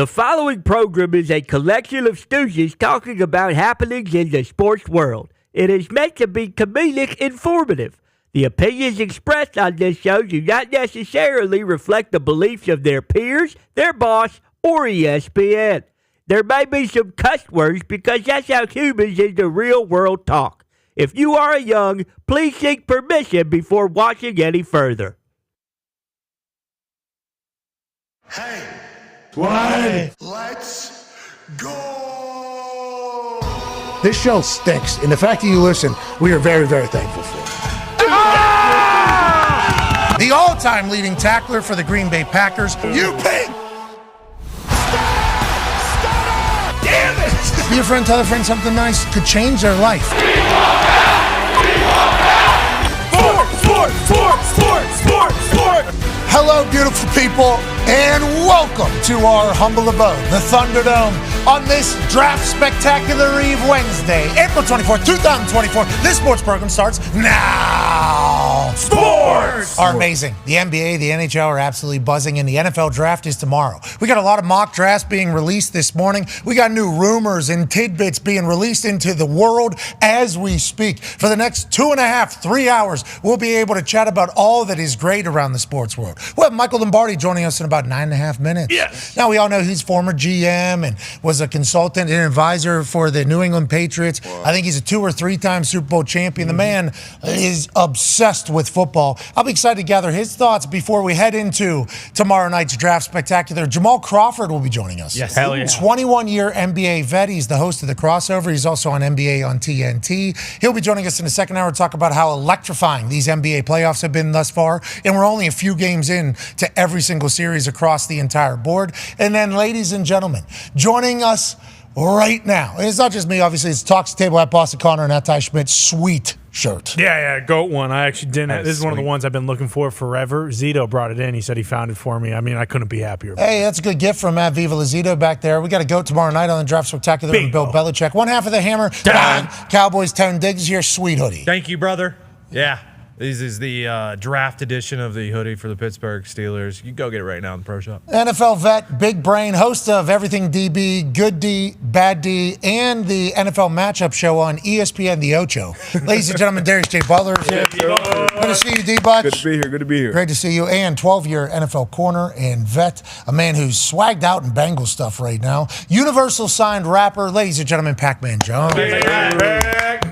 The following program is a collection of stooges talking about happenings in the sports world. It is meant to be comedic informative. The opinions expressed on this show do not necessarily reflect the beliefs of their peers, their boss, or ESPN. There may be some cuss words because that's how humans in the real world talk. If you are young, please seek permission before watching any further. Hey, what? Let's go! This show stinks, and the fact that you listen, we are very, very thankful for. Ah! The all-time leading tackler for the Green Bay Packers, You pig! Stop! Damn it! Be a friend, tell a friend something nice could change their life. Sport! Hello, beautiful people, and welcome to our humble abode, the Thunderdome, on this Draft Spectacular Eve Wednesday, April 24th, 2024. This sports program starts now. Sports! Are amazing. The NBA, the NHL are absolutely buzzing, and the NFL draft is tomorrow. We got a lot of mock drafts being released this morning. We got new rumors and tidbits being released into the world as we speak. For the next 2.5, 3 hours, we'll be able to chat about all that is great around the sports world. We'll have Michael Lombardi joining us in about 9.5 minutes. Yes. Now, we all know he's former GM and was a consultant and advisor for the New England Patriots. Wow. I think he's a 2 or 3 time Super Bowl champion. The man is obsessed with football. I'll be excited to gather his thoughts before we head into tomorrow night's Draft Spectacular. Jamal Crawford will be joining us. Yes, hell yeah. 21-year NBA vet. He's the host of The Crossover. He's also on NBA on TNT. He'll be joining us in the second hour to talk about how electrifying these NBA playoffs have been thus far. And we're only a few games in to every single series across the entire board. And then, ladies and gentlemen, joining us right now, it's not just me, obviously, it's Talks Table at Boston Connor and at Ty Schmidt's sweet shirt. Yeah, GOAT one. I actually didn't. That's this is one of the sweet. ones I've been looking for forever. Zito brought it in. He said he found it for me. I mean, I couldn't be happier. Hey, that's a good gift from Matt Viva Lazito back there. We got to go tomorrow night on the Draft Spectacular and Bill Belichick. One half of the hammer, Dahn. Cowboys 10 Diggs here, sweet hoodie. Thank you, brother. Yeah. This is the draft edition of the hoodie for the Pittsburgh Steelers. You can go get it right now in the pro shop. NFL vet, big brain, host of Everything DB, Good D, Bad D, and the NFL matchup show on ESPN The Ocho. Ladies and gentlemen, Darius J. Butler is here. Good to see you, D-Butch. Good to be here. Great to see you. And 12-year NFL corner and vet, a man who's swagged out in Bengals stuff right now. Universal signed rapper, ladies and gentlemen, Pac-Man Jones.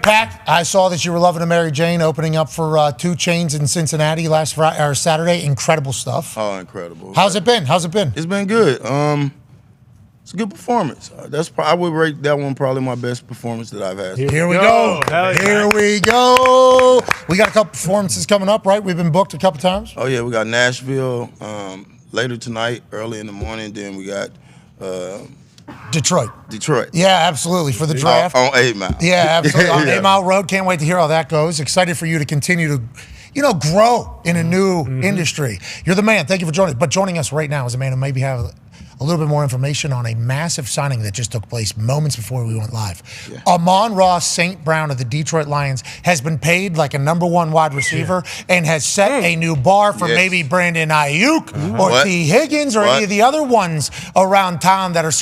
Pac, I saw that you were loving a Mary Jane opening up for 2 Chainz in Cincinnati last Friday or Saturday. Incredible stuff. Oh, incredible. How's it been? It's been good. It's a good performance. I would rate that one probably my best performance that I've had. Here we go. Here we go. We got a couple performances coming up, right? We've been booked a couple times. Oh, yeah, we got Nashville later tonight, early in the morning. Then we got Detroit. Yeah, absolutely. For the draft. On 8 Mile. Yeah, absolutely. On Yeah. 8 Mile Road. Can't wait to hear how that goes. Excited for you to continue to, grow in a new industry. You're the man. Thank you for joining us. But joining us right now is a man who maybe have a little bit more information on a massive signing that just took place moments before we went live. Yeah. Amon-Ra St. Brown of the Detroit Lions has been paid like a #1 wide receiver and has set a new bar for maybe Brandon Aiyuk or T. Higgins or any of the other ones around town that are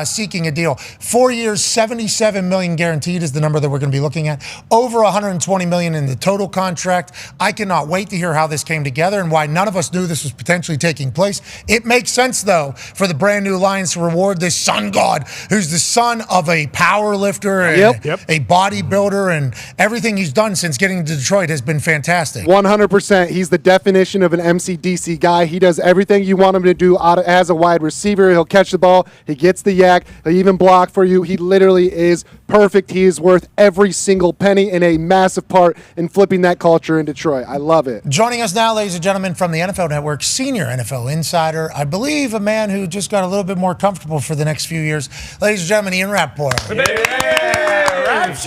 seeking a deal. 4 years, $77 million guaranteed is the number that we're going to be looking at. Over $120 million in the total contract. I cannot wait to hear how this came together and why none of us knew this was potentially taking place. It makes sense, though, for the brand new Lions to reward this sun god who's the son of a power lifter and a bodybuilder, and everything he's done since getting to Detroit has been fantastic. 100%. He's the definition of an MCDC guy. He does everything you want him to do as a wide receiver. He'll catch the ball. He gets the yak. He'll even block for you. He literally is perfect. He is worth every single penny and a massive part in flipping that culture in Detroit. I love it. Joining us now, ladies and gentlemen, from the NFL Network, senior NFL insider, I believe a man who just got a little bit more comfortable for the next few years. Ladies and gentlemen, Ian Rappaport.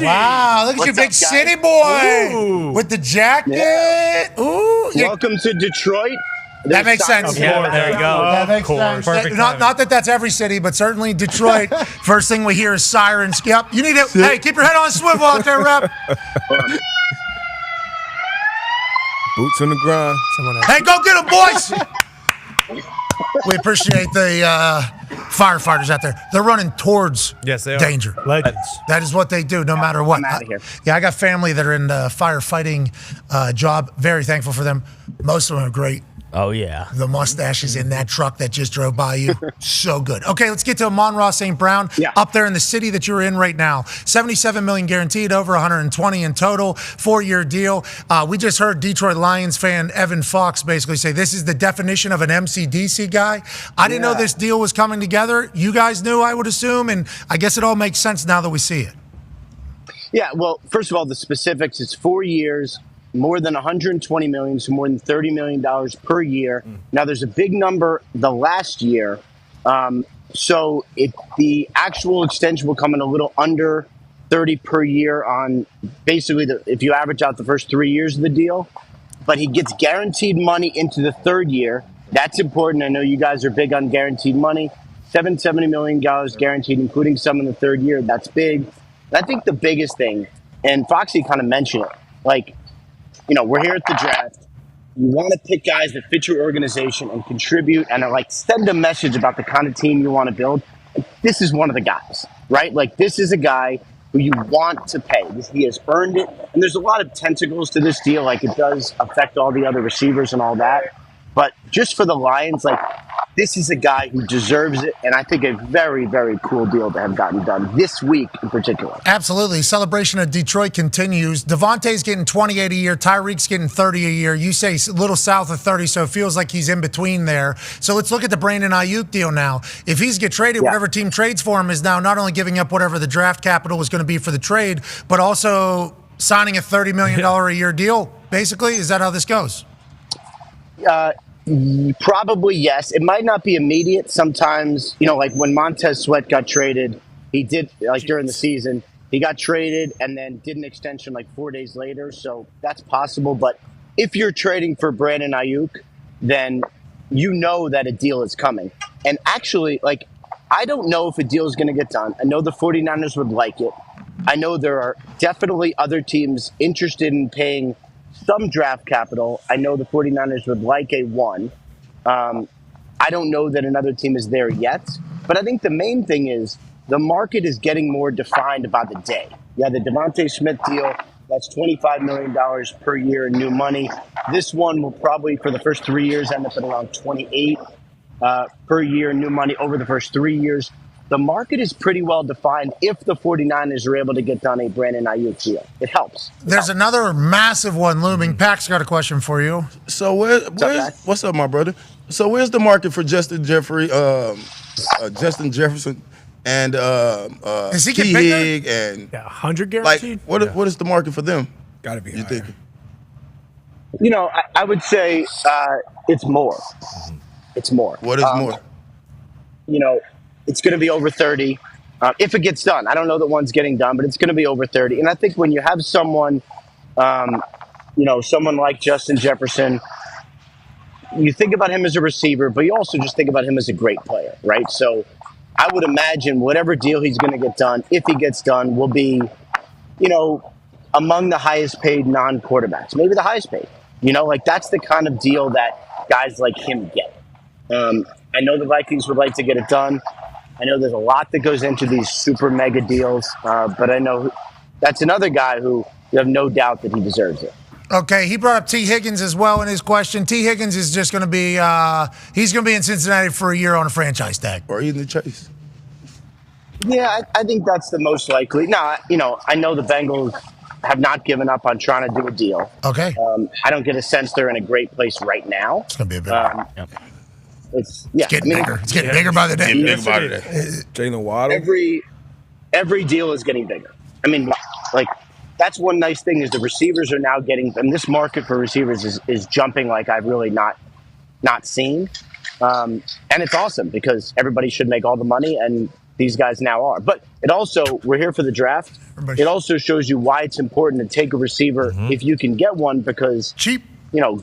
Wow, look at you, big city boy with the jacket. Ooh, welcome to Detroit. That makes sense. Yeah, there you go. That makes sense. Not that that's every city, but certainly Detroit. First thing we hear is sirens. Yep, you need it. Hey, keep your head on swivel out there, Rap. Boots on the grind. Hey, go get them, boys. We appreciate the firefighters out there. They're running towards Yes, they are. danger. Legends. That is what they do, no matter what. I'm outta here. Yeah, I got family that are in the firefighting job. Very thankful for them. Most of them are great. Oh, yeah. The mustaches in that truck that just drove by you. So good. Okay, let's get to Amon-Ra St. Brown. Yeah. Up there in the city that you're in right now. $77 million guaranteed, over $120 in total, 4-year deal. We just heard Detroit Lions fan Evan Fox basically say this is the definition of an MCDC guy. I didn't know this deal was coming together. You guys knew, I would assume, and I guess it all makes sense now that we see it. Yeah, well, first of all, the specifics, it's 4 years, more than $120 million, so more than $30 million per year. Now, there's a big number the last year. So the actual extension will come in a little under 30 per year on basically if you average out the first 3 years of the deal. But he gets guaranteed money into the third year. That's important. I know you guys are big on guaranteed money. $770 million guaranteed, including some in the third year. That's big. And I think the biggest thing, and Foxy kind of mentioned it, like, we're here at the draft. You want to pick guys that fit your organization and contribute and send a message about the kind of team you want to build. This is one of the guys, right? Like, this is a guy who you want to pay. He has earned it. And there's a lot of tentacles to this deal. Like, it does affect all the other receivers and all that. But just for the Lions, this is a guy who deserves it, and I think a very, very cool deal to have gotten done this week in particular. Absolutely. Celebration of Detroit continues. Devontae's getting 28 a year. Tyreek's getting 30 a year. You say a little south of 30, so it feels like he's in between there. So let's look at the Brandon Aiyuk deal now. If he's get traded, whatever team trades for him is now not only giving up whatever the draft capital was going to be for the trade, but also signing a $30 million a year deal, basically. Is that how this goes? Probably yes. It might not be immediate. Sometimes, like when Montez Sweat got traded, he did during the season, he got traded and then did an extension 4 days later. So that's possible. But if you're trading for Brandon Aiyuk, then you know that a deal is coming. And actually, I don't know if a deal is going to get done. I know the 49ers would like it. I know there are definitely other teams interested in paying some draft capital. I know the 49ers would like a one. I don't know that another team is there yet. But I think the main thing is the market is getting more defined by the day. Yeah, the Devontae Smith deal, that's $25 million per year in new money. This one will probably, for the first 3 years, end up at around 28 per year in new money over the first 3 years. The market is pretty well defined if the 49ers are able to get done a Brandon Aiyuk deal. It helps. There's another massive one looming. Pac's got a question for you. So what's up, my brother? So where's the market for Justin Jefferson and Does he get T. bigger? Hig and 100 guaranteed? what is the market for them? Got to be You higher. think? I would say it's more. It's more. What is more? It's going to be over 30 if it gets done. I don't know that one's getting done, but it's going to be over 30. And I think when you have someone, someone like Justin Jefferson, you think about him as a receiver, but you also just think about him as a great player, right? So I would imagine whatever deal he's going to get done, if he gets done, will be, among the highest paid non-quarterbacks, maybe the highest paid. That's the kind of deal that guys like him get. I know the Vikings would like to get it done. I know there's a lot that goes into these super mega deals, but I know that's another guy who you have no doubt that he deserves it. Okay, he brought up T. Higgins as well in his question. T. Higgins is just going to be he's going to be in Cincinnati for a year on a franchise tag. Or even the Chase? Yeah, I think that's the most likely. Now, I know the Bengals have not given up on trying to do a deal. Okay. I don't get a sense they're in a great place right now. It's going to be a big It's getting bigger. It's getting bigger by the day. Jalen Waddle. Every deal is getting bigger. That's one nice thing is the receivers are now getting, and this market for receivers is jumping like I've really not seen. And it's awesome because everybody should make all the money, and these guys now are. But it also, we're here for the draft. It also shows you why it's important to take a receiver if you can get one, because cheap.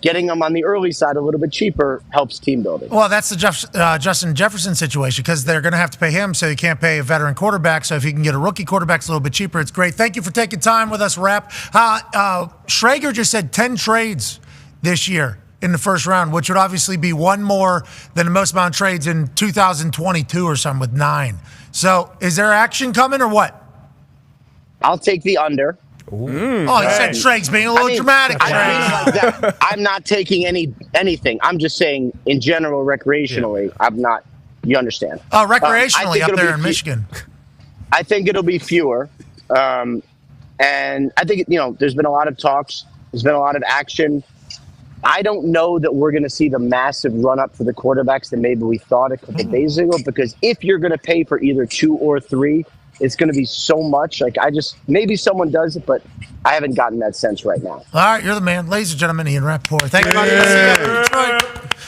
Getting them on the early side a little bit cheaper helps team building. Well, that's the Justin Jefferson situation because they're going to have to pay him, so you can't pay a veteran quarterback. So if you can get a rookie quarterback, it's a little bit cheaper. It's great. Thank you for taking time with us, Rap. Schrager just said 10 trades this year in the first round, which would obviously be one more than the most amount of trades in 2022 or something with 9. So is there action coming or what? I'll take the under. Oh, he said Drake's being a little dramatic. I'm not taking anything. I'm just saying, in general, recreationally, I'm not. You understand? Oh, recreationally up there in Michigan. I think it'll be fewer, and I think there's been a lot of talks. There's been a lot of action. I don't know that we're going to see the massive run up for the quarterbacks that maybe we thought a couple days ago. Because if you're going to pay for either 2 or 3. It's going to be so much. Maybe someone does it, but I haven't gotten that sense right now. All right, you're the man. Ladies and gentlemen, Ian Rappaport. Thank you.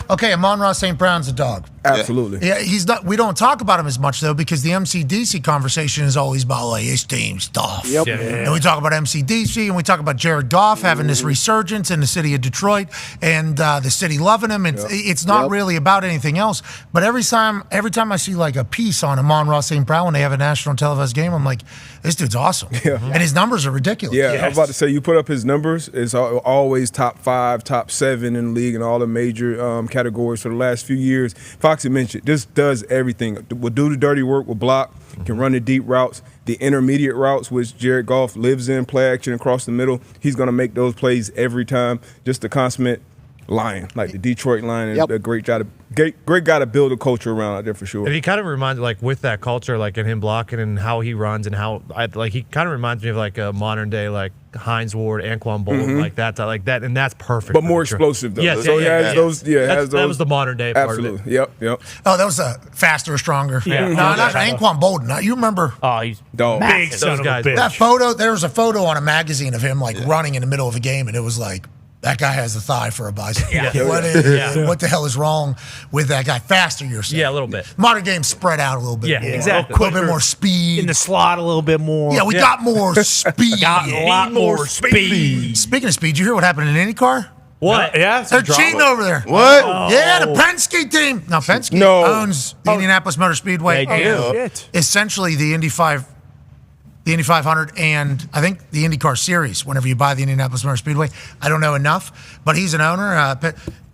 Okay, Amon-Ra St. Brown's a dog. Absolutely. Yeah, he's not. We don't talk about him as much, though, because the MCDC conversation is always about, like, his team stuff. Yep. Yeah. And we talk about MCDC, and we talk about Jared Goff having this resurgence in the city of Detroit and the city loving him. It's not really about anything else. But every time I see, like, a piece on Amon-Ra St. Brown when they have a national televised game, I'm like, this dude's awesome. Yeah. And his numbers are ridiculous. Yeah, I was about to say, you put up his numbers. It's always top 5, top 7 in the league in all the major categories for the last few years. Foxy mentioned, just does everything. Will do the dirty work, will block, can run the deep routes, the intermediate routes, which Jared Goff lives in, play action across the middle. He's going to make those plays every time. Just the consummate lion, like the Detroit Lion, and a great guy to build a culture around out there for sure. And he kind of reminds, like, with that culture, like in him blocking and how he runs and how he kind of reminds me of like a modern day like Hines Ward, Anquan Bolton, like that, and that's perfect. But more explosive though. Yes, so he has those. Yeah, that was the modern day part absolutely. of it. Yep. Oh, that was a faster, stronger. Yeah. No, not Anquan Bolton. Now, you remember He's Dog. big son of a bitch. that photo? There was a photo on a magazine of him like running in the middle of a game, and it was like, that guy has a thigh for a bicycle. What the hell is wrong with that guy? Faster, you're saying? Yeah, a little bit. Modern game spread out a little bit. Yeah, more. exactly. A little bit more speed. In the slot a little bit more. Yeah, we got more speed. Got a lot more speed. Speaking of speed, did you hear what happened in IndyCar? What? Yeah, They're cheating over there. What? Yeah, the Penske team. Now, Penske owns the Indianapolis Motor Speedway. They do. Shit. Essentially, the Indy 500, and I think the IndyCar Series, whenever you buy the Indianapolis Motor Speedway. I don't know enough, but he's an owner.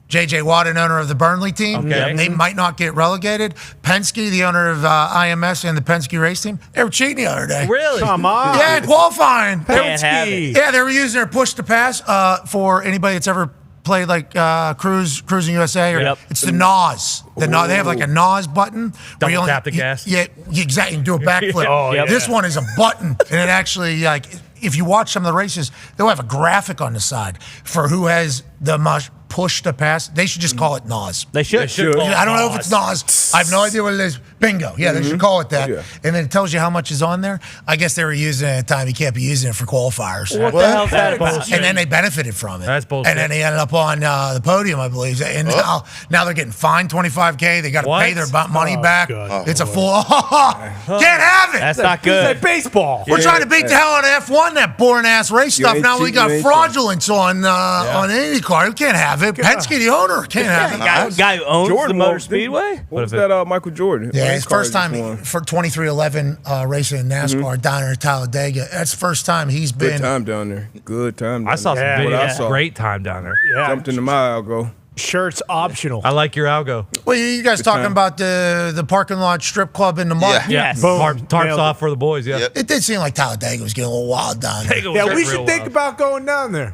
J.J. Watt, an owner of the Burnley team. Okay. They might not get relegated. Penske, the owner of IMS and the Penske race team, they were cheating the other day. Really? Come on. Yeah, qualifying. Can't have it. Yeah, they were using their push to pass for anybody that's ever played like Cruising USA. Or it's the NOS. They have like a NOS button. where Double tap the gas. Yeah, exactly. You do a backflip. This one is a button, and it actually, like, if you watch some of the races, they'll have a graphic on the side for who has the most push to pass. They should just call it NOS. They should. I don't know if it's NOS. I have no idea what it is. Bingo. Yeah, they should call it that. Yeah. And then it tells you how much is on there. I guess they were using it at a time you can't be using it for qualifiers. What the hell's that about? And then they benefited from it. That's bullshit. And then they ended up on the podium, I believe. And now they're getting fined $25K. They got to What? pay their money back. God. It's a full. Can't have it. That's not It's good. like baseball. We're trying to beat the hell out of F1, that boring ass race You stuff. ain't Now we cheating, got you ain't fraudulence on IndyCar. We can't have it. Penske, the owner, can't have it. Guy who owns the Jordan Motor won. Speedway? What was that? Michael Jordan. Yeah, his car first just time won. for 2311 racing in NASCAR down in Talladega. That's the first time he's Good been. time down there. Good time. Down I saw some there. video. What I saw. Great time down there. Yeah. Jumped into my algo. Shirts optional. I like your algo. Well, you guys talking time. about the parking lot strip club in the mud? Yeah. Yes. Boom. Tarps Nailed off for the boys. Yeah. Yep. It did seem like Talladega was getting a little wild down there. It was Yeah, we real should think wild. about going down there.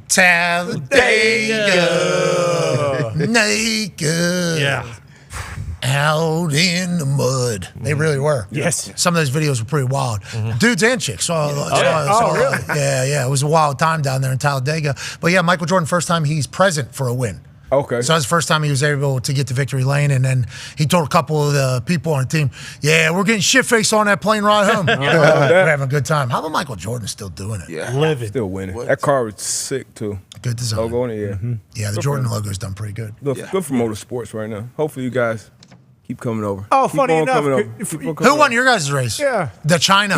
Talladega, naked, Yeah. out in the mud. They really were. Yes. Some of those videos were pretty wild. Dudes and chicks. Really? Yeah. It was a wild time down there in Talladega. But yeah, Michael Jordan, first time he's present for a win. Okay. So that's the first time he was able to get to victory lane, and then he told a couple of the people on the team, "Yeah, we're getting shit faced on that plane ride home. We're having a good time." How about Michael Jordan still doing it? Yeah. Live it. Still winning. That car was sick too. Good design. Logo on it, yeah. Yeah, the Jordan logo's done pretty good. Good for motorsports right now. Hopefully you guys keep coming over. Oh, Keep funny on enough, coming over. if- Keep on coming Who won over. your guys' race? Yeah. The China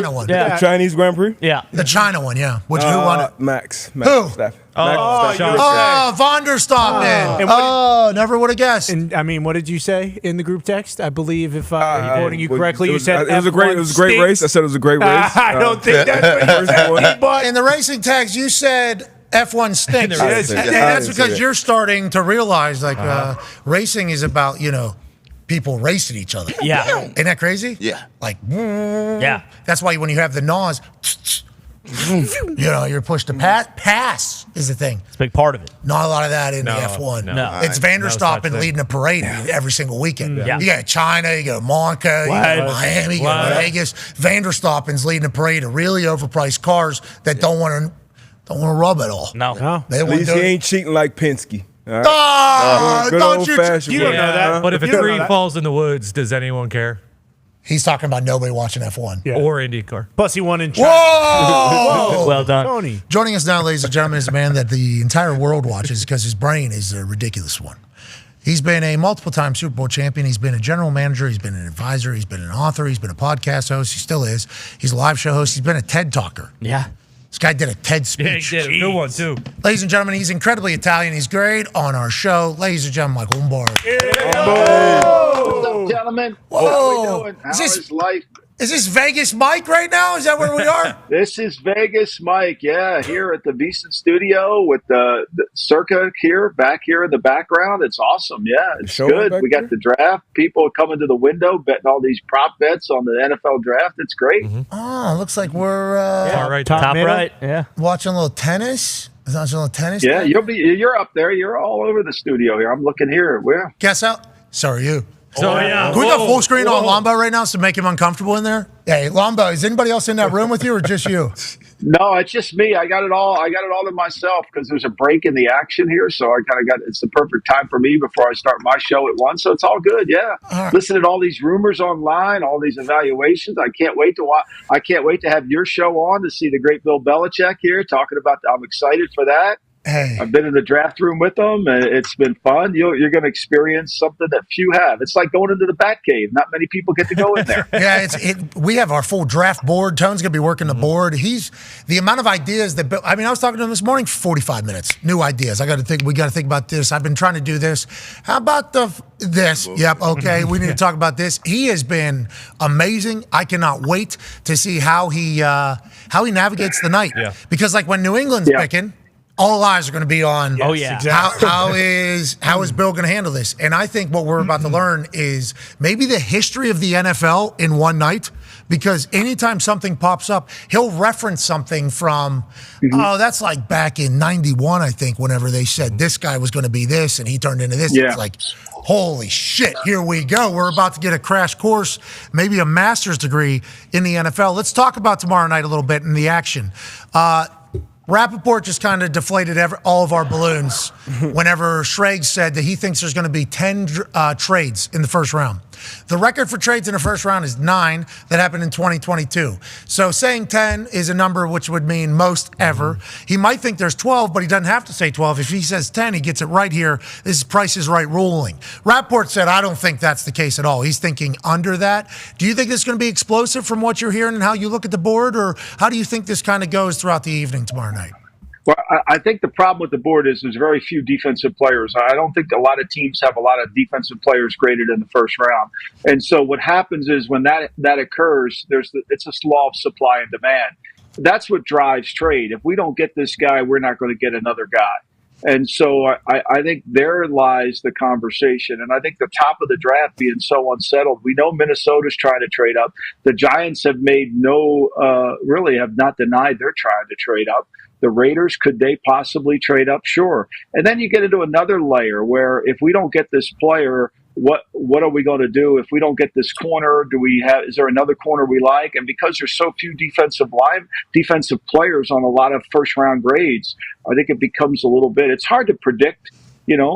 one. Yeah. The Chinese Grand Prix? Yeah. The China one, yeah. Who won it? Max. Who? Verstappen. Max Verstappen. Oh, Von der Stappen. And what Never would have guessed. And I mean, what did you say in the group text? I believe, if I'm quoting you correctly, It you was, said it was a great race. I said it was a great race. I don't think that's what you said, but In the racing tags, you said F1 stinks. There And is. that's because you're starting to realize, like, racing is about, people racing each other. Yeah. Isn't that crazy? Yeah. Like, Yeah. that's why when you have the nose, you're pushed to pass is the thing. It's a big part of it. Not a lot of that in the No, F1. no. It's Vanderstappen such leading a parade every single weekend. Yeah. You got China, you got Monaco, you got Miami, you got Vegas. Vanderstappen's leading a parade of really overpriced cars that don't want to rub at all. No. They At won't least do he it. ain't cheating like Penske. All right? Good Don't you? old-fashioned You don't way. know that. But if a You don't know tree that. falls in the woods, does anyone care? He's talking about nobody watching F1. Yeah. Or IndyCar? Plus, he won in China. Whoa! Well done. Tony. Joining us now, ladies and gentlemen, is a man that the entire world watches because his brain is a ridiculous one. He's been a multiple-time Super Bowl champion. He's been a general manager. He's been an advisor. He's been an author. He's been a podcast host. He still is. He's a live show host. He's been a TED talker. Yeah. This guy did a TED speech. Yeah, he did. A good one, too. Ladies and gentlemen, he's incredibly Italian. He's great on our show. Ladies and gentlemen, Michael Lombardi. What's up, gentlemen? Whoa. How we doing? How Is this- is life? Is this Vegas Mike right now? Is that where we are? This is Vegas, Mike. Yeah, here at the Beeson Studio with the Circa here, back here in the background. It's awesome. Yeah, it's show good. back We got the draft. People coming to the window, betting all these prop bets on the NFL draft. It's great. Oh, looks like we're All right, Top middle. right. Yeah. watching a little tennis. Is that a little tennis? Yeah, game? you're up there. You're all over the studio here. I'm looking here. Where? Guess out. So are you. So, yeah. Can we go full screen on Whoa. Lombo right now to make him uncomfortable in there? Hey, Lombo, is anybody else in that room with you or just you? No, it's just me. I got it all to myself because there's a break in the action here. So I kind of got it's the perfect time for me before I start my show at 1. So it's all good. Yeah. All right. Listen to all these rumors online, all these evaluations. I can't wait to watch. I can't wait to have your show on to see the great Bill Belichick here talking about. I'm excited for that. Hey. I've been in the draft room with them, and it's been fun. You're going to experience something that few have. It's like going into the Batcave. Not many people get to go in there. Yeah, we have our full draft board. Tone's going to be working the board. He's the amount of ideas that I was talking to him this morning for 45 minutes. New ideas. We got to think about this. I've been trying to do this. How about this? Yep. Okay. We need to talk about this. He has been amazing. I cannot wait to see how he navigates the night. Yeah. Because like when New England's picking, all eyes are going to be on. Oh, yeah. Exactly. How is Bill going to handle this? And I think what we're about to learn is maybe the history of the NFL in one night. Because anytime something pops up, he'll reference something from, that's like back in 91, I think, whenever they said this guy was going to be this and he turned into this. Yeah. It's like, holy shit, here we go. We're about to get a crash course, maybe a master's degree in the NFL. Let's talk about tomorrow night a little bit in the action. Rappaport just kind of deflated all of our balloons whenever Schrage said that he thinks there's going to be 10 trades in the first round. The record for trades in the first round is 9. That happened in 2022. So saying 10 is a number which would mean most ever. He might think there's 12, but he doesn't have to say 12. If he says 10, he gets it right here. This is Price is Right ruling. Rappaport said, I don't think that's the case at all. He's thinking under that. Do you think this is going to be explosive from what you're hearing and how you look at the board, or how do you think this kind of goes throughout the evening tomorrow night? Well, I think the problem with the board is there's very few defensive players. I don't think a lot of teams have a lot of defensive players graded in the first round. And so what happens is when that occurs, it's a law of supply and demand. That's what drives trade. If we don't get this guy, we're not going to get another guy. And so I think there lies the conversation. And I think the top of the draft being so unsettled, we know Minnesota's trying to trade up. The Giants have really have not denied they're trying to trade up. The Raiders, could they possibly trade up? Sure. And then you get into another layer where if we don't get this player, what are we going to do? If we don't get this corner, is there another corner we like? And because there's so few defensive players on a lot of first round grades, I think it becomes a little bit, it's hard to predict.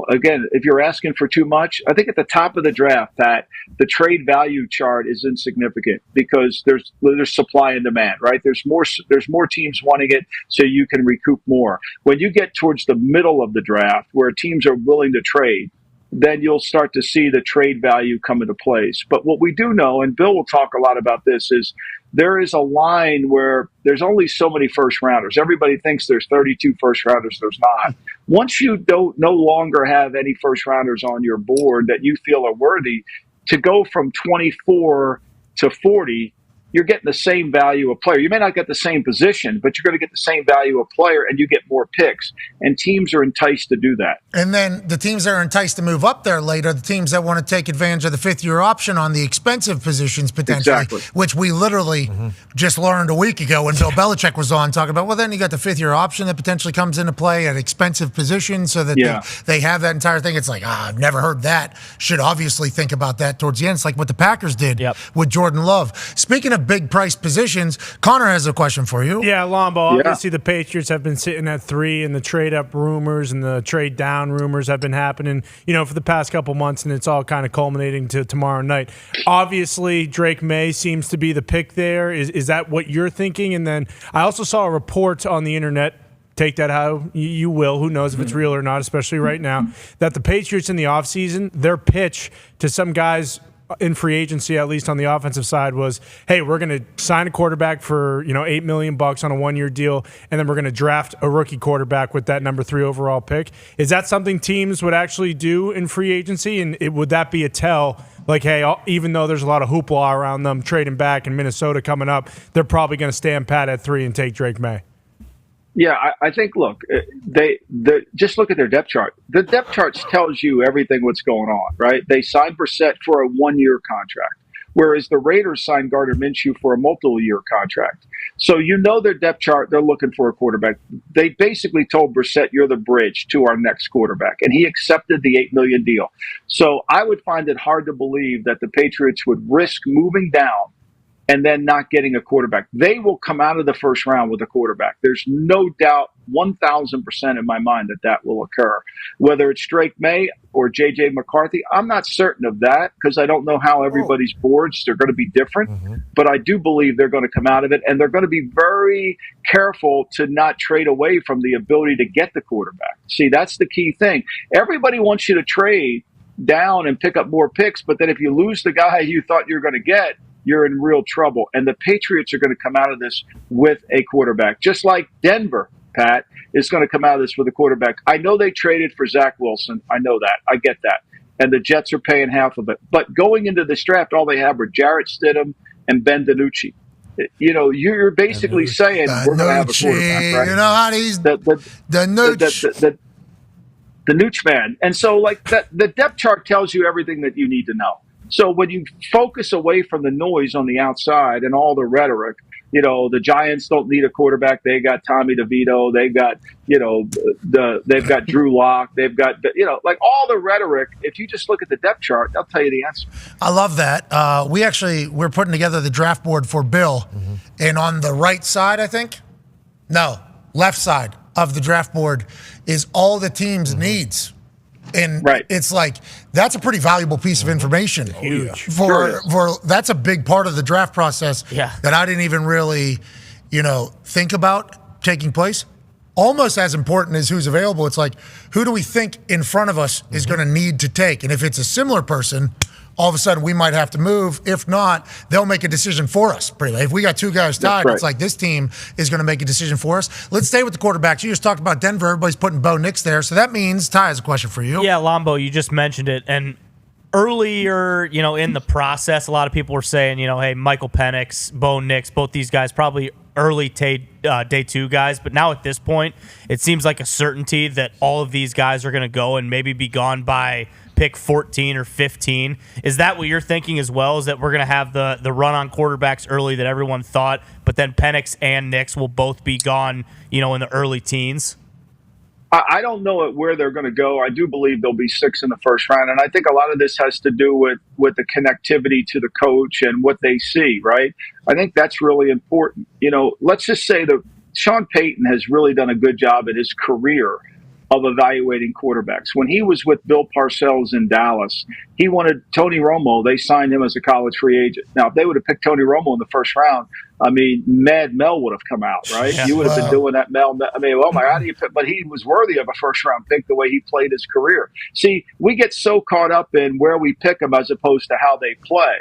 Again, if you're asking for too much, I think at the top of the draft that the trade value chart is insignificant because there's supply and demand, right? There's more teams wanting it, so you can recoup more. When you get towards the middle of the draft where teams are willing to trade, then you'll start to see the trade value come into place. But what we do know, and Bill will talk a lot about this, is there is a line where there's only so many first rounders. Everybody thinks there's 32 first rounders. There's not. Once you no longer have any first rounders on your board that you feel are worthy, to go from 24 to 40 you're getting the same value of player. You may not get the same position, but you're going to get the same value of player, and you get more picks. And teams are enticed to do that. And then the teams that are enticed to move up there later, the teams that want to take advantage of the fifth-year option on the expensive positions potentially, which we literally just learned a week ago when Bill Belichick was on talking about, well, then you got the fifth-year option that potentially comes into play at expensive positions so that they have that entire thing. It's like, I've never heard that. Should obviously think about that towards the end. It's like what the Packers did with Jordan Love. Speaking of big price positions, Connor has a question for you. Yeah, Lombo. Obviously, the Patriots have been sitting at 3, and the trade up rumors and the trade down rumors have been happening, for the past couple months, and it's all kind of culminating to tomorrow night. Obviously, Drake Maye seems to be the pick there. Is that what you're thinking? And then I also saw a report on the internet. Take that how you will. Who knows if it's real or not, especially right now, that the Patriots in the offseason, their pitch to some guys in free agency, at least on the offensive side, was, hey, we're going to sign a quarterback for $8 million on a 1-year deal, and then we're going to draft a rookie quarterback with that number 3 overall pick. Is that something teams would actually do in free agency? And would that be a tell, like, hey, even though there's a lot of hoopla around them trading back and Minnesota coming up, they're probably going to stand pat at 3 and take Drake Maye? Yeah, I think, look, just look at their depth chart. The depth chart tells you everything what's going on, right? They signed Brissett for a 1-year contract, whereas the Raiders signed Gardner Minshew for a multiple-year contract. So their depth chart, they're looking for a quarterback. They basically told Brissett, you're the bridge to our next quarterback, and he accepted the $8 million deal. So I would find it hard to believe that the Patriots would risk moving down and then not getting a quarterback. They will come out of the first round with a quarterback. There's no doubt, 1,000% in my mind that will occur. Whether it's Drake Maye or J.J. McCarthy, I'm not certain of that because I don't know how everybody's boards are going to be different. But I do believe they're going to come out of it, and they're going to be very careful to not trade away from the ability to get the quarterback. See, that's the key thing. Everybody wants you to trade down and pick up more picks, but then if you lose the guy you thought you were going to get, you're in real trouble. And the Patriots are going to come out of this with a quarterback, just like Denver, Pat, is going to come out of this with a quarterback. I know they traded for Zach Wilson. I know that. I get that. And the Jets are paying half of it. But going into this draft, all they have were Jarrett Stidham and Ben DiNucci. You're basically saying we're going to have a quarterback, right? You know how these the Nooch man. And so, like, the depth chart tells you everything that you need to know. So when you focus away from the noise on the outside and all the rhetoric, the Giants don't need a quarterback. They got Tommy DeVito. They've got, they've got Drew Lock. They've got, like all the rhetoric. If you just look at the depth chart, they'll tell you the answer. I love that. We're putting together the draft board for Bill. And on the right side, left side of the draft board is all the team's needs. And it's like, that's a pretty valuable piece of information. Huge. For that's a big part of the draft process that I didn't even really, think about taking place. Almost as important as who's available. It's like, who do we think in front of us is going to need to take? And if it's a similar person, all of a sudden we might have to move. If not, they'll make a decision for us. If we got 2 guys tied, it's like this team is going to make a decision for us. Let's stay with the quarterbacks. You just talked about Denver. Everybody's putting Bo Nix there. So that means Ty has a question for you. Yeah, Lombo, you just mentioned it. And earlier, in the process, a lot of people were saying, hey, Michael Penix, Bo Nix, both these guys probably early day 2 guys. But now at this point, it seems like a certainty that all of these guys are going to go and maybe be gone by pick 14 or 15. Is that what you're thinking as well, is that we're going to have the run on quarterbacks early that everyone thought, but then Penix and Nix will both be gone, in the early teens? I don't know where they're going to go. I do believe there'll be 6 in the first round. And I think a lot of this has to do with the connectivity to the coach and what they see, right? I think that's really important. Let's just say that Sean Payton has really done a good job in his career of evaluating quarterbacks. When he was with Bill Parcells in Dallas, he wanted Tony Romo. They signed him as a college free agent. Now, if they would have picked Tony Romo in the first round, Mad Mel would have come out, right? Yeah. You would have been doing that Mel. Oh my God, but he was worthy of a first round pick the way he played his career. See, we get so caught up in where we pick them as opposed to how they play.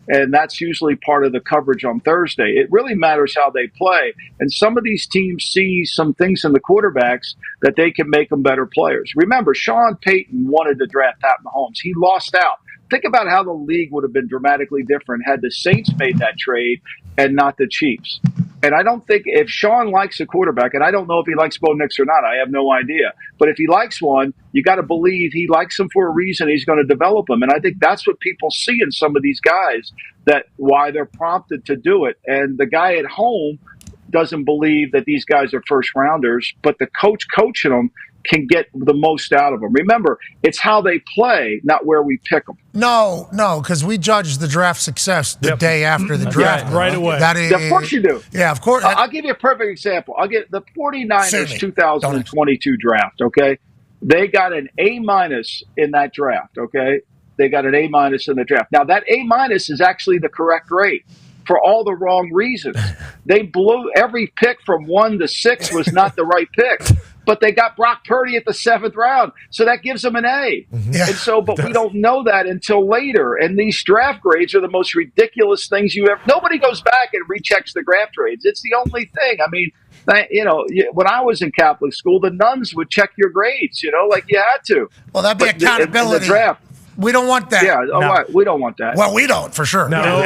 And that's usually part of the coverage on Thursday. It really matters how they play. And some of these teams see some things in the quarterbacks that they can make them better players. Remember, Sean Payton wanted to draft Pat Mahomes. He lost out. Think about how the league would have been dramatically different had the Saints made that trade and not the Chiefs. And I don't think if Sean likes a quarterback, and I don't know if he likes Bo Nix or not, I have no idea. But if he likes one, you got to believe he likes him for a reason. He's going to develop him. And I think that's what people see in some of these guys, that why they're prompted to do it. And the guy at home doesn't believe that these guys are first rounders, but the coach coaching them can get the most out of them. Remember, it's how they play, not where we pick them. No, because we judge the draft success the day after the draft. Yeah, right away. That is, Of course you do. Yeah, of course. I'll give you a perfect example. I'll get the 49ers Certainly. 2022 draft, okay? They got an A- in that draft, okay? They got an A- in the draft. Now, that A- is actually the correct grade for all the wrong reasons. They blew every pick from 1 to 6 was not the right pick. But they got Brock Purdy at the 7th round, so that gives them an A. Yeah. And so, but we don't know that until later. And these draft grades are the most ridiculous things you ever. Nobody goes back and rechecks the draft grades. It's the only thing. I mean, when I was in Catholic school, the nuns would check your grades. Like you had to. Well, that'd be accountability. In the draft. We don't want that. Yeah, we don't want that. Well, we don't, for sure. No.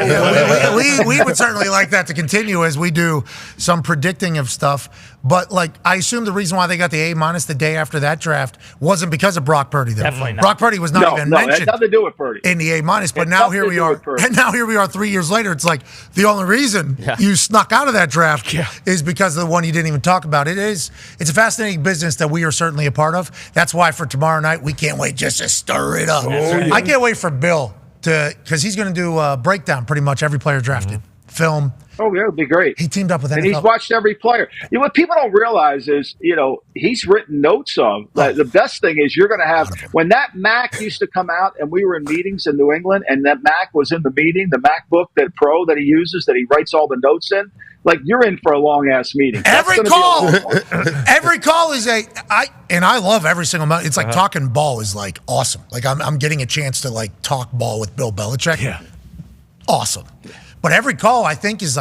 We would certainly like that to continue as we do some predicting of stuff. But, I assume the reason why they got the A- the day after that draft wasn't because of Brock Purdy. Definitely not. Brock Purdy was not even it had mentioned nothing to do with Purdy. in the A-. But now here we are. And now here we are 3 years later. It's like the only reason you snuck out of that draft is because of the one you didn't even talk about. It's a fascinating business that we are certainly a part of. That's why for tomorrow night, we can't wait just to stir it up. I can't wait for Bill because he's going to do a breakdown pretty much every player drafted. Film. Oh, yeah, it would be great. He teamed up with NFL. And he's watched every player. What people don't realize is, he's written notes of. The best thing is you're going to have, when that Mac used to come out and we were in meetings in New England and that Mac was in the meeting, the MacBook, that Pro that he uses, that he writes all the notes in, you're in for a long-ass meeting. Every call is and I love every single moment. It's like talking ball is awesome. I'm getting a chance to talk ball with Bill Belichick. Yeah. Awesome. But every call I think is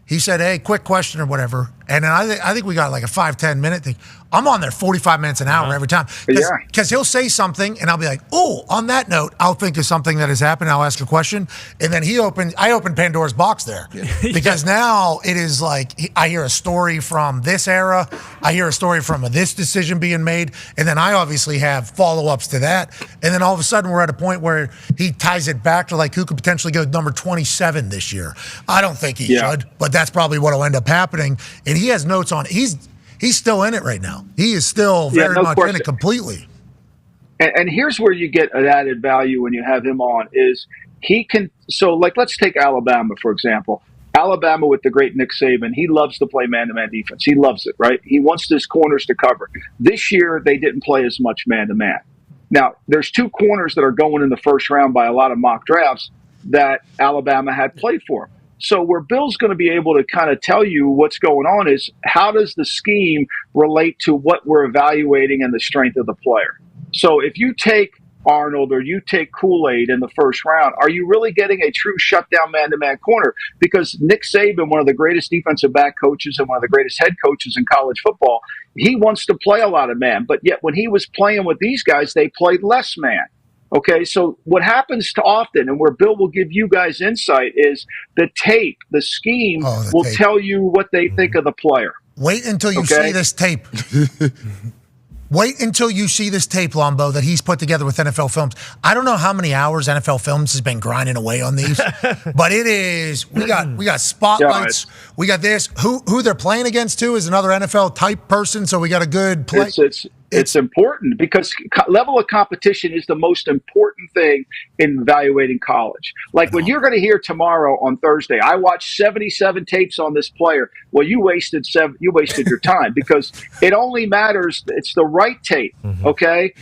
he said, hey, quick question or whatever. And then I think we got a 5-10 minute thing. I'm on there 45 minutes an hour every time. Because he'll say something and I'll be like, oh, on that note, I'll think of something that has happened. I'll ask a question. And then I open Pandora's box there. Because now it is I hear a story from this era. I hear a story from this decision being made. And then I obviously have follow-ups to that. And then all of a sudden we're at a point where he ties it back to who could potentially go number 27 this year. I don't think he should, but that's probably what will end up happening. And he has notes on it. He's still in it right now. He is still very much in it completely. And here's where you get an added value when you have him on is he can. So let's take Alabama, for example. Alabama with the great Nick Saban, he loves to play man-to-man defense. He loves it, right? He wants his corners to cover. This year, they didn't play as much man-to-man. Now, there's 2 corners that are going in the first round by a lot of mock drafts that Alabama had played for. So where Bill's going to be able to kind of tell you what's going on is how does the scheme relate to what we're evaluating and the strength of the player. So if you take Arnold or you take Kool-Aid in the first round, are you really getting a true shutdown man-to-man corner? Because Nick Saban, one of the greatest defensive back coaches and one of the greatest head coaches in college football, he wants to play a lot of man. But yet when he was playing with these guys, they played less man. Okay, so what happens to often, and where Bill will give you guys insight, is the tape, the scheme will tell you what they think of the player. Wait until you see this tape. Wait until you see this tape, Lombo, that he's put together with NFL Films. I don't know how many hours NFL Films has been grinding away on these, but it is. We got spotlights. We got this. Who they're playing against too is another NFL type person. So we got a good play. It's important because level of competition is the most important thing in evaluating college. When you're going to hear tomorrow on Thursday, I watched 77 tapes on this player. Well, you wasted your time because it only matters. It's the right tape. Okay.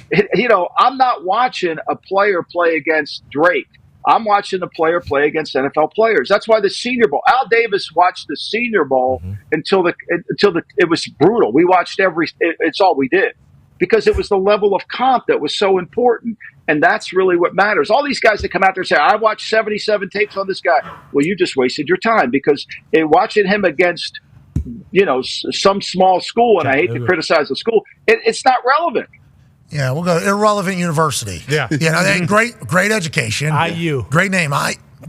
I'm not watching a player play against Drake. I'm watching the player play against NFL players. That's why the Senior Bowl. Al Davis watched the Senior Bowl until it was brutal. We watched it's all we did. Because it was the level of comp that was so important. And that's really what matters. All these guys that come out there and say, I watched 77 tapes on this guy. Well, you just wasted your time because watching him against, some small school, and I hate to criticize the school, it's not relevant. Yeah, we'll go irrelevant university. Yeah. Great education. IU. Great name.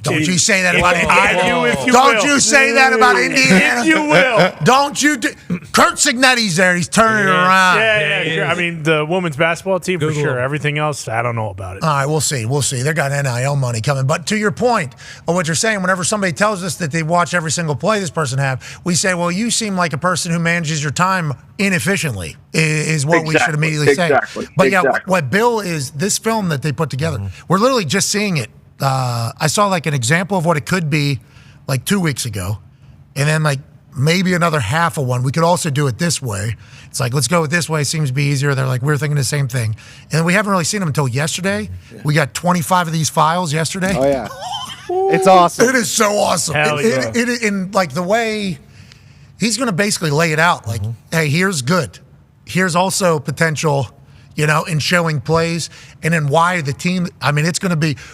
Don't you say that about Indiana. I do, if you Don't will. you say that about Indiana. If you will. Don't you Kurt Signetti's there. He's turning it around. Yeah. I mean, the women's basketball team, for sure. Everything else, I don't know about it. All right, we'll see. They got NIL money coming. But to your point of what you're saying, whenever somebody tells us that they watch every single play this person have, we say, well, you seem like a person who manages your time inefficiently, is what we should immediately say. But what Bill is, this film that they put together, we're literally just seeing it. I saw like an example of what it could be like 2 weeks ago, and then like maybe another half of one. We could also do it this way. It's like, let's go with this way. It seems to be easier. They're like, we're thinking the same thing. And we haven't really seen them until yesterday. We got 25 of these files yesterday. Oh, yeah. It's awesome. It is so awesome. In like the way he's going to basically lay it out. Like, hey, here's good. Here's also potential, in showing plays. And then why the team, I mean,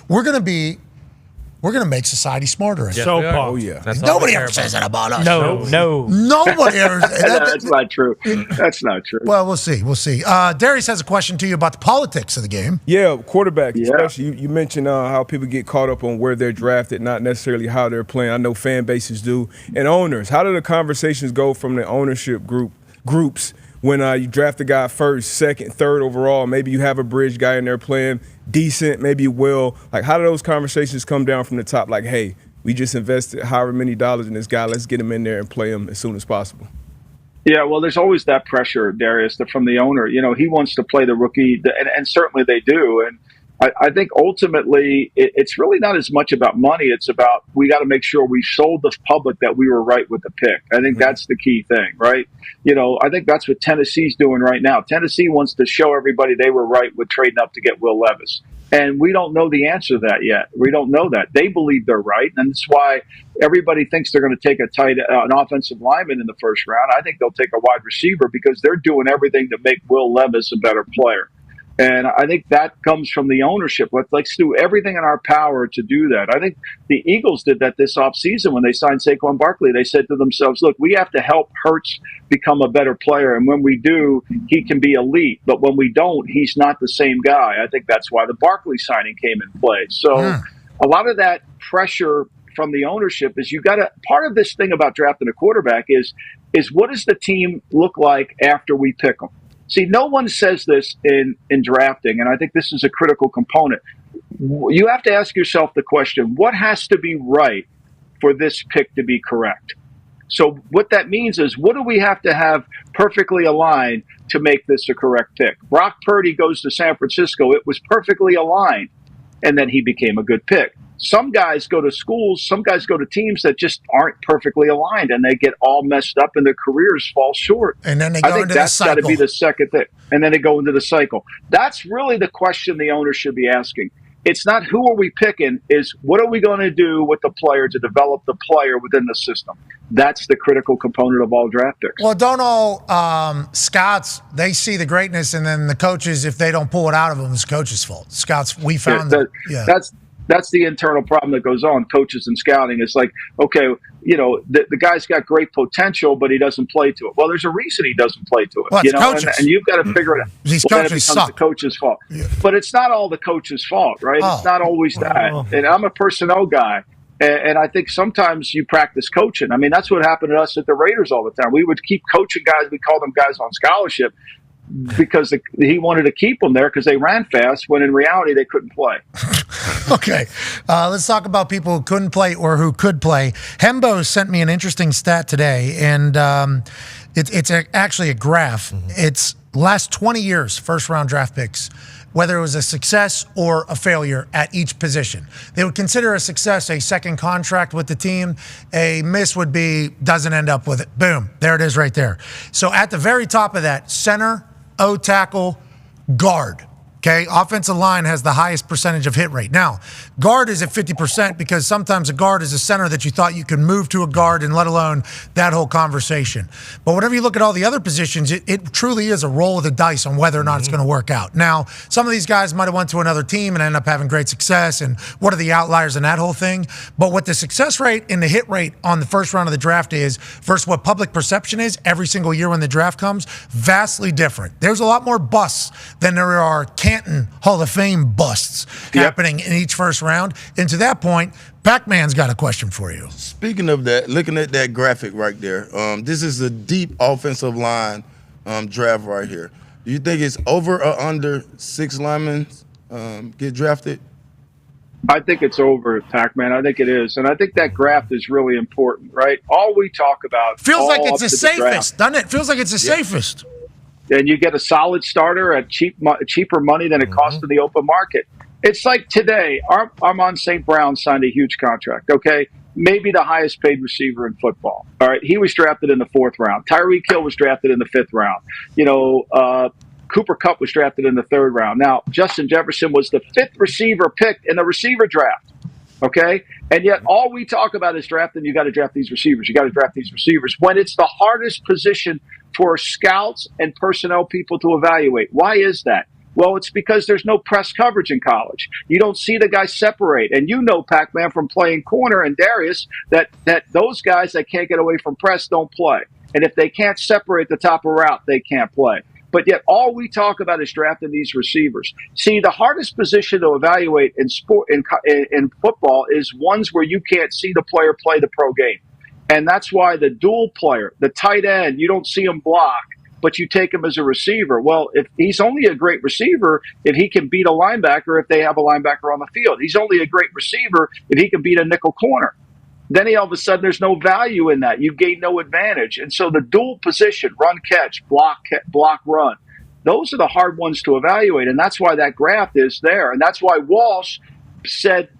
we're going to make society smarter. So pumped. Oh, yeah. Nobody ever says that about us. No. Nobody ever. That's not true. That's not true. Well, we'll see. Darius has a question to you about the politics of the game. Yeah, quarterback, especially. You mentioned how people get caught up on where they're drafted, not necessarily how they're playing. I know fan bases do. And owners, how do the conversations go from the ownership groups when you draft a guy first, second, third overall? Maybe you have a bridge guy in there playing decent, maybe you will. Like, how do those conversations come down from the top? Like, hey, we just invested however many dollars in this guy. Let's get him in there and play him as soon as possible. Yeah, well, there's always that pressure, Darius, from the owner. He wants to play the rookie, and certainly they do. And I think ultimately it's really not as much about money. It's about we got to make sure we showed the public that we were right with the pick. I think that's the key thing, right? I think that's what Tennessee's doing right now. Tennessee wants to show everybody they were right with trading up to get Will Levis. And we don't know the answer to that yet. We don't know that. They believe they're right, and that's why everybody thinks they're going to take an offensive lineman in the first round. I think they'll take a wide receiver because they're doing everything to make Will Levis a better player. And I think that comes from the ownership. Let's do everything in our power to do that. I think the Eagles did that this offseason when they signed Saquon Barkley. They said to themselves, look, we have to help Hurts become a better player. And when we do, he can be elite. But when we don't, he's not the same guy. I think that's why the Barkley signing came in play. So a lot of that pressure from the ownership is part of this thing about drafting a quarterback is what does the team look like after we pick them? See, no one says this in drafting, and I think this is a critical component. You have to ask yourself the question, what has to be right for this pick to be correct? So what that means is, what do we have to have perfectly aligned to make this a correct pick? Brock Purdy goes to San Francisco. It was perfectly aligned, and then he became a good pick. Some guys go to schools, some guys go to teams that just aren't perfectly aligned, and they get all messed up and their careers fall short. And then they go into the cycle. I think that's got to be the second thing. And then they go into the cycle. That's really the question the owner should be asking. It's not who are we picking, is what are we going to do with the player to develop the player within the system. That's the critical component of all draft picks. Well, don't all scouts, they see the greatness, and then the coaches, if they don't pull it out of them, it's the coach's fault. Scouts, we found that. Yeah. That's the internal problem that goes on, coaches and scouting. It's like, okay, the guy's got great potential, but he doesn't play to it. Well, there's a reason he doesn't play to it. Well, and you've got to figure it out. These then coaches it becomes suck. the coach's fault. Yeah. But it's not all the coach's fault, right? It's not always that. And I'm a personnel guy. And I think sometimes you practice coaching. I mean, that's what happened to us at the Raiders all the time. We would keep coaching guys. We call them guys on scholarship because he wanted to keep them there because they ran fast, when in reality they couldn't play. Okay, let's talk about people who couldn't play or who could play. Hembo sent me an interesting stat today, and it's actually a graph. It's last 20 years, first-round draft picks, whether it was a success or a failure at each position. They would consider a success a second contract with the team. A miss would be doesn't end up with it. Boom, there it is right there. So at the very top of that, center, O-tackle, guard. Okay, offensive line has the highest percentage of hit rate. Now, guard is at 50% because sometimes a guard is a center that you thought you could move to a guard, and let alone that whole conversation. But whenever you look at all the other positions, it truly is a roll of the dice on whether or not it's going to work out. Now, some of these guys might have went to another team and end up having great success, and what are the outliers in that whole thing? But what the success rate and the hit rate on the first round of the draft is versus what public perception is every single year when the draft comes, vastly different. There's a lot more busts than there are can't Canton Hall of Fame busts happening in each first round. And to that point, Pac-Man's got a question for you. Speaking of that, looking at that graphic right there, this is a deep offensive line draft right here. Do you think it's over or under 6 linemen get drafted? I think it's over, Pac-Man. I think it is. And I think that graph is really important, right? All we talk about Feels like all it's the up to safest, doesn't it? Feels like it's the safest. And you get a solid starter at cheaper money than it costs in the open market. It's like today, Amon-Ra St. Brown signed a huge contract, okay? Maybe the highest paid receiver in football. All right, he was drafted in the 4th round. Tyreek Hill was drafted in the 5th round. Cooper Kupp was drafted in the 3rd round. Now, Justin Jefferson was the 5th receiver picked in the receiver draft, okay? And yet all we talk about is drafting. You got to draft these receivers. You got to draft these receivers when it's the hardest position for scouts and personnel people to evaluate. Why is that? Well, it's because there's no press coverage in college. You don't see the guys separate. And you know, Pac-Man, from playing corner and Darius, that those guys that can't get away from press don't play. And if they can't separate the top of route, they can't play. But yet all we talk about is drafting these receivers. See, the hardest position to evaluate in sport in football is ones where you can't see the player play the pro game. And that's why the dual player, the tight end, you don't see him block, but you take him as a receiver. Well, if he's only a great receiver if he can beat a linebacker if they have a linebacker on the field. He's only a great receiver if he can beat a nickel corner. Then all of a sudden there's no value in that. You gain no advantage. And so the dual position, run, catch, block, run, those are the hard ones to evaluate. And that's why that graph is there. And that's why Walsh said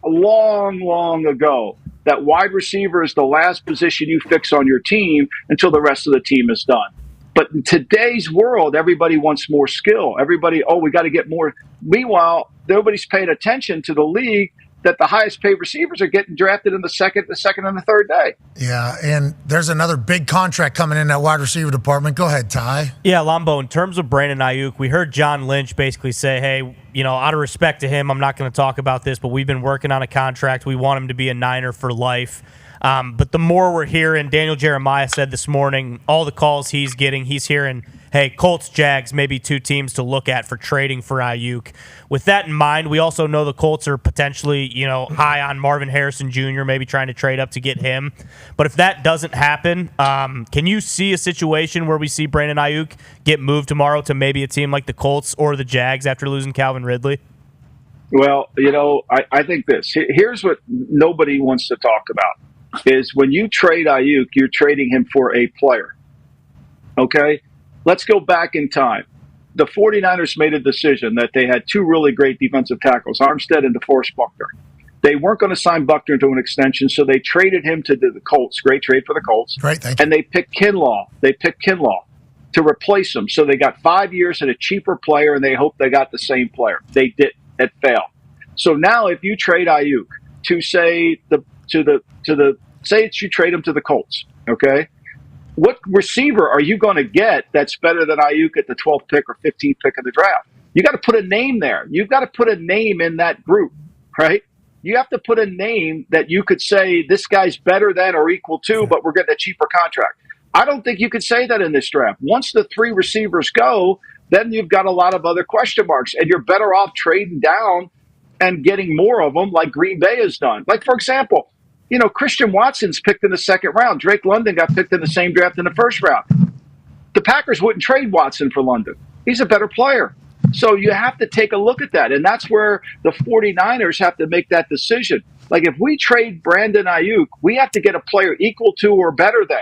long ago that wide receiver is the last position you fix on your team until the rest of the team is done. But in today's world, everybody wants more skill. Everybody, we got to get more. Meanwhile, nobody's paying attention to the league that the highest paid receivers are getting drafted in the second and the 3rd day. Yeah, and there's another big contract coming in that wide receiver department. Go ahead, Ty. Yeah, Lombo, in terms of Brandon Aiyuk, we heard John Lynch basically say, hey, out of respect to him, I'm not going to talk about this, but we've been working on a contract. We want him to be a Niner for life. But the more we're hearing, Daniel Jeremiah said this morning, all the calls he's getting, he's hearing, hey, Colts, Jags, maybe 2 teams to look at for trading for Aiyuk. With that in mind, we also know the Colts are potentially, high on Marvin Harrison Jr., maybe trying to trade up to get him. But if that doesn't happen, can you see a situation where we see Brandon Aiyuk get moved tomorrow to maybe a team like the Colts or the Jags after losing Calvin Ridley? Well, I think this. Here's what nobody wants to talk about, is when you trade Aiyuk, you're trading him for a player. Okay? Let's go back in time. The 49ers made a decision that they had 2 really great defensive tackles, Armstead and DeForest Buckner. They weren't going to sign Buckner to an extension, so they traded him to the Colts. Great trade for the Colts. Great, thank you. And they picked Kinlaw. To replace him. So they got 5 years and a cheaper player, and they hoped they got the same player. They didn't. It failed. So now if you trade Aiyuk to say you trade him to the Colts, okay? What receiver are you going to get that's better than Aiyuk at the 12th pick or 15th pick of the draft? You got to put a name there. You've got to put a name in that group, right? You have to put a name that you could say this guy's better than or equal to, but we're getting a cheaper contract. I don't think you could say that in this draft. Once the 3 receivers go, then you've got a lot of other question marks, and you're better off trading down and getting more of them like Green Bay has done. Like, for example, Christian Watson's picked in the 2nd round. Drake London got picked in the same draft in the 1st round. The Packers wouldn't trade Watson for London. He's a better player. So you have to take a look at that. And that's where the 49ers have to make that decision. Like, if we trade Brandon Aiyuk, we have to get a player equal to or better than.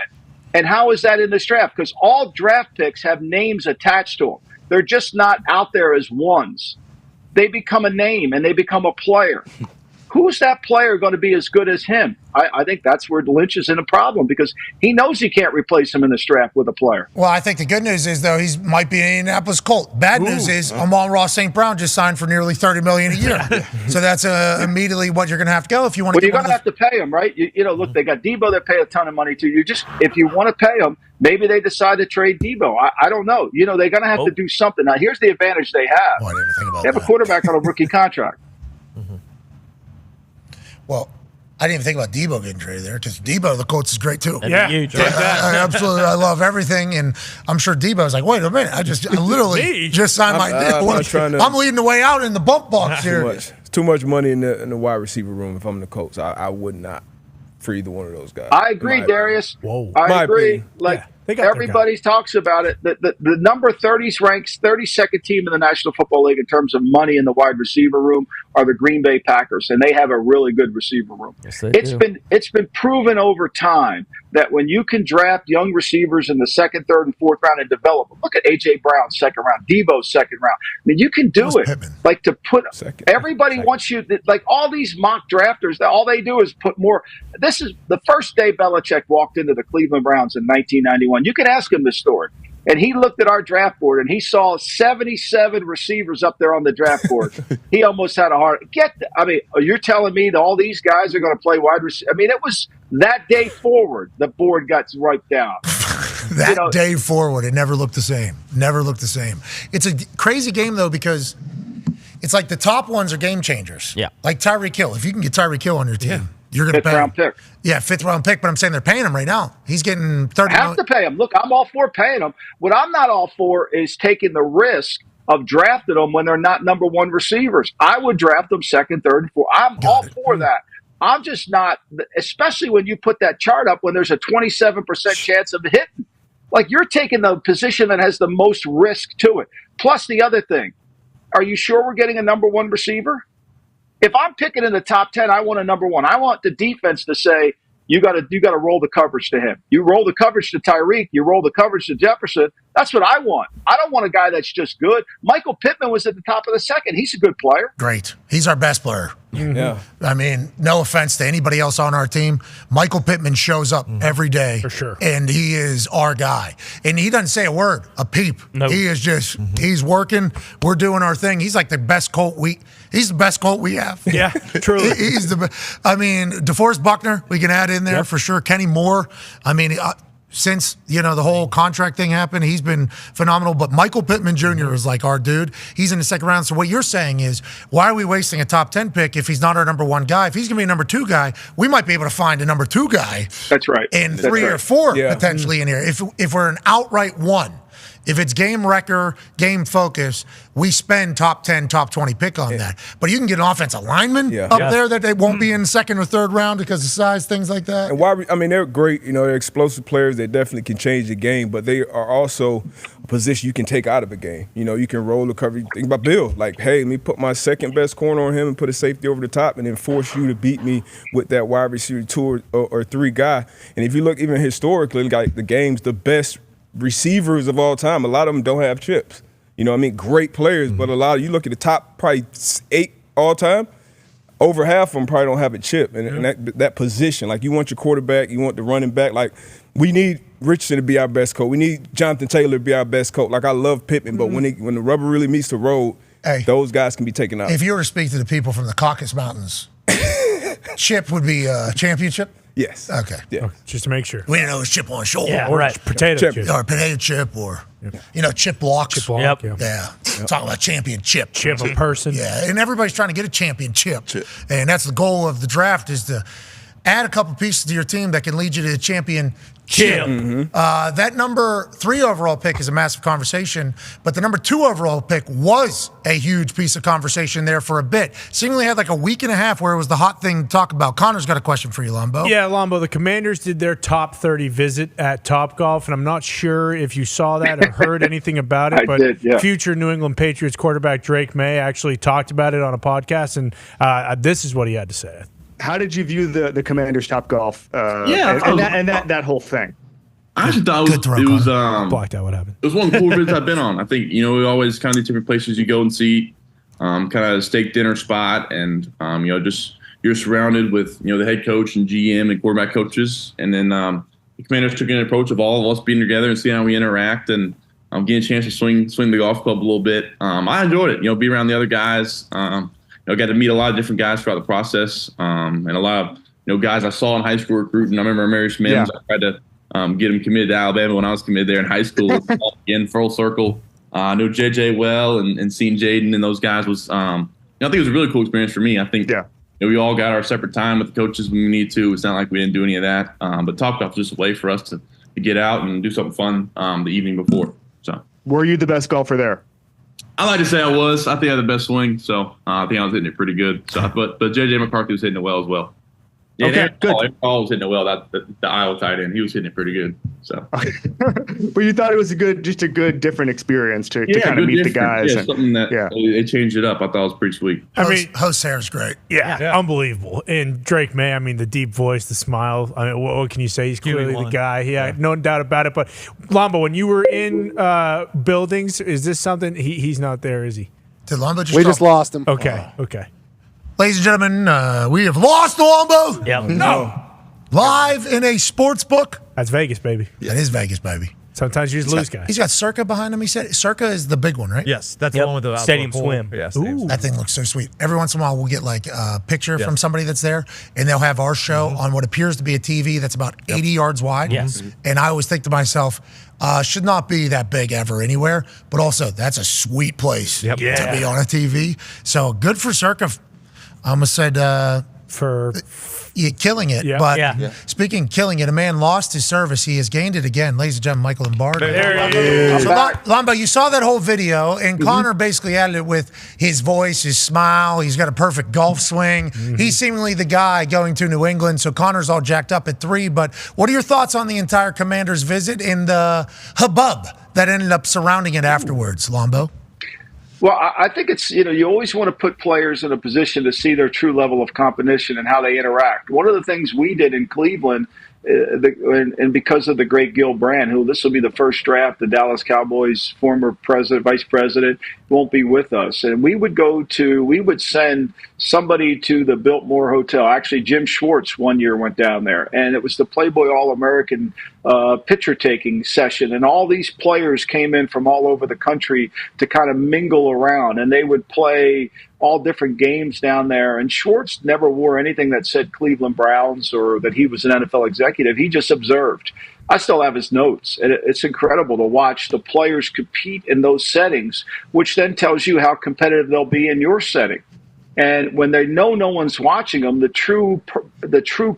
And how is that in this draft? Because all draft picks have names attached to them. They're just not out there as ones. They become a name and they become a player. Who's that player going to be as good as him? I think that's where Lynch is in a problem, because he knows he can't replace him in this draft with a player. Well, I think the good news is, though, he might be an Indianapolis Colt. Bad news is Amon-Ra St. Brown just signed for nearly $30 million a year. So that's immediately what you're going to have to go if you want to. Well, you're going to have to pay him, right? Look, they got Debo that pay a ton of money to you. If you want to pay him, maybe they decide to trade Debo. I don't know. They're going to have to do something. Now, here's the advantage they have. I didn't even think about they have a quarterback on a rookie contract. Well, I didn't even think about Debo getting traded there because Debo, the Colts, is great too. Yeah, huge. I absolutely. I love everything, and I'm sure Debo's like, wait a minute, I literally just signed my deal. I'm leading the way out in the bump box here. It's too much money in the wide receiver room. If I'm the Colts, I would not for either one of those guys. I agree, Darius. Whoa. I agree. Opinion. Like they got their everybody talks about it. The number 30s ranks 32nd team in the National Football League in terms of money in the wide receiver room are the Green Bay Packers, and they have a really good receiver room. Yes, they It's do. been proven over time that when you can draft young receivers in the second, third, and fourth round and develop them. Look at A.J. Brown, second round, Debo, second round. I mean, you can do it. Pittman. Like to put everybody Second. wants you. Like all these mock drafters, all they do is put more. This is the first day Belichick walked into the Cleveland Browns in 1991. You can ask him this story. And he looked at our draft board and he saw 77 receivers up there on the draft board. He almost had a heart. I mean, you're telling me that all these guys are going to play wide receiver? I mean, it was that day forward, the board got wiped out. That day forward, it never looked the same. Never looked the same. It's a crazy game, though, because it's like the top ones are game changers. Yeah. Like Tyreek Hill. If you can get Tyreek Hill on your team, you're going to pay Fifth-round pick. Yeah, fifth-round pick, but I'm saying they're paying him right now. He's getting $30 Have to pay him. Look, I'm all for paying them. What I'm not all for is taking the risk of drafting them when they're not number one receivers. I would draft them second, third, and fourth. I'm all for that. I'm just not, especially when you put that chart up when there's a 27% chance of hitting. Like you're taking the position that has the most risk to it. Plus the other thing, are you sure we're getting a number one receiver? If I'm picking in the top 10, I want a number one. I want the defense to say, you got to roll the coverage to him. You roll the coverage to Tyreek. You roll the coverage to Jefferson. That's what I want. I don't want a guy that's just good. Michael Pittman was at the top of the second. He's a good player. Great. He's our best player. Yeah. I mean, no offense to anybody else on our team. Michael Pittman shows up every day. For sure. And he is our guy. And he doesn't say a word, a peep. Nope. He is just, he's working. We're doing our thing. He's like the best Colt he's the best Colt we have. Yeah, truly. He's I mean, DeForest Buckner, we can add in there for sure. Kenny Moore. I mean, since, the whole contract thing happened, he's been phenomenal. But Michael Pittman Jr. is like our dude. He's in the second round. So what you're saying is, why are we wasting a top 10 pick if he's not our number one guy? If he's going to be a number two guy, we might be able to find a number two guy. That's right. And three or four potentially in here. If we're an outright one. If it's game wrecker, game focus, we spend top 10, top 20 pick on that. But you can get an offensive lineman up there that they won't be in the second or third round because of size, things like that. And they're great. They're explosive players. They definitely can change the game, but they are also a position you can take out of a game. You can roll the cover. Think about Bill. Like, hey, let me put my second best corner on him and put a safety over the top and then force you to beat me with that wide receiver 2 or 3 guy. And if you look even historically, like the game's the best receivers of all time, a lot of them don't have chips. Great players, but a lot of you look at the top probably 8 all time, over half of them probably don't have a chip. And that position, like you want your quarterback, you want the running back. Like we need Richardson to be our best coach. We need Jonathan Taylor to be our best coach. Like I love Pittman, but when the rubber really meets the road, those guys can be taken out. If you were to speak to the people from the Caucasus Mountains, chip would be a championship? Yes. Okay. Yeah. Just to make sure. We didn't know it was chip on shoulder. Yeah, Or right. potato chip. Or potato chip or, chip blocks. Chip block, Yep. Yeah. Talking about championship. Chip a person. Yeah. And everybody's trying to get a championship. And that's the goal of the draft is to add a couple pieces to your team that can lead you to the championship. That number 3 overall pick is a massive conversation, but the number 2 overall pick was a huge piece of conversation there for a bit. Seemingly had like a week and a half where it was the hot thing to talk about. Connor's got a question for you, Lombo. Yeah, Lombo, the Commanders did their top 30 visit at Topgolf, and I'm not sure if you saw that or heard anything about it, I but did, yeah. future New England Patriots quarterback Drake Maye actually talked about it on a podcast, and this is what he had to say. How did you view the Commanders Topgolf? That whole thing. I actually thought it was Blocked out what happened. it was one of the cool visits I've been on. I think we always kind of different places you go and see, kind of a steak dinner spot, and just you're surrounded with the head coach and GM and quarterback coaches, and then the Commanders took an approach of all of us being together and seeing how we interact and getting a chance to swing the golf club a little bit. I enjoyed it. Be around the other guys. I got to meet a lot of different guys throughout the process, and a lot of guys I saw in high school recruiting. I remember Marius Mims. I tried to get him committed to Alabama when I was committed there in high school. Again, full circle. I knew JJ well, and seeing Jaden and those guys was I think it was a really cool experience for me. I think we all got our separate time with the coaches when we need to. It's not like we didn't do any of that. But Top Golf was just a way for us to get out and do something fun the evening before. So, were you the best golfer there? I like to say I was. I think I had the best swing, so I think I was hitting it pretty good. So, but JJ McCarthy was hitting it well as well. Yeah, okay, good. Paul was hitting it well. The Iowa tight end, he was hitting it pretty good. So, but you thought it was just a good, different experience to kind of meet the guys. Yeah, something that it changed it up. I thought it was pretty sweet. Host hair's great. Yeah, unbelievable. And Drake Maye, I mean, the deep voice, the smile. I mean, what can you say? He's clearly the guy. Yeah, no doubt about it. But Lombo, when you were in buildings, is this something? He's not there, is he? Did Lombo just? We just lost him. Okay. Okay. Ladies and gentlemen, we have lost Lombo. Yeah. No. Live in a sports book. That's Vegas, baby. That is Vegas, baby. Sometimes you just lose guys. He's got Circa behind him. He said Circa is the big one, right? Yes, that's the one with the outdoor Stadium pool. swim. Yes. Ooh. That thing looks so sweet. Every once in a while, we'll get like a picture from somebody that's there, and they'll have our show on what appears to be a TV that's about 80 yards wide. Yes. And I always think to myself, should not be that big ever anywhere, but also that's a sweet place to be on a TV. So good for Circa. I almost said for killing it. But speaking of killing it, a man lost his service. He has gained it again. Ladies and gentlemen, Michael Lombardi. There he is. So, Lombo, you saw that whole video, and Connor basically added it with his voice, his smile. He's got a perfect golf swing. He's seemingly the guy going to New England, so Connor's all jacked up at 3. But what are your thoughts on the entire Commander's visit and the hubbub that ended up surrounding it afterwards, Lombo? Well, I think it's, you always want to put players in a position to see their true level of competition and how they interact. One of the things we did in Cleveland, and because of the great Gil Brandt, who this will be the first draft, the Dallas Cowboys former vice president, won't be with us. And we would send somebody to the Biltmore Hotel. Actually, Jim Schwartz one year went down there, and it was the Playboy All-American picture taking session. And all these players came in from all over the country to kind of mingle around, and they would play all different games down there. And Schwartz never wore anything that said Cleveland Browns or that he was an NFL executive. He just observed. I still have his notes. And it's incredible to watch the players compete in those settings, which then tells you how competitive they'll be in your setting. And when they know no one's watching them, the true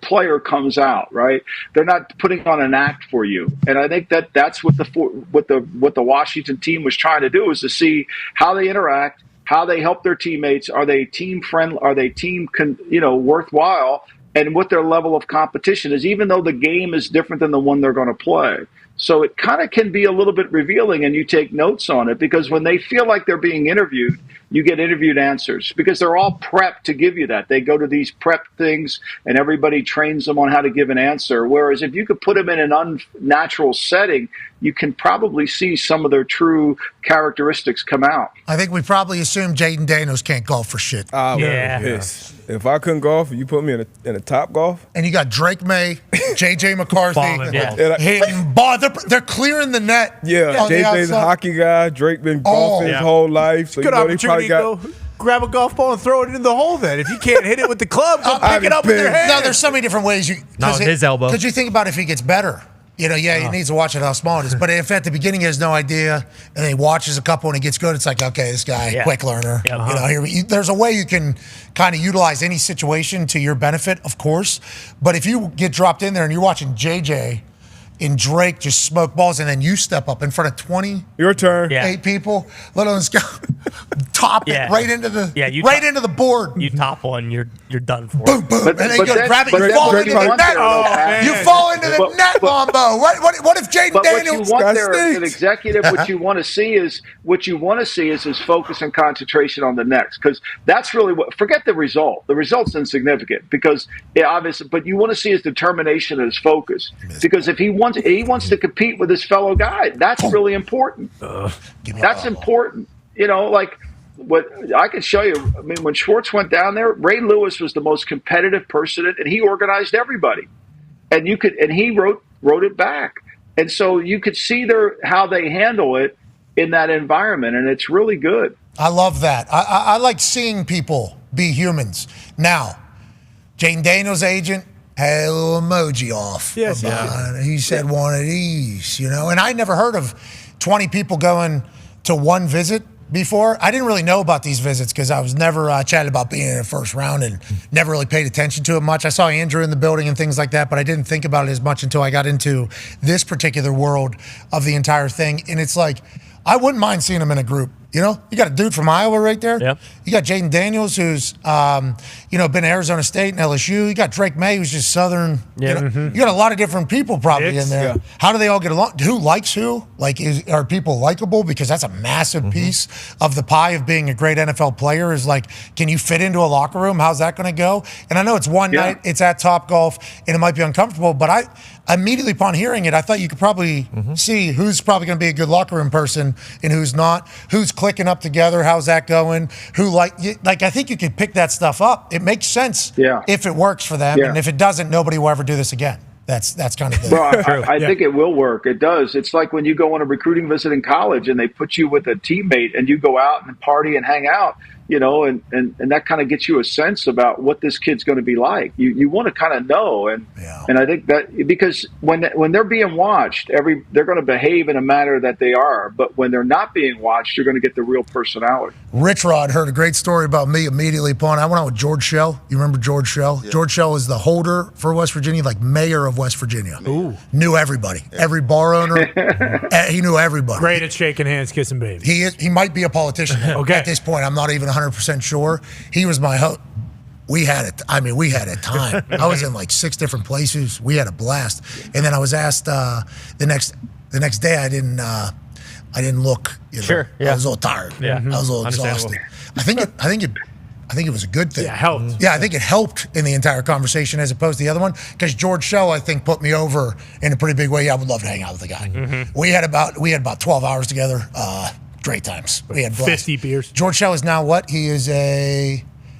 player comes out, right? They're not putting on an act for you. And I think that's what the Washington team was trying to do, is to see how they interact, how they help their teammates. Are they team friendly? Are they team worthwhile? And what their level of competition is, even though the game is different than the one they're going to play. So it kind of can be a little bit revealing, and you take notes on it, because when they feel like they're being interviewed, you get interviewed answers, because they're all prepped to give you that. They go to these prep things, and everybody trains them on how to give an answer. Whereas if you could put them in an unnatural setting, you can probably see some of their true characteristics come out. I think we probably assume Jaden Daniels can't golf for shit. Yes. If I couldn't golf, you put me in a top golf. And you got Drake Maye, J.J. McCarthy. Hitting they're clearing the net. Yeah, JJ's a hockey guy. Drake been golfing his whole life. So good opportunity to go grab a golf ball and throw it in the hole then. If you can't hit it with the club, go pick it up with your hand. No, there's so many different ways. Not with his elbow. Because you think about if he gets better. He needs to watch it how small it is. But if at the beginning he has no idea, and he watches a couple and he gets good, it's like, okay, this guy, quick learner. There's a way you can kind of utilize any situation to your benefit, of course. But if you get dropped in there and you're watching JJ and Drake just smoke balls, and then you step up in front of 20, your turn, 8 people, let alone top it right into the board. You top one, you're done for. Boom, boom, and then you go grab it. You fall into the net. You fall into the net, Lombo. What if Jaden Daniels? What you want there as an executive, what you want to see is focus and concentration on the next, because that's really what. Forget the result. The result's insignificant because obviously, but you want to see his determination and his focus, because if he wants to compete with his fellow guy. That's really important. That's important. What I can show you. I mean, when Schwartz went down there, Ray Lewis was the most competitive person, and he organized everybody. And he wrote it back. And so you could see how they handle it in that environment, and it's really good. I love that. I like seeing people be humans. Now, Jaden Daniels' agent had a little emoji off. Yes, he said one of these, and I never heard of 20 people going to one visit. before. I didn't really know about these visits because I was never chatted about being in the first round and never really paid attention to it much. I saw Andrew in the building and things like that, but I didn't think about it as much until I got into this particular world of the entire thing. And it's like, I wouldn't mind seeing them in a group. You know, you got a dude from Iowa right there. Yep. You got Jaden Daniels, who's, been to Arizona State and LSU. You got Drake Maye, who's just Southern. Yeah. You got a lot of different people probably in there. Yeah. How do they all get along? Who likes who? Like, are people likable? Because that's a massive piece of the pie of being a great NFL player is like, can you fit into a locker room? How's that going to go? And I know it's one night, it's at Topgolf, and it might be uncomfortable, but I immediately upon hearing it, I thought you could probably see who's probably going to be a good locker room person and who's not, who's clicking up together, how's that going, who I think you could pick that stuff up. It makes sense if it works for them, and if it doesn't, nobody will ever do this again. That's kind of the Well, I think it will work. It does. It's like when you go on a recruiting visit in college and they put you with a teammate and you go out and party and hang out, you know, and that kind of gets you a sense about what this kid's going to be like. You want to kind of know. And I think that because when they're being watched, they're going to behave in a manner that they are. But when they're not being watched, you're going to get the real personality. Rich Rod heard a great story about me immediately upon. I went out with George Shell. You remember George Shell? Yeah. George Shell is the holder for West Virginia, like mayor of West Virginia. Ooh. Knew everybody. Yeah. Every bar owner. He knew everybody. Great at shaking hands, kissing babies. He might be a politician okay. At this point. I'm not even 100% sure. He was my host. We had it. I mean, we had a time. I was in like 6 different places. We had a blast. And then I was asked the next day. I didn't look. You know, sure. Yeah. I was a little tired. Yeah. I was a little exhausted. I think it was a good thing. Yeah, it helped. Yeah, I think it helped in the entire conversation as opposed to the other one because George Shell, I think, put me over in a pretty big way. Yeah, I would love to hang out with the guy. Mm-hmm. We had about 12 hours together. Great times. We had 50 beers. George Shell is now what? He is there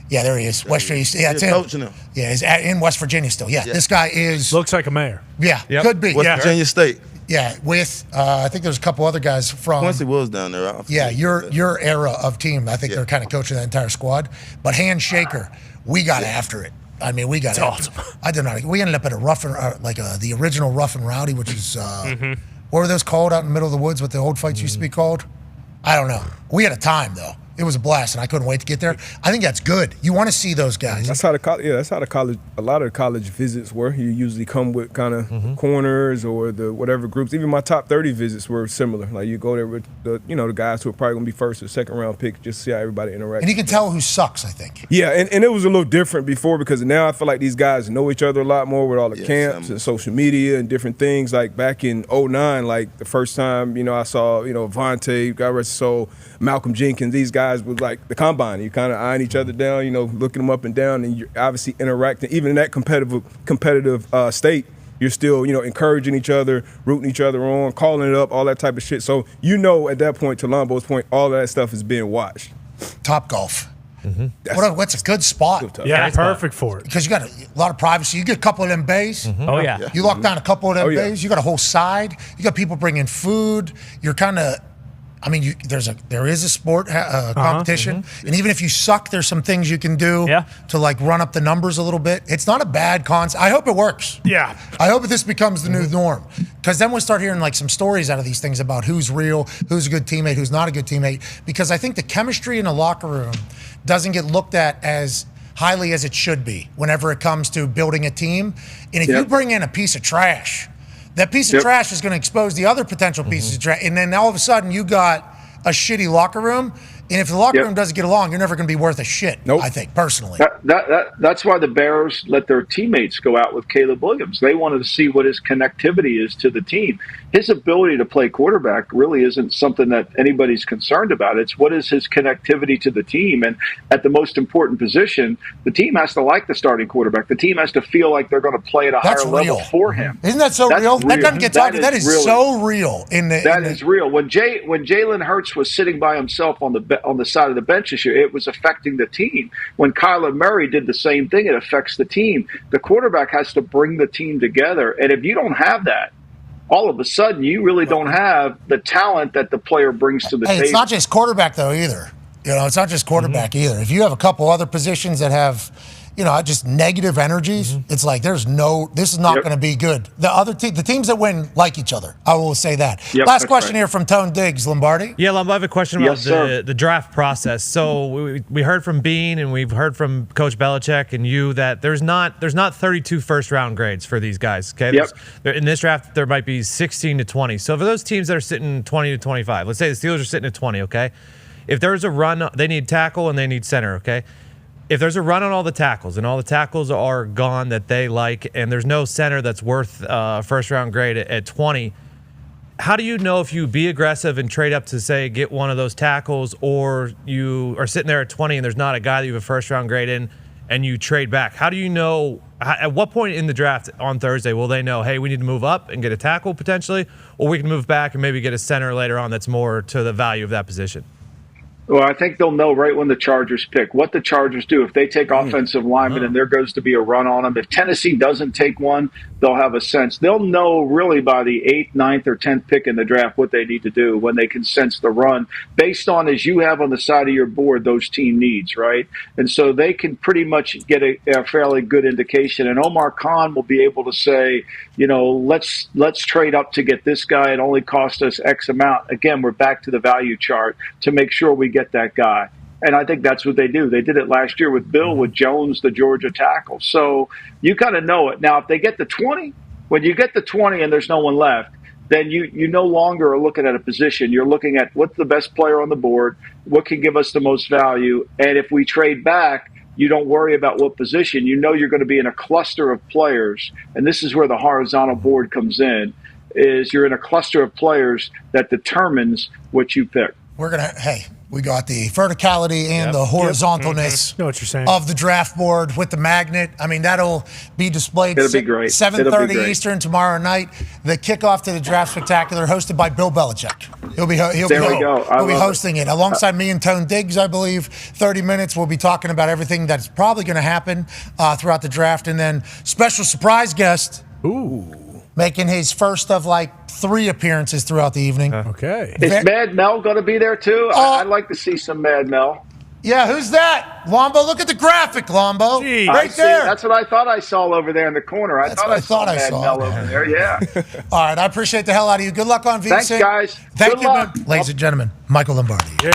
he is. West Virginia. Yeah, it's him. Yeah, he's in West Virginia still. Yeah, this guy is. Looks like a mayor. Yeah, could be. West Virginia State. Yeah, with I think there's a couple other guys from Quincy was down there. Yeah, your era of team. I think they're kind of coaching that entire squad. But Handshaker, we got after it. I mean, we got awesome. I did not. We ended up at a rough and the original Rough and Rowdy, which is what were those called out in the middle of the woods? What the old fights used to be called? I don't know. We had a time though. It was a blast, and I couldn't wait to get there. I think that's good. You want to see those guys. That's how a lot of the college visits were. You usually come with kind of corners or the whatever groups. Even my top 30 visits were similar. Like you go there with the guys who are probably going to be first or second round picks, just to see how everybody interacts. And you can tell who sucks, I think. Yeah, and it was a little different before because now I feel like these guys know each other a lot more with all the camps and social media and different things. Like back in 2009, like the first time, I saw, Vontae, God rest his soul, Malcolm Jenkins, these guys was like the combine. You kind of eyeing each other down, looking them up and down, and you're obviously interacting. Even in that competitive state, you're still, encouraging each other, rooting each other on, calling it up, all that type of shit. So at that point, to Lombo's point, all of that stuff is being watched. Topgolf. What's a good spot? Yeah, perfect for it. Because you got a lot of privacy. You get a couple of them bays. Oh, yeah. You lock down a couple of them bays. You got a whole side. You got people bringing food. You're kind of... I mean, there is a sport competition, and even if you suck, there's some things you can do to like run up the numbers a little bit. It's not a bad concept. I hope it works. Yeah. I hope this becomes the new norm, because then we'll start hearing like some stories out of these things about who's real, who's a good teammate, who's not a good teammate. Because I think the chemistry in a locker room doesn't get looked at as highly as it should be whenever it comes to building a team. And if you bring in a piece of trash. That piece of trash is going to expose the other potential pieces of trash. And then all of a sudden you got a shitty locker room. And if the locker room doesn't get along, you're never going to be worth a shit, I think, personally. That's why the Bears let their teammates go out with Caleb Williams. They wanted to see what his connectivity is to the team. His ability to play quarterback really isn't something that anybody's concerned about. It's what is his connectivity to the team. And at the most important position, the team has to like the starting quarterback. The team has to feel like they're going to play at a higher level for him. Isn't that so real? That doesn't get talked about. That is really, so real. That is real. When Jalen Hurts was sitting by himself on the side of the bench this year, it was affecting the team. When Kyler Murray did the same thing, it affects the team. The quarterback has to bring the team together. And if you don't have that, all of a sudden you really don't have the talent that the player brings to the table. It's not just quarterback, though, either. It's not just quarterback either. If you have a couple other positions that have, just negative energies. It's like this is not going to be good. The teams that win like each other. I will say that. Last question here from Tone Diggs, Lombardi. Yeah, I have a question about the draft process. So we heard from Bean and we've heard from Coach Belichick and you that there's not 32 first-round grades for these guys. Okay, in this draft there might be 16 to 20. So for those teams that are sitting 20 to 25, let's say the Steelers are sitting at 20. Okay, if there's a run, they need tackle and they need center. Okay. If there's a run on all the tackles and all the tackles are gone that they like and there's no center that's worth first-round grade at 20, how do you know if you be aggressive and trade up to, say, get one of those tackles, or you are sitting there at 20 and there's not a guy that you have a first-round grade in and you trade back? How do you know at what point in the draft on Thursday will they know, hey, we need to move up and get a tackle potentially, or we can move back and maybe get a center later on that's more to the value of that position? Well, I think they'll know right when the Chargers pick what the Chargers do. If they take offensive linemen and there goes to be a run on them, if Tennessee doesn't take one, they'll have a sense. They'll know really by the 8th, 9th, or 10th pick in the draft what they need to do when they can sense the run based on, as you have on the side of your board, those team needs, right? And so they can pretty much get a fairly good indication. And Omar Khan will be able to say, let's trade up to get this guy. It only cost us X amount. Again, we're back to the value chart to make sure we get that guy. And I think that's what they do. They did it last year with Bill, with Jones, the Georgia tackle. So you kind of know it. Now, if they get to 20, when you get to 20 and there's no one left, then you no longer are looking at a position. You're looking at what's the best player on the board, what can give us the most value. And if we trade back, you don't worry about what position. You know you're going to be in a cluster of players. And this is where the horizontal board comes in, is you're in a cluster of players that determines what you pick. We got the verticality and the horizontalness know what you're saying. of the draft board with the magnet. I mean, that'll be displayed It'll be great. 7:30 Eastern tomorrow night. The kickoff to the Draft Spectacular, hosted by Bill Belichick. He'll be hosting it alongside me and Tone Diggs, I believe. 30 minutes. We'll be talking about everything that's probably going to happen throughout the draft. And then special surprise guest. Making his first of 3 appearances throughout the evening. Okay. Is Mad Mel going to be there too? I'd like to see some Mad Mel. Yeah, who's that? Lombo, look at the graphic, Lombo. Jeez. Right there. That's what I thought I saw over there in the corner. I thought I saw Mad Mel over there, yeah. All right, I appreciate the hell out of you. Good luck on VSiN. Thanks, guys. Thank Good luck. Ladies and gentlemen, Michael Lombardi. All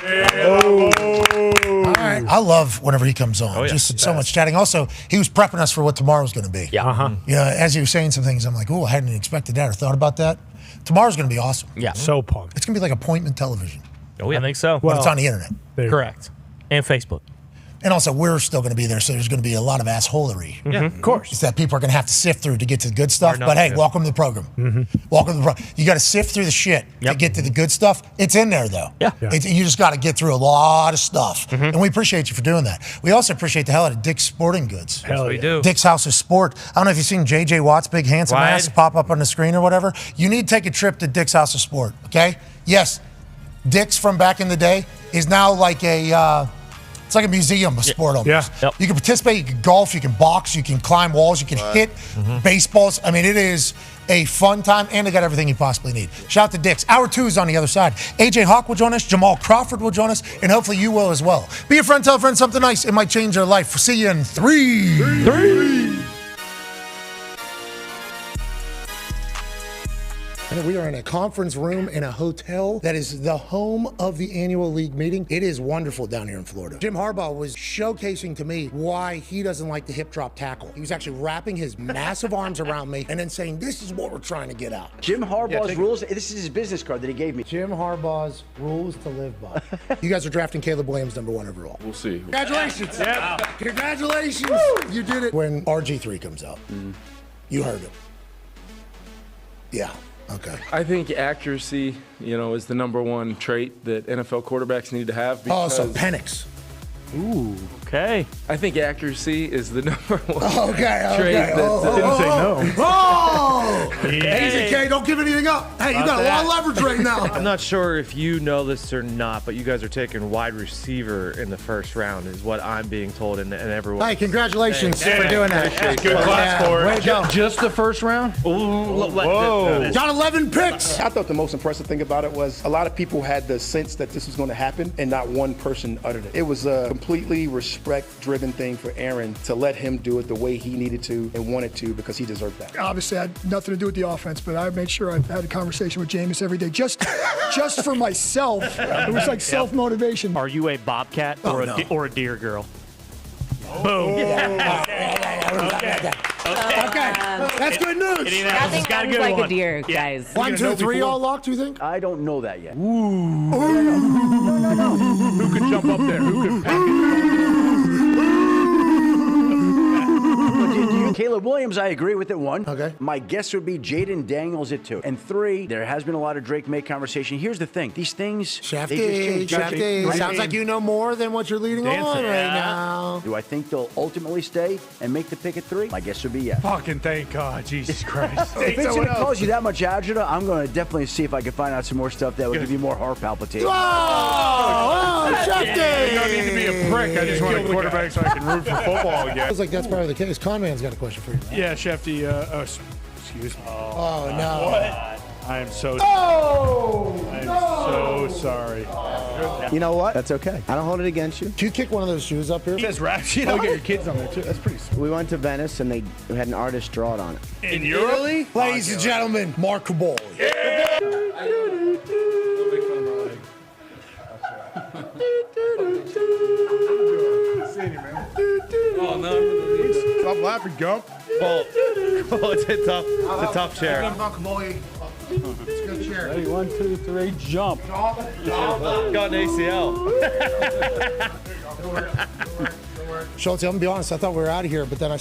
right, I love whenever he comes on. Just so much chatting. Also, he was prepping us for what tomorrow's going to be. Yeah. As he was saying some things, I'm like, I hadn't expected that or thought about that. Tomorrow's going to be awesome. Yeah. So pumped. It's going to be like appointment television. Oh, yeah. I think so. But it's on the internet. Correct. And Facebook. And also, we're still going to be there, so there's going to be a lot of assholery. Yeah, of course. It's that people are going to have to sift through to get to the good stuff. But hey, welcome to the program. Welcome to the program. You got to sift through the shit to get to the good stuff. It's in there, though. Yeah. You just got to get through a lot of stuff. And we appreciate you for doing that. We also appreciate the hell out of Dick's Sporting Goods. Hell, we do. Dick's House of Sport. I don't know if you've seen J.J. Watt's big handsome ass pop up on the screen or whatever. You need to take a trip to Dick's House of Sport, okay? Yes, Dick's from back in the day is now like a... it's like a museum of sport almost. Yeah. Yep. You can participate, you can golf, you can box, you can climb walls, you can hit baseballs. I mean, it is a fun time, and they got everything you possibly need. Shout out to Dick's. Hour 2 is on the other side. AJ Hawk will join us, Jamal Crawford will join us, and hopefully you will as well. Be a friend, tell a friend something nice. It might change their life. See you in 3. And we are in a conference room in a hotel that is the home of the annual league meeting. It is wonderful down here in Florida. Jim Harbaugh was showcasing to me why he doesn't like the hip drop tackle. He was actually wrapping his massive arms around me and then saying, this is what we're trying to get out. Jim Harbaugh's rules, this is his business card that he gave me. Jim Harbaugh's rules to live by. You guys are drafting Caleb Williams #1 overall. We'll see. Congratulations. Yeah. Congratulations. Woo! You did it. When RG3 comes out, you heard him. Yeah. Okay. I think accuracy, is the #1 trait that NFL quarterbacks need to have. So Penix. Ooh, okay. I think accuracy is the #1 trait that Didn't say no. Oh! Easy, K. Don't give it anything up. Hey, you got a lot of leverage right now. I'm not sure if you know this or not, but you guys are taking wide receiver in the first round, is what I'm being told, and everyone. Hey, congratulations for doing that. Good class for it. Way to go. Just the first round? Whoa. Got 11 picks. I thought the most impressive thing about it was a lot of people had the sense that this was going to happen, and not one person uttered it. It was a completely respect-driven thing for Aaron to let him do it the way he needed to and wanted to, because he deserved that. Obviously, I had nothing to do with the offense, but I made sure I had a conversation with Jameis every day, just for myself. It was like self-motivation. Are you a bobcat or a deer girl? Boom. Okay. That's good news. Nothing sounds like a deer, guys. 1, 2, 3, all locked, do you think? I don't know that yet. Ooh. No. Who could jump up there? Who could pack it? Caleb Williams, I agree with it, 1. Okay. My guess would be Jaden Daniels at 2. And 3, there has been a lot of Drake May conversation. Here's the thing. These things, Shafty. Sounds like you know more than what you're leading on right now. Do I think they'll ultimately stay and make the pick at 3? My guess would be yes. Fucking thank God, Jesus Christ. If it's going to cause you that much agita, I'm going to definitely see if I can find out some more stuff that will give you more heart palpitations. Oh, Shafty! You don't need to be a prick. I just want a quarterback so I can root for football again. Feels like that's probably the case. Conman's got a question for you. Yeah, Shefty. Excuse me. Oh, no. What? I am so. So sorry. You know what? That's okay. I don't hold it against you. Can you kick one of those shoes up here? It says rap sheet. Oh, get your kids on there too. That's pretty sweet. We went to Venice and they had an artist draw it on it. In Italy? Ladies and gentlemen, Mark Caboli. Oh no! Stop laughing, Gump. Well, it's a tough chair. It's a good chair. Ready, 1, 2, 3, jump. Got an ACL. Schultz, I'm gonna be honest. I thought we were out of here, but then I.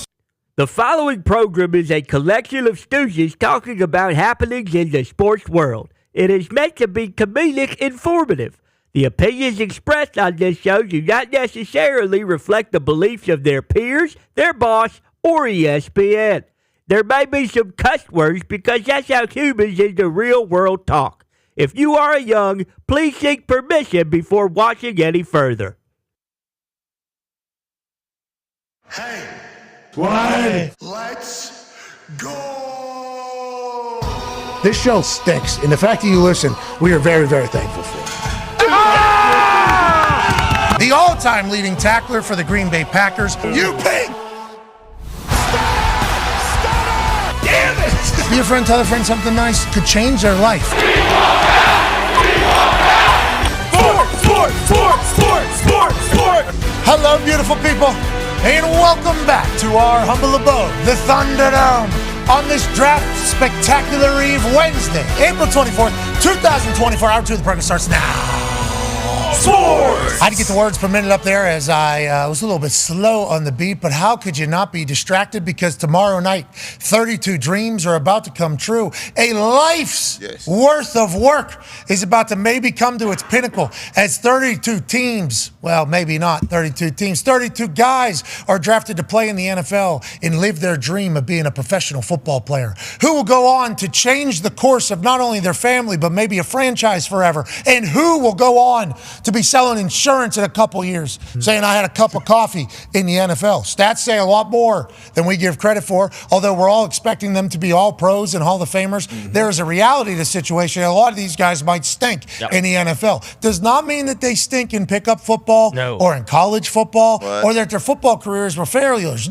The following program is a collection of stooges talking about happenings in the sports world. It is meant to be comedic informative. The opinions expressed on this show do not necessarily reflect the beliefs of their peers, their boss, or ESPN. There may be some cuss words because that's how humans in the real world talk. If you are young, please seek permission before watching any further. Hey, what? Let's go. This show stinks, and the fact that you listen, we are very, very thankful for. The all-time leading tackler for the Green Bay Packers, you pig! Damn it! Be a friend, tell a friend something nice could change their life. Sport! Hello, beautiful people, and welcome back to our humble abode, the Thunderdome, on this draft spectacular eve, Wednesday, April 24th, 2024. Hour 2 of the program starts now. Sports! I had to get the words per minute up there as I was a little bit slow on the beat, but how could you not be distracted? Because tomorrow night, 32 dreams are about to come true. A life's worth of work is about to maybe come to its pinnacle as 32 teams, well, maybe not 32 teams, 32 guys are drafted to play in the NFL and live their dream of being a professional football player who will go on to change the course of not only their family, but maybe a franchise forever, and who will go on to be selling insurance in a couple years, saying I had a cup of coffee in the NFL. Stats say a lot more than we give credit for, although we're all expecting them to be all pros and Hall of Famers. There is a reality to the situation. A lot of these guys might stink in the NFL. Does not mean that they stink in pickup football or in college football or that their football careers were failures.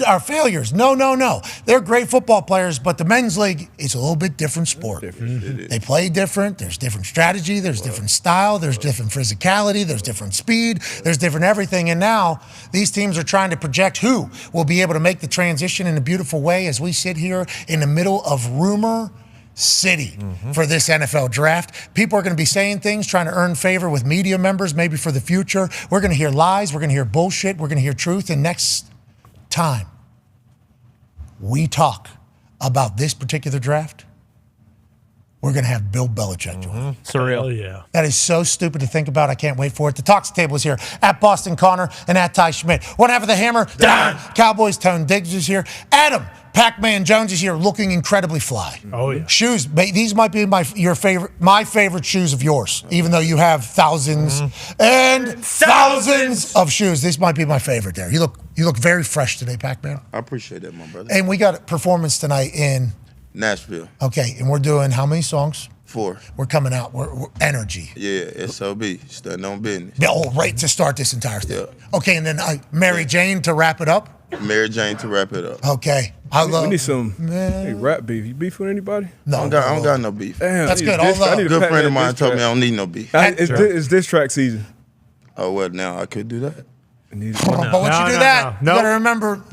No. They're great football players, but the men's league is a little bit different sport. They play different. There's different strategy. There's different style. There's different physicality. There's different speed. There's different everything. And now these teams are trying to project who will be able to make the transition in a beautiful way as we sit here in the middle of rumor city for this NFL draft. People are going to be saying things, trying to earn favor with media members, maybe for the future. We're going to hear lies. We're going to hear bullshit. We're going to hear truth. And next time we talk about this particular draft, we're going to have Bill Belichick join. Surreal. Yeah. That is so stupid to think about. I can't wait for it. The Talks Table is here at Boston Connor and at Ty Schmidt. One half of the Hammer, Dahn. Cowboys Tone Diggs is here. Adam, Pac-Man Jones is here looking incredibly fly. Oh, yeah. Shoes, these might be my favorite shoes of yours, even though you have thousands and thousands of shoes. This might be my favorite there. You look very fresh today, Pac-Man. I appreciate that, my brother. And we got a performance tonight in Nashville. Okay, and we're doing how many songs? 4. We're coming out. We're energy. Yeah, SOB. Standing on business. Right to start this entire thing. Okay, and then Mary Jane to wrap it up. Mary Jane to wrap it up. Okay. We need some rap beef. You beef with anybody? No, I don't got no beef. Damn, That's good. A good friend of mine told me I don't need no beef. It's diss track season. Oh, well, now I could do that. But once you do that, you got to remember,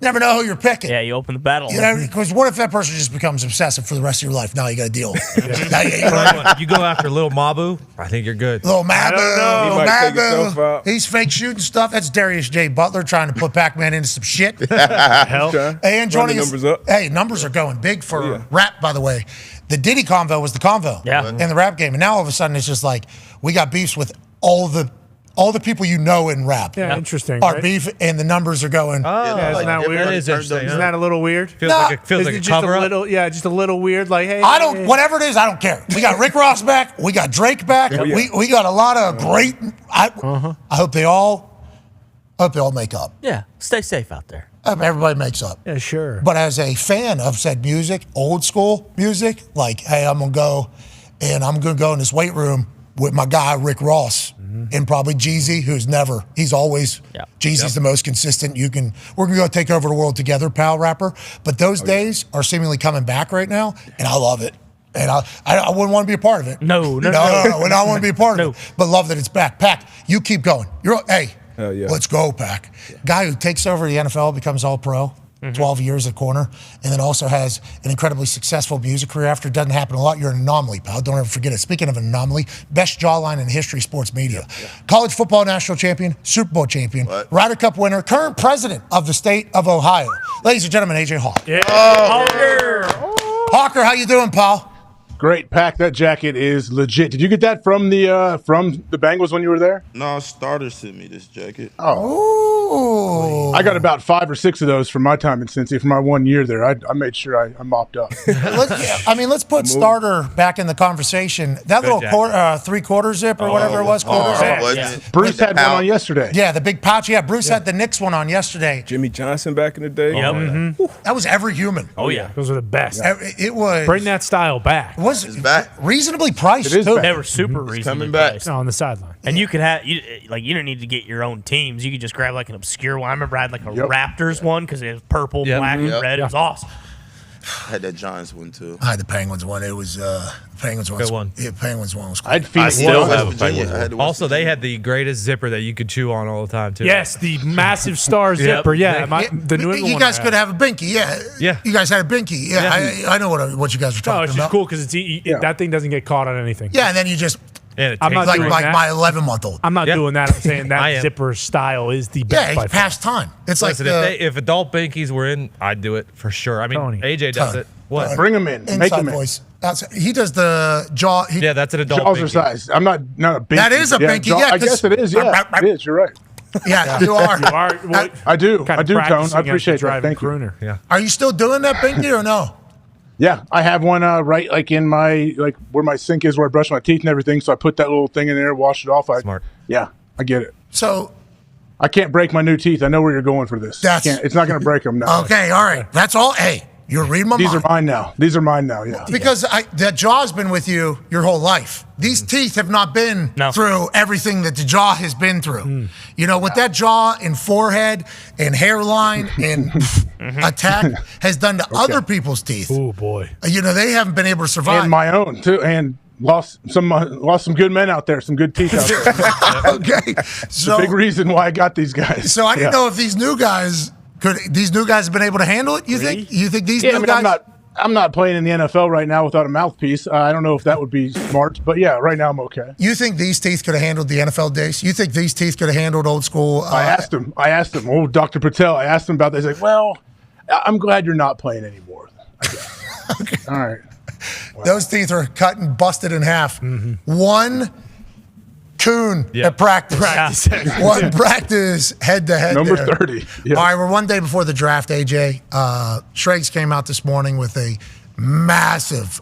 never know who you're picking. Yeah, you open the battle. Because what if that person just becomes obsessive for the rest of your life? Now you got to deal with it. You go after Lil Mabu, I think you're good. Lil Mabu. He might take himself out. He's fake shooting stuff. That's Darius J. Butler trying to put Pac-Man into some shit. Hell. And joining us, numbers up. Hey, numbers are going big for rap, by the way. The Diddy convo was the convo in the rap game. And now all of a sudden it's just like we got beefs with all the people you know in rap. Yeah, interesting. Our right? beef and the numbers are going. Isn't that weird? That is interesting. Isn't that a little weird? Feels like a just cover a up. little, just a little weird. Like, hey, Whatever it is, I don't care. We got Rick Ross back. We got Drake back. We got a lot of great. I hope they all make up. Yeah, stay safe out there. I hope everybody makes up. Yeah, sure. But as a fan of said music, old school music, like, hey, I'm gonna go in this weight room with my guy Rick Ross and probably Jeezy, he's always Jeezy's the most consistent. We're gonna go take over the world together, pal rapper. But those days are seemingly coming back right now, and I love it. And I wouldn't want to be a part of it. No. And I want to be a part of it. But love that it's back. Pac, you keep going. Let's go, Pac. Guy who takes over the NFL, becomes all-pro. 12 years at corner, and then also has an incredibly successful music career after. It doesn't happen a lot. You're an anomaly, pal. Don't ever forget it. Speaking of an anomaly, best jawline in history sports media. College football national champion, Super Bowl champion, Ryder Cup winner, current president of the state of Ohio. Ladies and gentlemen, AJ Hawk. Yeah. Hawker, how you doing, pal? Great, Pac. That jacket is legit. Did you get that from the Bengals when you were there? No, Starter sent me this jacket. Oh. I got about 5 or 6 of those from my time in Cincy. For my 1 year there, I made sure I mopped up. Let's put Starter back in the conversation. That little 3/4 zip or whatever it was. Bruce had one on yesterday. Yeah, the big pouch. Yeah, Bruce had the Knicks one on yesterday. Jimmy Johnson back in the day. That was every human. Oh, yeah. Those are the best. It was. Bring that style back. Was back. Reasonably priced, It is too. back. They were super reasonably coming back. priced. No, on the sideline. And you could have, you don't need to get your own teams. You could just grab like an obscure one. I remember I had like a Raptors one because it was purple, black, and red. It was awesome. I had that Giants one too. I had the Penguins one. It was Penguins one. Good one. Yeah, Penguins one was cool. I still have a Penguins. Also, they had the greatest zipper that you could chew on all the time, too. Yes, the massive star zipper. Yeah, the New England You one guys I could had. have a binky. Yeah. You guys had a binky. Yeah. I know what you guys are No, talking it's just about. cool because that thing doesn't get caught on anything. Yeah, and then you just I'm not like doing that. my 11-month-old. I'm not doing that. I'm saying that zipper style is the best. Yeah, it's past time. It's Listen, like if adult binkies were in, I'd do it for sure. I mean, Tony. AJ does it. What? Bring them in. Make inside them in. voice. He does the jaw. Yeah, that's an adult Jaws binky. are size. I'm not a binky. That is a binky, yeah, I guess it is. Yeah, it is. You're right. Yeah, you are. You are. Well, I do. kind I of do, Tone. practicing I as a appreciate that. driving Thank you. crooner. Yeah. Are you still doing that binky or no? Yeah, I have one right like in my where my sink is, where I brush my teeth and everything. So I put that little thing in there, wash it off. Smart. Yeah, I get it. So I can't break my new teeth. I know where you're going for this. It's not going to break them now. Okay, all right. That's all. Hey, you're reading my mind. These are mine now. Yeah. Because the jaw's been with you your whole life. These teeth have not been through everything that the jaw has been through. You know, what that jaw and forehead and hairline and attack has done to other people's teeth. Oh, boy. You know, they haven't been able to survive. And my own too. And lost some good men out there, some good teeth out there. Okay. It's a big reason why I got these guys. So I didn't know if these new guys have been able to handle it. You think these new guys? I'm not playing in the NFL right now without a mouthpiece. I don't know if that would be smart, but yeah, right now I'm okay. You think these teeth could have handled the NFL days? You think these teeth could have handled old school? I asked him. Oh, Dr. Patel. I asked him about that. He's like, well, I'm glad you're not playing anymore. I guess. Okay. All right. Wow. Those teeth are cut and busted in half. One coon at practice. One practice head-to-head Number there. 30. Yeah. All right, we're one day before the draft, AJ. Schrags came out this morning with a massive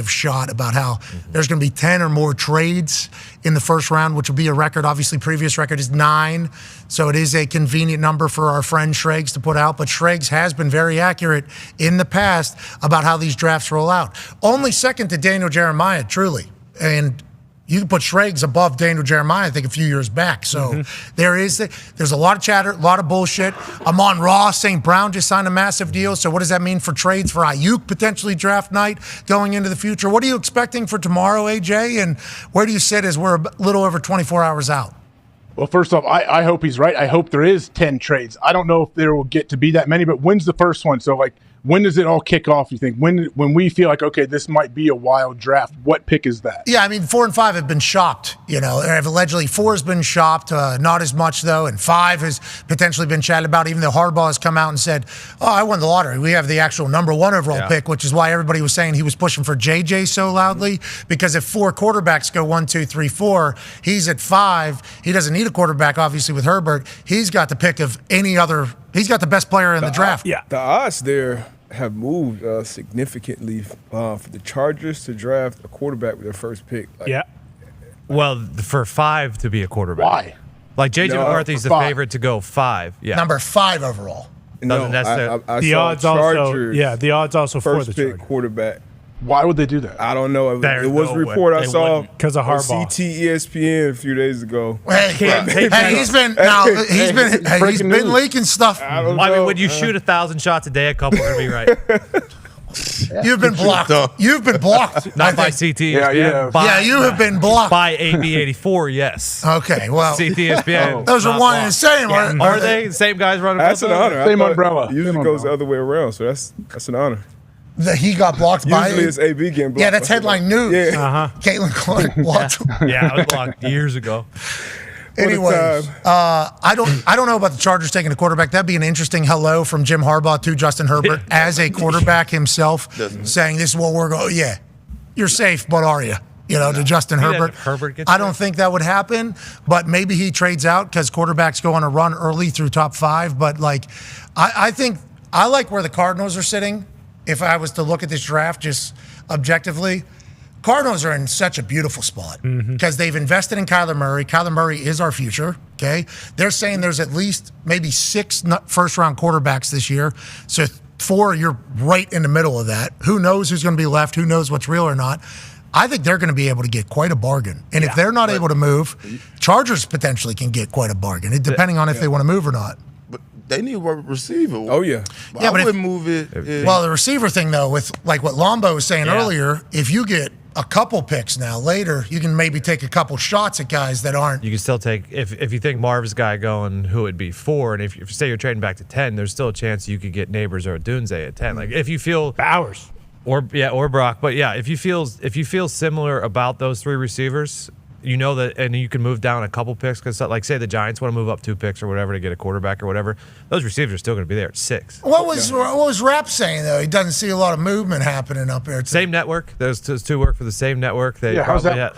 shot about how there's going to be 10 or more trades in the first round, which will be a record. Obviously, previous record is 9, so it is a convenient number for our friend Schrags to put out. But Schrags has been very accurate in the past about how these drafts roll out. Only second to Daniel Jeremiah, truly. And you can put Schrags above Daniel Jeremiah, I think, a few years back. So there's a lot of chatter, a lot of bullshit. Amon-Ra St. Brown just signed a massive deal. So what does that mean for trades for Aiyuk potentially draft night going into the future? What are you expecting for tomorrow, AJ? And where do you sit as we're a little over 24 hours out? Well, first off, I hope he's right. I hope there is 10 trades. I don't know if there will get to be that many, but when's the first one? So, when does it all kick off, you think? When we feel like, okay, this might be a wild draft, what pick is that? Yeah, I mean, 4 and 5 have been shopped. Allegedly 4 has been shopped, not as much, though, and 5 has potentially been chatted about, even though Harbaugh has come out and said, I won the lottery. We have the actual number 1 overall pick, which is why everybody was saying he was pushing for JJ so loudly, because if 4 quarterbacks go 1, 2, 3, 4, he's at 5. He doesn't need a quarterback, obviously, with Herbert. He's got the pick of any other. He's got the best player in the draft. The odds there have moved significantly for the Chargers to draft a quarterback with their first pick. Well, for 5 to be a quarterback. Why? Like J.J. McCarthy's the favorite to go 5. Yeah. Number 5 overall. No, I the saw odds Chargers also. The odds also for first the pick Chargers. quarterback. Why would they do that? I don't know. There's It was no a report way. I They saw wouldn't. 'Cause of on Harbaugh. CT ESPN a few days ago. He's been leaking stuff. I mean, when you shoot 1,000 shots a day, a couple are gonna be right. You've been blocked. You've been blocked. Not by CT ESPN. Yeah, you have been blocked. By AB84, yes. Okay, well. CT ESPN. Those are one and the same. Yeah. Are they? The same guys running That's an honor. Same umbrella. Usually goes the other way around, so that's an honor. That he got blocked by. Usually it's AB getting blocked. Yeah, that's headline news. Yeah. Caitlin Clark blocked him. Yeah, I was blocked years ago. Anyways, I don't know about the Chargers taking a quarterback. That'd be an interesting hello from Jim Harbaugh to Justin Herbert as a quarterback himself, saying this is what we're going. Yeah, you're safe, but are you? To Justin Herbert. I don't think that would happen, but maybe he trades out because quarterbacks go on a run early through top 5. But I think I like where the Cardinals are sitting. If I was to look at this draft just objectively, Cardinals are in such a beautiful spot because they've invested in Kyler Murray. Kyler Murray is our future, okay? They're saying there's at least maybe 6 first-round quarterbacks this year. So 4, you're right in the middle of that. Who knows who's going to be left? Who knows what's real or not? I think they're going to be able to get quite a bargain. And if they're not able to move, Chargers potentially can get quite a bargain, depending on if they want to move or not. They need a receiver. Oh, yeah. I wouldn't move it. Well, the receiver thing, though, with like what Lombo was saying earlier, if you get a couple picks now later, you can maybe take a couple shots at guys that aren't. You can still take, if you think Marv's guy going, who would be 4, and if you say you're trading back to 10, there's still a chance you could get Neighbors or Dunze at 10. Like if you feel Bowers. Or Brock. But yeah, if you feel similar about those 3 receivers, that, and you can move down a couple picks because, say the Giants want to move up 2 picks or whatever to get a quarterback or whatever. Those receivers are still going to be there at 6. What was Rapp saying though? He doesn't see a lot of movement happening up there. Same network. Those 2 work for the same network. They how's that?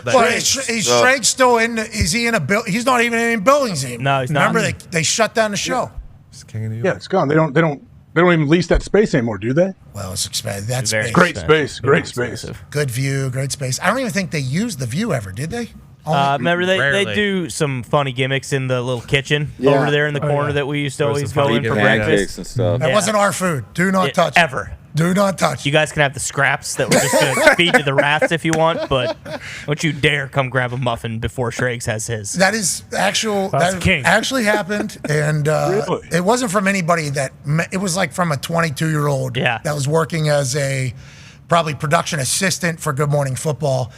Is Drake still in? Is he in a building? He's not even in buildings anymore. No, he's not. Remember they shut down the show. It's King of New York. Yeah, it's gone. They don't even lease that space anymore, do they? Well, it's expensive. That's great space. Great space. Good view. Great space. I don't even think they used the view ever, did they? Remember, they do some funny gimmicks in the little kitchen over there in the corner that we used to always go in for breakfast and stuff. That wasn't our food. Do not touch it. Ever. Do not touch. You guys can have the scraps that we're just going to feed to the rats if you want, but don't you dare come grab a muffin before Schrags has his. That is actual. That actually happened, and it wasn't from anybody that. It was like from a 22-year-old that was working as a probably production assistant for Good Morning Football.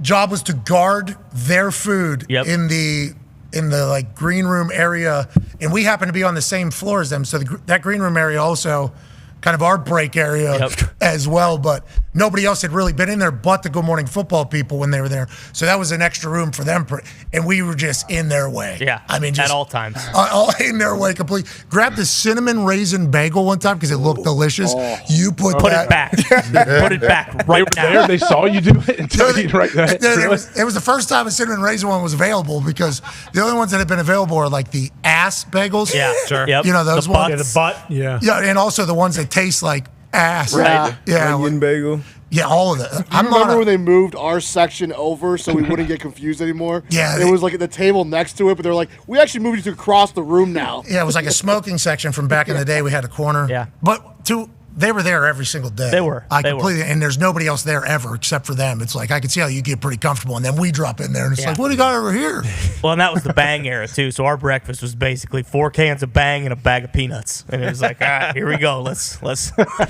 Job was to guard their food in the like green room area, and we happen to be on the same floor as them. So that green room area also kind of our break area as well. But Nobody else had really been in there but the Good Morning Football people when they were there. So that was an extra room for them. And we were just in their way. Yeah, I mean, just at all times. all in their way completely. Grabbed the cinnamon raisin bagel one time because it looked delicious. You put it back. Put it back right now. There, they saw you do it and told you right there. It was the first time a cinnamon raisin one was available because the only ones that had been available are like the ass bagels. Yeah, sure. Yep. You know, those ones. Yeah, the butt. Yeah. Yeah, and also the ones that taste like ass. Right. Yeah. Onion bagel. Yeah, all of them. I remember when they moved our section over so we wouldn't get confused anymore? Yeah. It was like at the table next to it, but they're like, we actually moved you to across the room now. Yeah, it was like a smoking section from back in the day. We had a corner. Yeah. But they were there every single day. They were. And there's nobody else there ever except for them. It's like I could see how you get pretty comfortable, and then we drop in there, and it's like, what do you got over here? Well, and that was the Bang era too. So our breakfast was basically 4 cans of Bang and a bag of peanuts, and it was like, here we go. Let's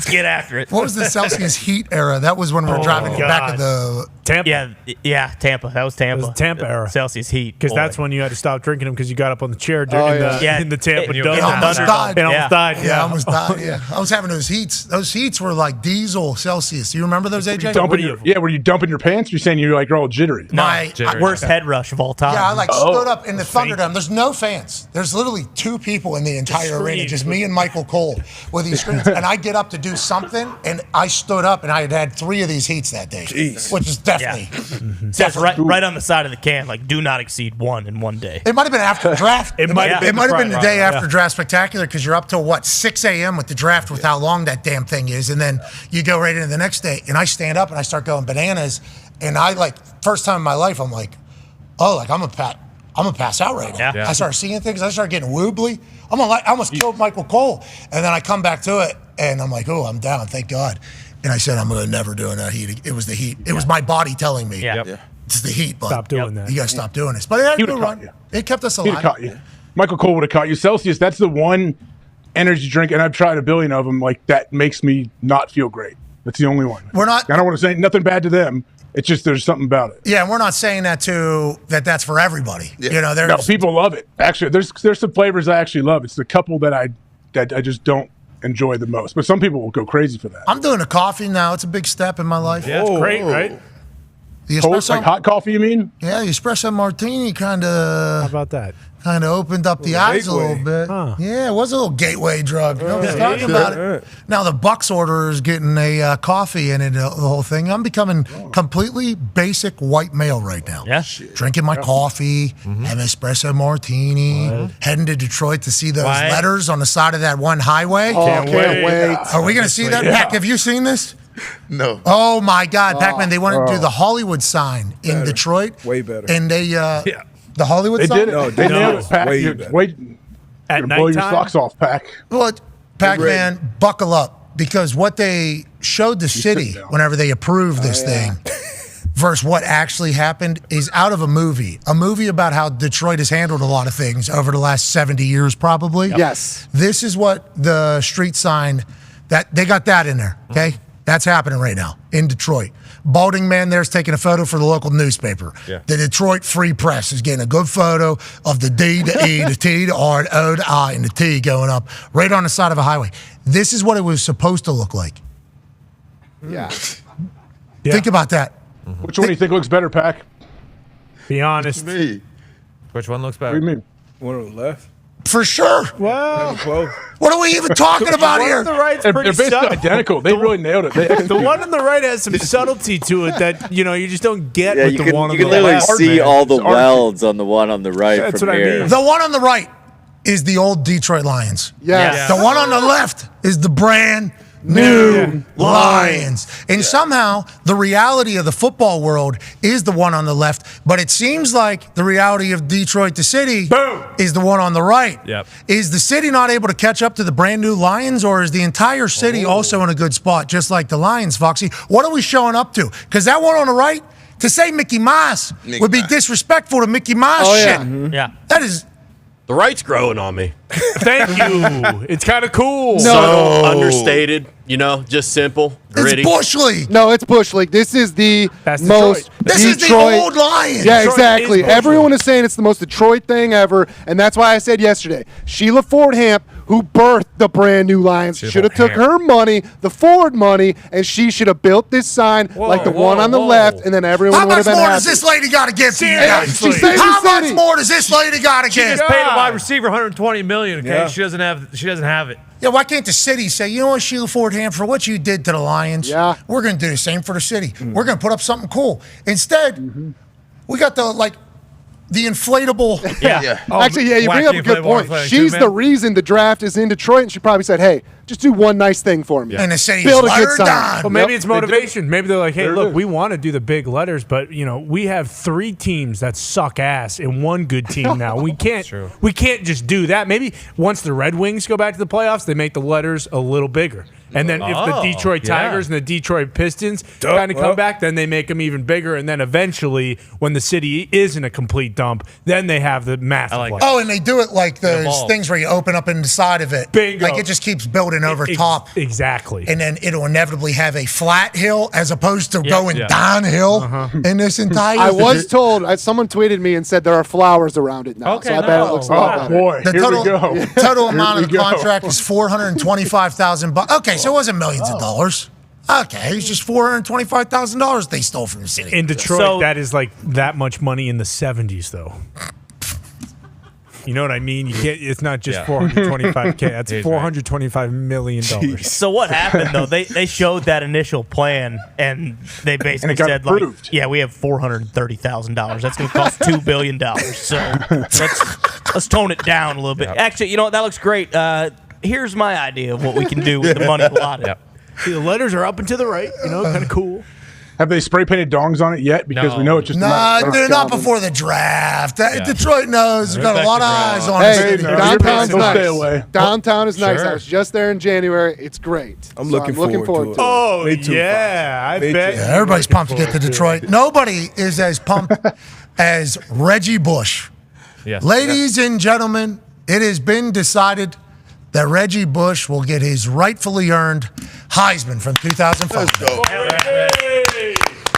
get after it. What was the Celsius heat era? That was when we were driving back of the Tampa. Yeah, Tampa. That was Tampa. It was Tampa era. Celsius heat. Because Boy. that's when you had to stop drinking them because you got up on the chair during in the Tampa and you Dome. almost died. And almost died. Yeah, I almost died. Yeah, I was having those heats. Those heats were like diesel Celsius. You remember those, AJ? Were you dumping your pants? You're saying you're like all jittery. Worst head rush of all time. Yeah, I stood up in the Thunderdome. There's no fans. There's literally 2 people in the entire arena, just me and Michael Cole with these screens. And I get up to do something, and I stood up, and I had 3 of these heats that day, which is definitely. That's right on the side of the can. Like, do not exceed 1 in one day. It might have been after draft. It might have been the day after draft spectacular because you're up till 6 a.m. with the draft with how long that damn thing is, and then you go right into the next day. And I stand up and I start going bananas, and I first time in my life I'm like, oh, like I'm gonna pass out right now. Yeah. I started seeing things. I started getting woobly. I almost killed Michael Cole, and then I come back to it, and I'm like, oh, I'm down, thank God. And I said, I'm gonna never do that heat. It was the heat. It was my body telling me. Yeah. It's the heat, but Stop doing that. you gotta stop doing this. But it had a good run. It kept us He'd have alive. caught you. Michael Cole would have caught you. Celsius, that's the one energy drink, and I've tried a billion of them, like that makes me not feel great. That's the only one. We're not. I don't want to say nothing bad to them. It's just there's something about it. Yeah, we're not saying that that's for everybody. Yeah. You know, there's No, people love it. Actually, there's some flavors I actually love. It's the couple that I just don't enjoy the most. But some people will go crazy for that. I'm doing a coffee now. It's a big step in my life. Yeah, it's great, right? The Cold, espresso, like hot coffee, you mean? yeah, the espresso martini kind How of about that? opened up the eyes a little bit. Huh. Yeah, it was a little gateway drug. Nobody's talking about it. Now the Bucks order is getting a coffee in it, the whole thing. I'm becoming completely basic white male right now. Yeah. Drinking my coffee, having espresso martini, heading to Detroit to see those letters on the side of that one highway. Oh, can't wait. Are we going to see that? Pac, have you seen this? No. Oh my God, Pac-Man! They wanted to do the Hollywood sign in Detroit. Way better. And they, the Hollywood They sign. did it. No, they nailed it, Pac. way You're better. wait, At you're blow your nighttime? socks off, Pac. Well, Pac-Man, buckle up because what they showed the city whenever they approved this thing versus what actually happened is out of a movie about how Detroit has handled a lot of things over the last 70 years, probably. Yes. This is what the street sign that they got that in there. Okay. That's happening right now in Detroit. Balding man there's taking a photo for the local newspaper. Yeah. The Detroit Free Press is getting a good photo of the D, the E, the T, the R, the O, the I, and the T going up right on the side of a highway. This is what it was supposed to look like. Yeah. Think about that. Which one do you think looks better, Pac? Be honest. Me. Which one looks What better? do you mean? One on the left. For sure. Well, Close. What are we even talking about one here? on the right's They're pretty basically subtle. identical. They really nailed it. They The one on the right has some subtlety to it that you just don't get with you the can, one on you the can literally left. see all the It's art. welds on the one on the right That's from what I here. mean. The one on the right is the old Detroit Lions. Yes. The one on the left is the brand new Lions. And somehow the reality of the football world is the one on the left, but it seems like the reality of Detroit, the city, is the one on the right. Yep. Is the city not able to catch up to the brand new Lions, or is the entire city also in a good spot, just like the Lions, Foxy? What are we showing up to? Because that one on the right, to say Mickey Mouse would be disrespectful to Mickey Mouse shit. Yeah. That is... The right's growing on me. Thank you. It's kind of cool. Subtle, understated, just simple, gritty. It's Bush League. No, it's Bush League. This is the That's most Detroit. This is the old Lions. Yeah, Detroit exactly. is Bush Everyone is saying it's the most Detroit thing ever, and that's why I said yesterday, Sheila Fordham who birthed the brand new Lions, should have took her money, the Ford money, and she should have built this sign like the one on the left, and then everyone would have been How much more happy. does this lady got to give to you guys? Seriously. How much more does this lady got to She give? just paid a wide receiver $120 million. Okay, Yeah. she doesn't have it. Yeah, why can't the city say, you know what, Sheila Ford Ham, for what you did to the Lions, we're going to do the same for the city. We're going to put up something cool. Instead, we got the inflatable. Actually, you bring up a good point. She's the reason the draft is in Detroit, and she probably said, hey, just do one nice thing for me. And the city's build a good letter sign. down. Well, maybe it's motivation. Maybe they're like, hey, look, we want to do the big letters, but we have 3 teams that suck ass and 1 good team now. We can't just do that. Maybe once the Red Wings go back to the playoffs, they make the letters a little bigger. And then if the Detroit Tigers and the Detroit Pistons kind of come back, then they make them even bigger. And then eventually, when the city is in a complete dump, then they have the massive letters. Oh, and they do it like those things where you open up in the side of it. Bingo. Like it just keeps building over top. Exactly. And then it'll inevitably have a flat hill as opposed to going downhill in this entire I was told, someone tweeted me and said there are flowers around it now. Okay, so I bet it looks a lot better. Boy, The total amount of the Here we go. contract is $425,000. Okay, so it wasn't millions of dollars. Okay, it's just $425,000 they stole from the city. In Detroit, that is like that much money in the 70s, though. You know what I mean? You can't. It's not just $425K. That's $425 million. So what happened though? They showed that initial plan, and they basically got said approved. like, "Yeah, we have $430,000. That's going to cost $2 billion. So let's tone it down a little bit." Actually, you know what? That looks great. Here's my idea of what we can do with the money allotted. See, the letters are up and to the right. Kind of cool. Have they spray painted dongs on it yet? Because we know it's just they're not before the draft. Detroit knows there's got a lot of eyes on Hey, it. downtown's Don't stay nice. away. Downtown is nice. Sure. I was just there in January. It's great. I'm So looking forward to it. Oh, Me too, yeah. I Me bet. too. Yeah, everybody's pumped to get to Detroit. Nobody is as pumped as Reggie Bush. Yes. Ladies and gentlemen, it has been decided that Reggie Bush will get his rightfully earned Heisman from 2005.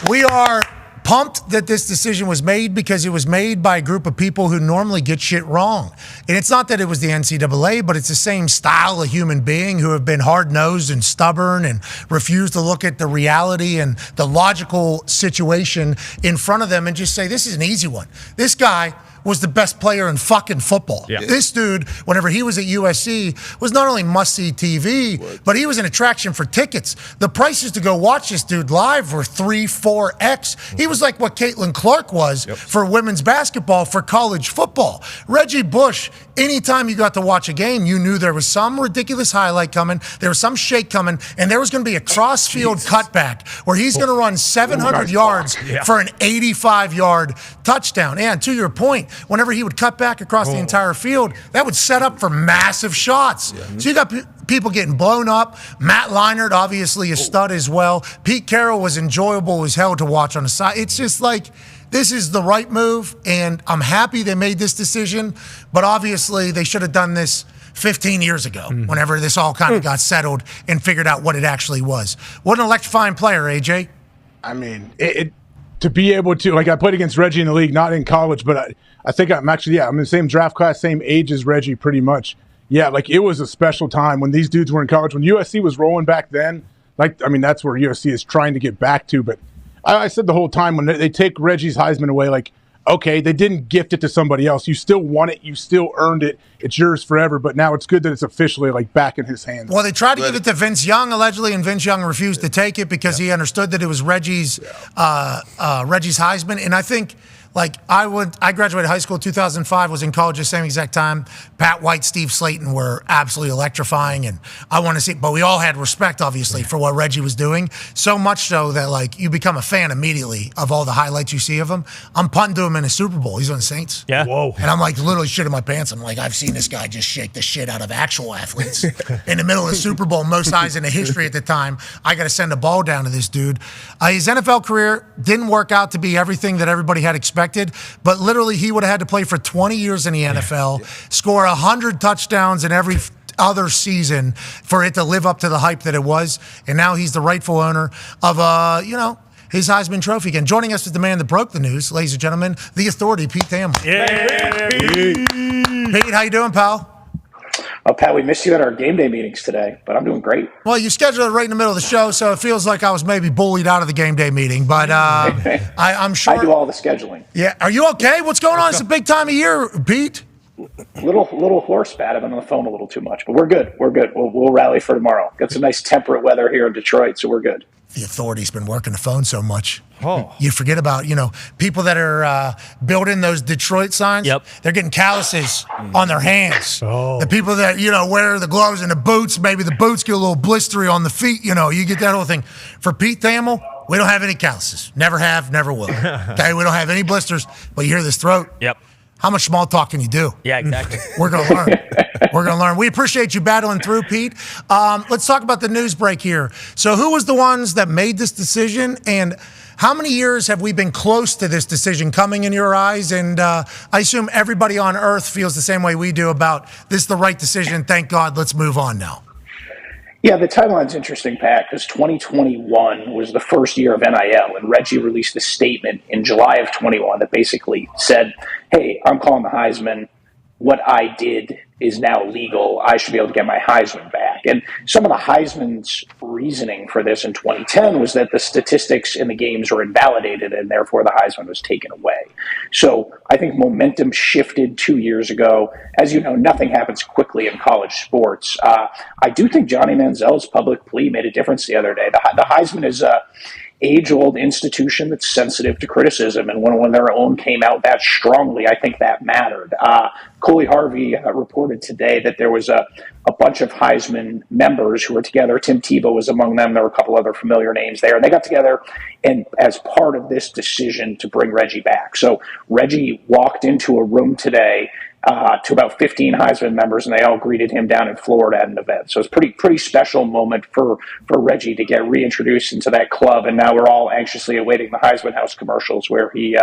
We are pumped that this decision was made because it was made by a group of people who normally get shit wrong. And it's not that it was the NCAA, but it's the same style of human being who have been hard-nosed and stubborn and refuse to look at the reality and the logical situation in front of them and just say, this is an easy one. This guy was the best player in fucking football. Yeah. This dude, whenever he was at USC, was not only must-see TV, but he was an attraction for tickets. The prices to go watch this dude live were 3-4x. He was like what Caitlin Clark was for women's basketball for college football. Reggie Bush, anytime you got to watch a game, you knew there was some ridiculous highlight coming, there was some shake coming, and there was going to be a cross-field cutback where he's going to run 700 yards for an 85-yard touchdown. And to your point, whenever he would cut back across the entire field, that would set up for massive shots. So you got people getting blown up. Matt Leinart, obviously a stud as well. Pete Carroll was enjoyable as hell to watch on the side. It's just like, this is the right move, and I'm happy they made this decision, but obviously they should have done this 15 years ago, whenever this all kind of got settled and figured out what it actually was. What an electrifying player, AJ. I mean, to be able to, like, I played against Reggie in the league, not in college, but I think I'm actually, I'm in the same draft class, same age as Reggie pretty much. Yeah, like, it was a special time when these dudes were in college. When USC was rolling back then, like, I mean, that's where USC is trying to get back to. But I said the whole time, when they take Reggie's Heisman away, like, okay, they didn't gift it to somebody else. You still won it. You still earned it. It's yours forever. But now it's good that it's officially, like, back in his hands. Well, they tried to give it to Vince Young, allegedly, and Vince Young refused to take it because he understood that it was Reggie's Heisman. And I think, like, I graduated high school in 2005, was in college the same exact time. Pat White, Steve Slayton were absolutely electrifying, and I want to see, but we all had respect, obviously, for what Reggie was doing. So much so that, like, you become a fan immediately of all the highlights you see of him. I'm punting to him in a Super Bowl. He's on the Saints. Yeah. Whoa. And I'm like literally shitting my pants. I'm like, I've seen this guy just shake the shit out of actual athletes in the middle of the Super Bowl, most eyes in the history at the time. I got to send a ball down to this dude. His NFL career didn't work out to be everything that everybody had expected, but literally he would have had to play for 20 years in the NFL, score 100 touchdowns in every other season for it to live up to the hype that it was. And now he's the rightful owner of, his Heisman Trophy again. Joining us is the man that broke the news, ladies and gentlemen, the authority, Pete Thamel. Yeah. Pete, how you doing, pal? Oh, Pat, we missed you at our game day meetings today, but I'm doing great. Well, you scheduled it right in the middle of the show, so it feels like I was maybe bullied out of the game day meeting. But I'm sure I do all the scheduling. Yeah, are you okay? What's going on? It's a big time of year, Pete. Little horse bat. I've been on the phone a little too much, but we're good. We're good. We'll rally for tomorrow. Got some nice temperate weather here in Detroit, so we're good. The authority's been working the phone so much. You forget about, people that are building those Detroit signs. Yep. They're getting calluses on their hands. The people that, wear the gloves and the boots, maybe the boots get a little blistery on the feet. You get that whole thing. For Pete Thamel, we don't have any calluses. Never have, never will. Okay, we don't have any blisters, but you hear this throat. Yep. How much small talk can you do? Yeah, exactly. We're going to learn. We're going to learn. We appreciate you battling through, Pete. Let's talk about the news break here. So who was the ones that made this decision, and how many years have we been close to this decision coming in your eyes? And I assume everybody on earth feels the same way we do about this is the right decision. Thank God. Let's move on now. Yeah, the timeline's interesting, Pat, because 2021 was the first year of NIL, and Reggie released a statement in July of 21 that basically said, hey, I'm calling the Heisman. What I did is now legal. I should be able to get my Heisman back. And some of the Heisman's reasoning for this in 2010 was that the statistics in the games were invalidated, and therefore the Heisman was taken away. So I think momentum shifted 2 years ago. As you know, nothing happens quickly in college sports. I do think Johnny Manziel's public plea made a difference the other day. The Heisman is a age-old institution that's sensitive to criticism, and when their own came out that strongly, I think that mattered. Coley Harvey reported today that there was a bunch of Heisman members who were together. Tim Tebow was among them. There were a couple other familiar names there, and they got together and as part of this decision to bring Reggie back. So Reggie walked into a room today to about 15 Heisman members, and they all greeted him down in Florida at an event. So it's a pretty special moment for Reggie to get reintroduced into that club, and now we're all anxiously awaiting the Heisman House commercials where he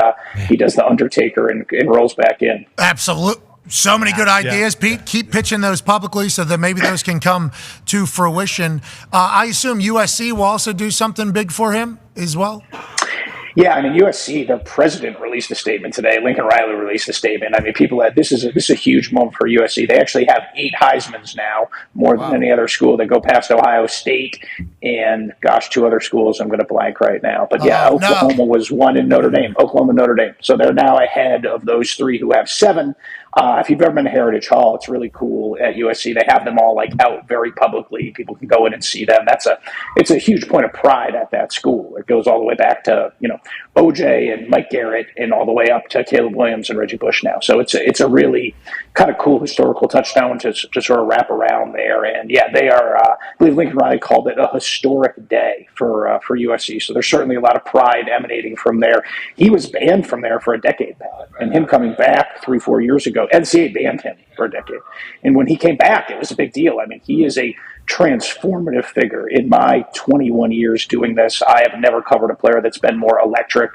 does the Undertaker and rolls back in. Absolutely. So many good ideas, Pete. Keep pitching those publicly so that maybe those can come to fruition. I assume USC will also do something big for him as well? Yeah, I mean, USC, their president released a statement today. Lincoln Riley released a statement. I mean, this is a huge moment for USC. They actually have 8 Heismans now, more than any other school. They go past Ohio State and, 2 other schools. I'm going to blank right now. But yeah, Oklahoma was one in Notre Dame. Notre Dame. So they're now ahead of those 3 who have 7. If you've ever been to Heritage Hall, it's really cool at USC. They have them all out very publicly. People can go in and see them. It's a huge point of pride at that school. It goes all the way back to OJ and Mike Garrett, and all the way up to Caleb Williams and Reggie Bush now. So it's a really kind of cool historical touchdown to sort of wrap around there. And yeah, they are. I believe Lincoln Riley called it a historic day for USC. So there's certainly a lot of pride emanating from there. He was banned from there for a decade now, and him coming back 3-4 years ago. NCAA banned him for a decade. And when he came back, it was a big deal. I mean, he is a transformative figure. In my 21 years doing this, I have never covered a player that's been more electric.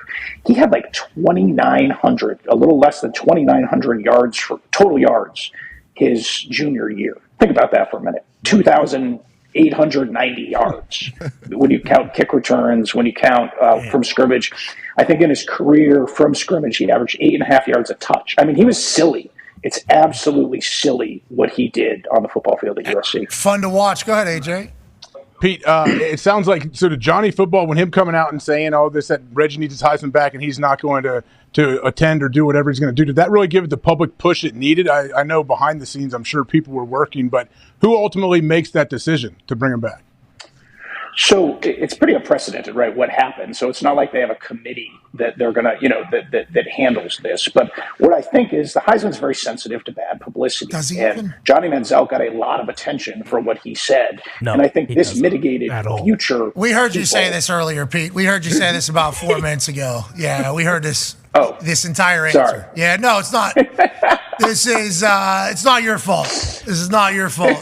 He had 2,900, a little less than 2,900 yards for total yards his junior year. Think about that for a minute. 2,890 yards. When you count kick returns, when you count from scrimmage. I think in his career from scrimmage, he averaged 8.5 yards a touch. I mean, he was silly. It's absolutely silly what he did on the football field at USC. Fun to watch. Go ahead, AJ. Pete, it sounds like sort of Johnny Football, when him coming out and saying all this, that Reggie needs his Heisman back and he's not going to attend or do whatever he's going to do, did that really give it the public push it needed? I know behind the scenes, I'm sure people were working, but who ultimately makes that decision to bring him back? So it's pretty unprecedented, right, what happened. So it's not like they have a committee that they're going to, that handles this. But what I think is the Heisman's very sensitive to bad publicity. And Johnny Manziel got a lot of attention for what he said. And I think this mitigated future. We heard you say this earlier, Pete. We heard you say this about 4 minutes ago. Yeah, we heard this. This entire answer. Sorry. Yeah, no, it's not. This is, it's not your fault. This is not your fault.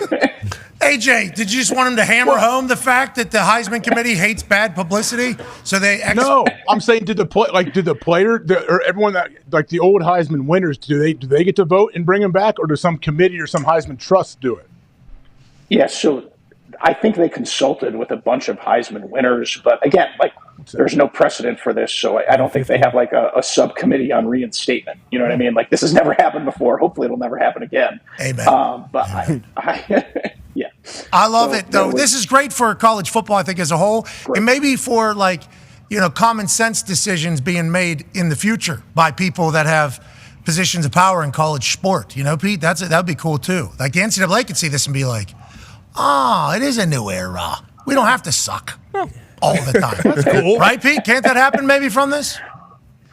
AJ, did you just want him to hammer home the fact that the Heisman Committee hates bad publicity? So they no, I'm saying did the player or everyone that the old Heisman winners do they get to vote and bring him back, or does some committee or some Heisman trust do it? Yeah, so I think they consulted with a bunch of Heisman winners, but again, like there's no precedent for this, so I don't think they have like a subcommittee on reinstatement. You know what I mean? Like this has never happened before. Hopefully, it'll never happen again. Amen. But yeah, I love it though. This is great for college football, I think, as a whole, and maybe for like common sense decisions being made in the future by people that have positions of power in college sport. Pete, that'd be cool too. Like the NCAA could see this and be like, it is a new era. We don't have to suck all the time. That's cool. Right, Pete? Can't that happen maybe from this?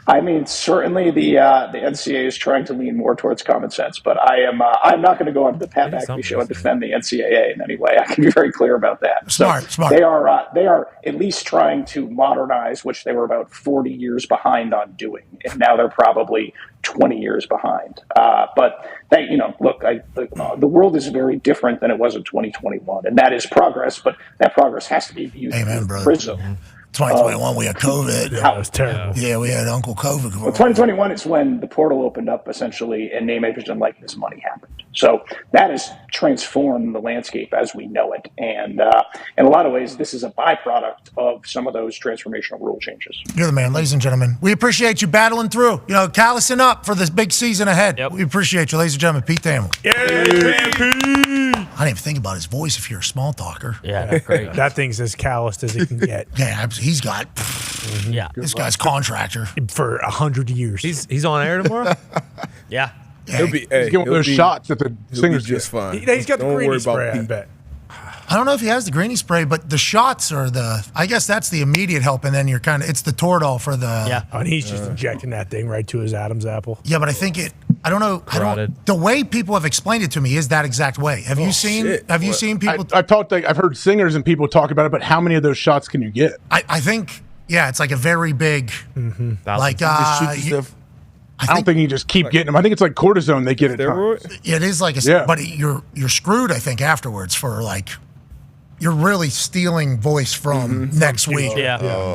I mean, certainly the NCAA is trying to lean more towards common sense, but I'm not going to go on the Pat McAfee Show and defend the NCAA in any way. I can be very clear about that. Smart. They are at least trying to modernize, which they were about 40 years behind on doing, and now they're probably 20 years behind. But they, look, the world is very different than it was in 2021, and that is progress. But that progress has to be viewed through the prism. 2021, we had COVID. That was terrible. Yeah, we had Uncle COVID. Well, 2021 is when the portal opened up, essentially, and name, image, and likeness money happened. So that has transformed the landscape as we know it. And in a lot of ways, this is a byproduct of some of those transformational rule changes. You're the man, ladies and gentlemen. We appreciate you battling through, callousing up for this big season ahead. Yep. We appreciate you, ladies and gentlemen. Pete Thamel. I didn't even think about his voice if you're a small talker. Yeah, great. That thing's as calloused as it can get. Yeah, he's got. Yeah, this guy's contractor for 100 years. He's on air tomorrow. Yeah, he's getting those shots that the singers just fine. He's got the Don't greenie worry about spray. I Pete. bet. I don't know if he has the greenie spray, but the shots are I guess that's the immediate help, and then you're it's the Toradol for the. Yeah, and he's just injecting that thing right to his Adam's apple. Yeah, but I think I don't know. The way people have explained it to me is that exact way. Have you seen? Shit. Have you seen people? I've heard singers and people talk about it, but how many of those shots can you get? I think it's like a very big, like I don't think you just keep getting them. I think it's like cortisone. They get it. It is like but you're screwed. I think afterwards for like. You're really stealing voice from next week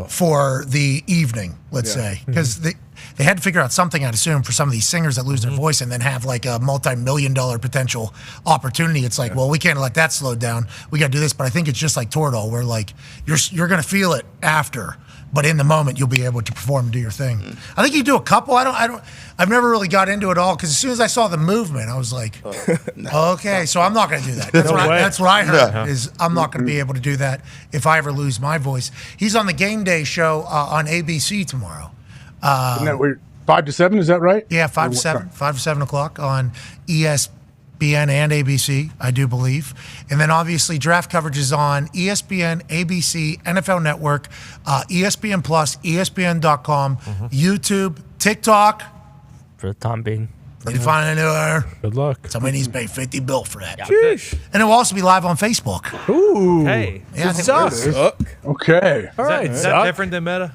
for the evening, let's say. Because they had to figure out something, I'd assume, for some of these singers that lose their voice and then have like a multi-million-dollar potential opportunity. It's like, well, we can't let that slow down. We got to do this. But I think it's just like Toradol, where like you're going to feel it after. But in the moment, you'll be able to perform and do your thing. I think you do a couple. I've never really got into it all because as soon as I saw the movement, I was like, okay, so I'm not going to do that. That's what I heard is I'm not going to be able to do that if I ever lose my voice. He's on the Game Day show on ABC tomorrow. Isn't that weird? 5 to 7, is that right? Yeah, 5 to 7. 5 to 7 o'clock on ESPN and ABC, I do believe. And then obviously draft coverage is on ESPN, ABC, NFL Network, ESPN Plus, ESPN.com, YouTube, TikTok. For the time being. Need to find a new owner. Good luck. Somebody needs to pay $50 bill for that. Sheesh. And it will also be live on Facebook. Ooh. Hey. Yeah, I think we're good. Okay. All right. Is that different than Meta?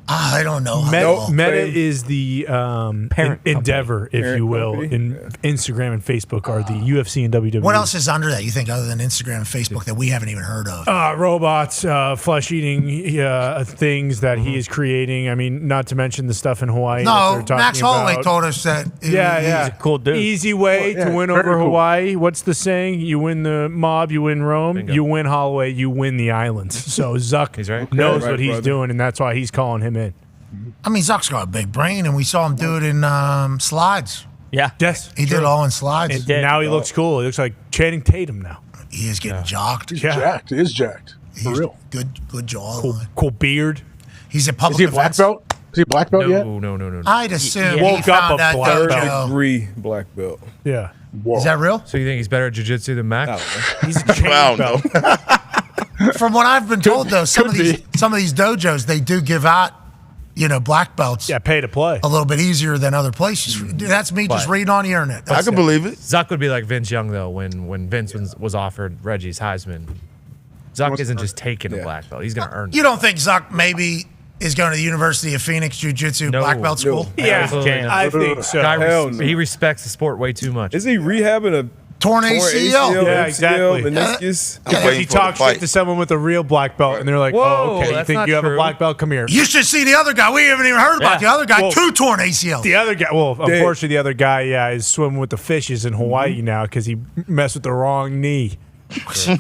I don't know. Meta is the Parent endeavor, if you will, in Instagram and Facebook are the UFC and WWE. What else is under that, you think, other than Instagram and Facebook that we haven't even heard of? Robots, flesh-eating things that he is creating. I mean, not to mention the stuff in Hawaii. No, Max Holloway told us that. He's a cool dude. Easy way to win over Hawaii. What's the saying? You win the mob, you win Rome. Bingo. You win Holloway, you win the islands. So Zuck knows what he's doing, and that's why he's calling him in. I mean, Zuck's got a big brain, and we saw him do it in slides. Yeah. Yes. He did it all in slides. Now he looks cool. He looks like Channing Tatum now. He is getting jocked. He's jacked. He is jacked. For real. Good jawline. Cool beard. He's a public Is he a black defense. belt? Is he a black belt yet? No. I'd assume Woke he up found a that black dojo. belt. Degree black belt. Yeah. Is that real? So you think he's better at jiu-jitsu than Mac? He's a chain belt. From what I've been told, though, some of these dojos, they do give out, black belts. Yeah, pay to play. A little bit easier than other places. That's me just reading on the internet. I can believe it. Zuck would be like Vince Young, though, when Vince was offered Reggie's Heisman. Zuck isn't just taking a black belt. He's going to earn it. You don't think Zuck maybe is going to the University of Phoenix Jiu-Jitsu black belt school? Yeah, I think so. He respects the sport way too much. Is he rehabbing a torn ACL? Yeah, exactly. Meniscus? Because he talks shit to someone with a real black belt, and they're like, Whoa, "Oh, okay, you that's think not you have a true. black belt? Come here." You should see the other guy. We haven't even heard about the other guy. Well, 2 torn ACLs. The other guy, unfortunately, the other guy, is swimming with the fishes in Hawaii now because he messed with the wrong knee.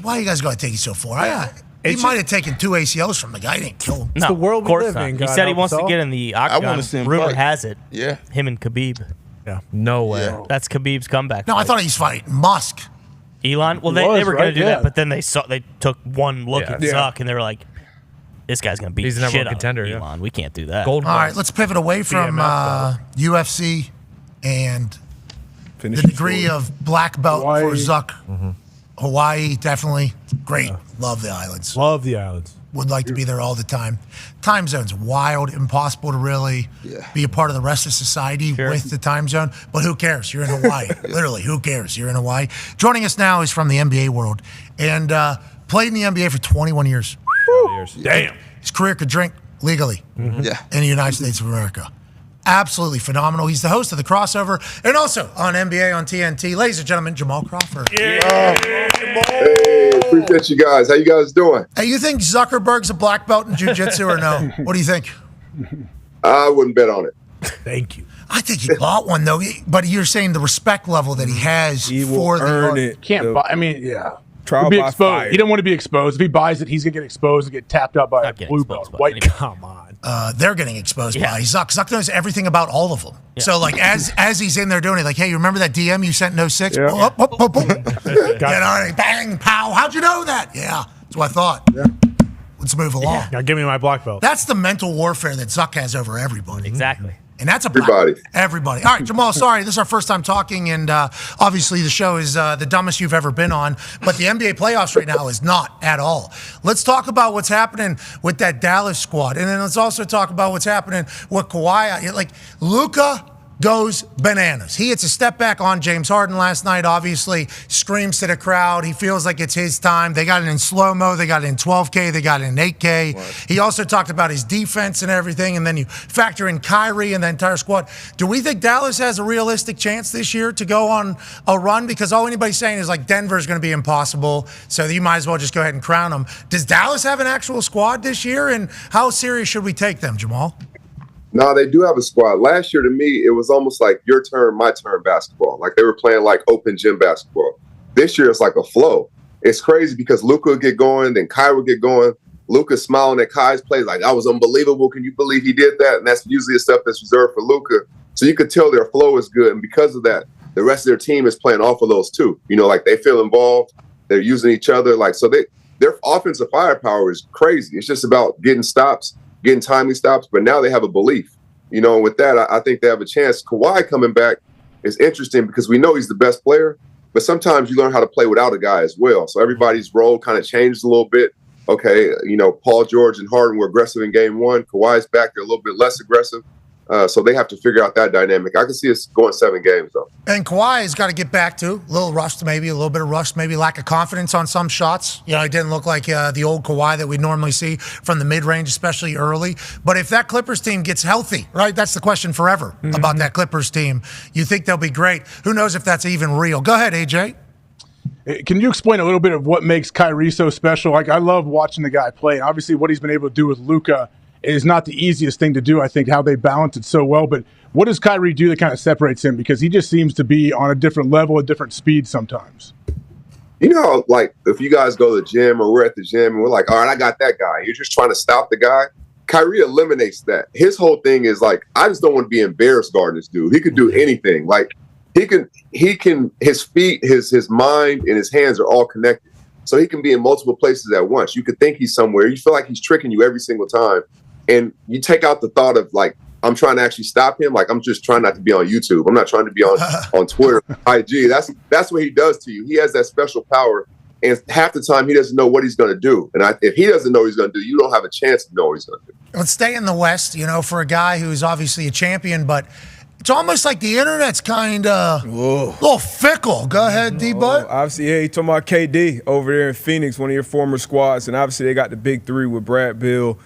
Why you guys got to take it so far? He might have taken 2 ACLs from the guy. He didn't kill him. No, the world of course we live not. in. He said he wants to get in the octagon. wanna see him Rumor fight. has it. Yeah. Him and Khabib. Yeah. No way. Yeah. That's Khabib's comeback. No, I fight. thought he's fighting Musk. Elon. Well, He they was, were going right? to do Yeah. that, but then they took one look Yeah. at Yeah. Zuck, and they were like, "This guy's going to beat He's the the number shit one out contender, of yeah. Elon. We can't do that." Gold All right, gloves. let's pivot away from UFC and the degree of black belt Hawaii. for Zuck. Hawaii, definitely great. Love the islands. Love the islands. Would like to be there all the time. Time zone's wild, impossible to really be a part of the rest of society with the time zone. But who cares? You're in Hawaii. Literally, who cares? You're in Hawaii. Joining us now is from the NBA world and played in the NBA for 21 years. Damn. His career could drink legally in the United States of America. Absolutely phenomenal. He's the host of The Crossover and also on NBA on TNT. Ladies and gentlemen, Jamal Crawford. Hey, appreciate you guys. How you guys doing? Hey, you think Zuckerberg's a black belt in jiu-jitsu or no? What do you think? I wouldn't bet on it. Thank you. I think he bought one, though. But you're saying the respect level that he has for the earn it. Can't buy. I mean, yeah. Trial He'll be by exposed. fire. He don't want to be exposed. If he buys it, he's gonna get exposed and get tapped out by a blue belt. White. Come on. They're getting exposed by Zuck. Zuck knows everything about all of them. So, like, as he's in there doing it, like, hey, you remember that DM you sent in 06? Yeah. Oh, oh, oh, oh. Bang, pow. How'd you know that? Yeah, that's what I thought. Yeah. Let's move along. Now give me my black belt. That's the mental warfare that Zuck has over everybody. Exactly. And that's a black. Everybody. All right, Jamal, sorry. This is our first time talking, and obviously the show is the dumbest you've ever been on, but the NBA playoffs right now is not at all. Let's talk about what's happening with that Dallas squad, and then let's also talk about what's happening with Kawhi. Like, Luka goes bananas. He hits a step back on James Harden last night, obviously, screams to the crowd. He feels like it's his time. They got it in slow-mo. They got it in 12K. They got it in 8K. Right. He also talked about his defense and everything, and then you factor in Kyrie and the entire squad. Do we think Dallas has a realistic chance this year to go on a run? Because all anybody's saying is, like, Denver's going to be impossible, so you might as well just go ahead and crown them. Does Dallas have an actual squad this year, and how serious should we take them, Jamal? No, they do have a squad. Last year, to me, it was almost like your turn, my turn basketball. Like they were playing like open gym basketball. This year, it's like a flow. It's crazy because Luka would get going, then Kai would get going. Luka smiling at Kai's plays like, that was unbelievable. Can you believe he did that? And that's usually the stuff that's reserved for Luka. So you could tell their flow is good. And because of that, the rest of their team is playing off of those too. You know, like they feel involved. They're using each other. Like, so their offensive firepower is crazy. It's just about getting stops, getting timely stops, but now they have a belief. You know, and with that, I think they have a chance. Kawhi coming back is interesting because we know he's the best player, but sometimes you learn how to play without a guy as well. So everybody's role kind of changed a little bit. Okay, you know, Paul George and Harden were aggressive in game one. Kawhi's back, they're a little bit less aggressive. So they have to figure out that dynamic. I can see us going 7 games, though. And Kawhi's got to get back to a little rust, maybe a little bit of rust, maybe lack of confidence on some shots. You know, it didn't look like the old Kawhi that we normally see from the mid-range, especially early. But if that Clippers team gets healthy, right, that's the question forever about that Clippers team. You think they'll be great. Who knows if that's even real? Go ahead, AJ. Can you explain a little bit of what makes Kyrie so special? Like, I love watching the guy play. Obviously, what he's been able to do with Luka is not the easiest thing to do. I think how they balance it so well. But what does Kyrie do that kind of separates him? Because he just seems to be on a different level, a different speed sometimes. You know, like if you guys go to the gym or we're at the gym and we're like, all right, I got that guy. You're just trying to stop the guy. Kyrie eliminates that. His whole thing is like, I just don't want to be embarrassed guarding this dude. He could do anything. Like he can, his feet, his mind and his hands are all connected. So he can be in multiple places at once. You could think he's somewhere. You feel like he's tricking you every single time. And you take out the thought of like, I'm trying to actually stop him. Like I'm just trying not to be on YouTube. I'm not trying to be on Twitter, IG. That's what he does to you. He has that special power. And half the time he doesn't know what he's going to do. And if he doesn't know what he's going to do, you don't have a chance to know what he's going to do. Let's stay in the West, you know, for a guy who's obviously a champion, but it's almost like the internet's kind of a little fickle. Go ahead, D-Bud. Obviously, yeah, you talking about KD over there in Phoenix, one of your former squads, and obviously they got the big three with Brad Beal,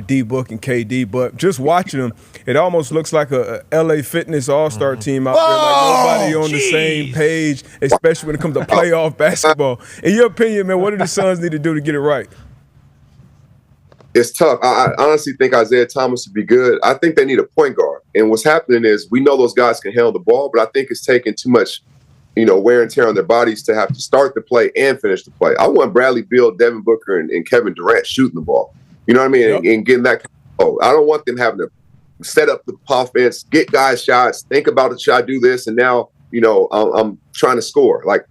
D-Book, and KD. But just watching them, it almost looks like a LA Fitness All-Star team out there. Like nobody on the same page, especially when it comes to playoff basketball. In your opinion, man, what do the Suns need to do to get it right? It's tough. I honestly think Isaiah Thomas would be good. I think they need a point guard. And what's happening is we know those guys can handle the ball, but I think it's taking too much wear and tear on their bodies to have to start the play and finish the play. I want Bradley Beal, Devin Booker, and Kevin Durant shooting the ball. You know what I mean? Yep. And getting that. I don't want them having to set up the offense, get guys shots, think about it, should I do this? And now, I'm trying to score. Like,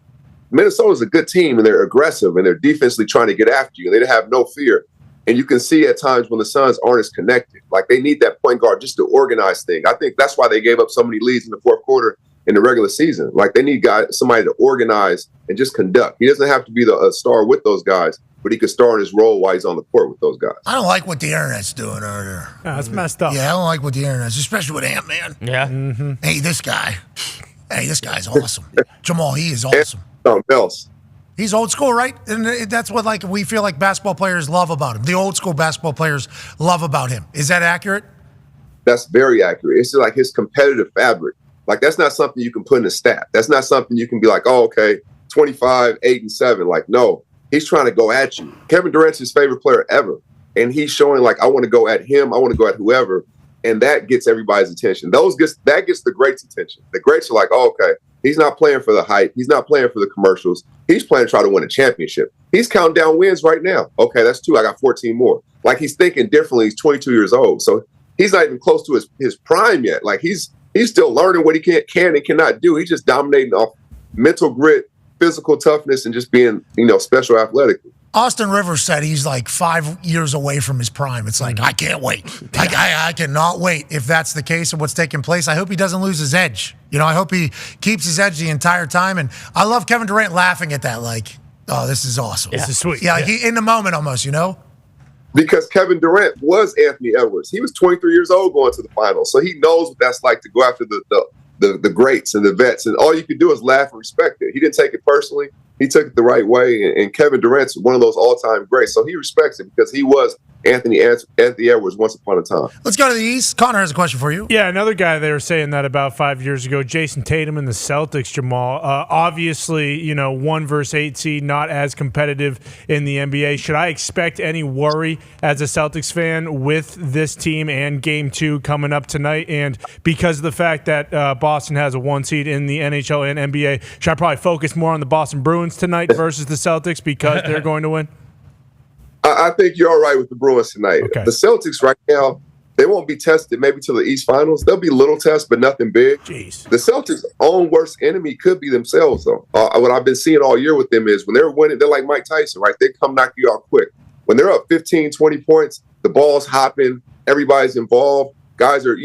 Minnesota's a good team, and they're aggressive, and they're defensively trying to get after you. They have no fear. And you can see at times when the Suns aren't as connected. Like, they need that point guard just to organize things. I think that's why they gave up so many leads in the fourth quarter in the regular season. Like, they need somebody to organize and just conduct. He doesn't have to be the star with those guys, but he could star in his role while he's on the court with those guys. I don't like what the internet's doing over there. That's messed up. Yeah, I don't like what the internet's, especially with Ant-Man. Yeah. Mm-hmm. Hey, this guy. Hey, this guy's awesome. Jamal, he is awesome. Something else. He's old school, right? And that's what we feel like basketball players love about him. The old school basketball players love about him. Is that accurate? That's very accurate. It's just like his competitive fabric. Like, that's not something you can put in a stat. That's not something you can be like, oh, okay, 25, 8, and 7. Like, no, he's trying to go at you. Kevin Durant's his favorite player ever. And he's showing, like, I want to go at him. I want to go at whoever. And that gets everybody's attention. That gets the greats' attention. The greats are like, oh, okay, he's not playing for the hype. He's not playing for the commercials. He's playing to try to win a championship. He's counting down wins right now. Okay, that's 2. I got 14 more. Like, he's thinking differently. He's 22 years old. So he's not even close to his prime yet. Like, he's still learning what he can and cannot do. He's just dominating off mental grit, physical toughness, and just being, special athletically. Austin Rivers said he's like 5 years away from his prime. It's like, I can't wait. I cannot wait if that's the case of what's taking place. I hope he doesn't lose his edge. I hope he keeps his edge the entire time. And I love Kevin Durant laughing at that, like, oh, this is awesome. This is sweet. Yeah, like he, in the moment almost, Because Kevin Durant was Anthony Edwards. He was 23 years old going to the finals. So he knows what that's like to go after the greats and the vets. And all you could do is laugh and respect it. He didn't take it personally. He took it the right way. And Kevin Durant's one of those all-time greats. So he respects it because he was Anthony Edwards once upon a time. Let's go to the East. Connor has a question for you. Yeah, another guy they were saying that about 5 years ago, Jason Tatum and the Celtics, Jamal. Obviously, 1 versus 8 seed, not as competitive in the NBA. Should I expect any worry as a Celtics fan with this team and Game 2 coming up tonight? And because of the fact that Boston has a 1 seed in the NHL and NBA, should I probably focus more on the Boston Bruins tonight versus the Celtics because they're going to win? I think you're all right with the Bruins tonight. Okay. The Celtics right now, they won't be tested maybe till the East Finals. They'll be little tests, but nothing big. Jeez. The Celtics' own worst enemy could be themselves, though. What I've been seeing all year with them is when they're winning, they're like Mike Tyson, right? They come knock you out quick. When they're up 15, 20 points, the ball's hopping, everybody's involved, guys are,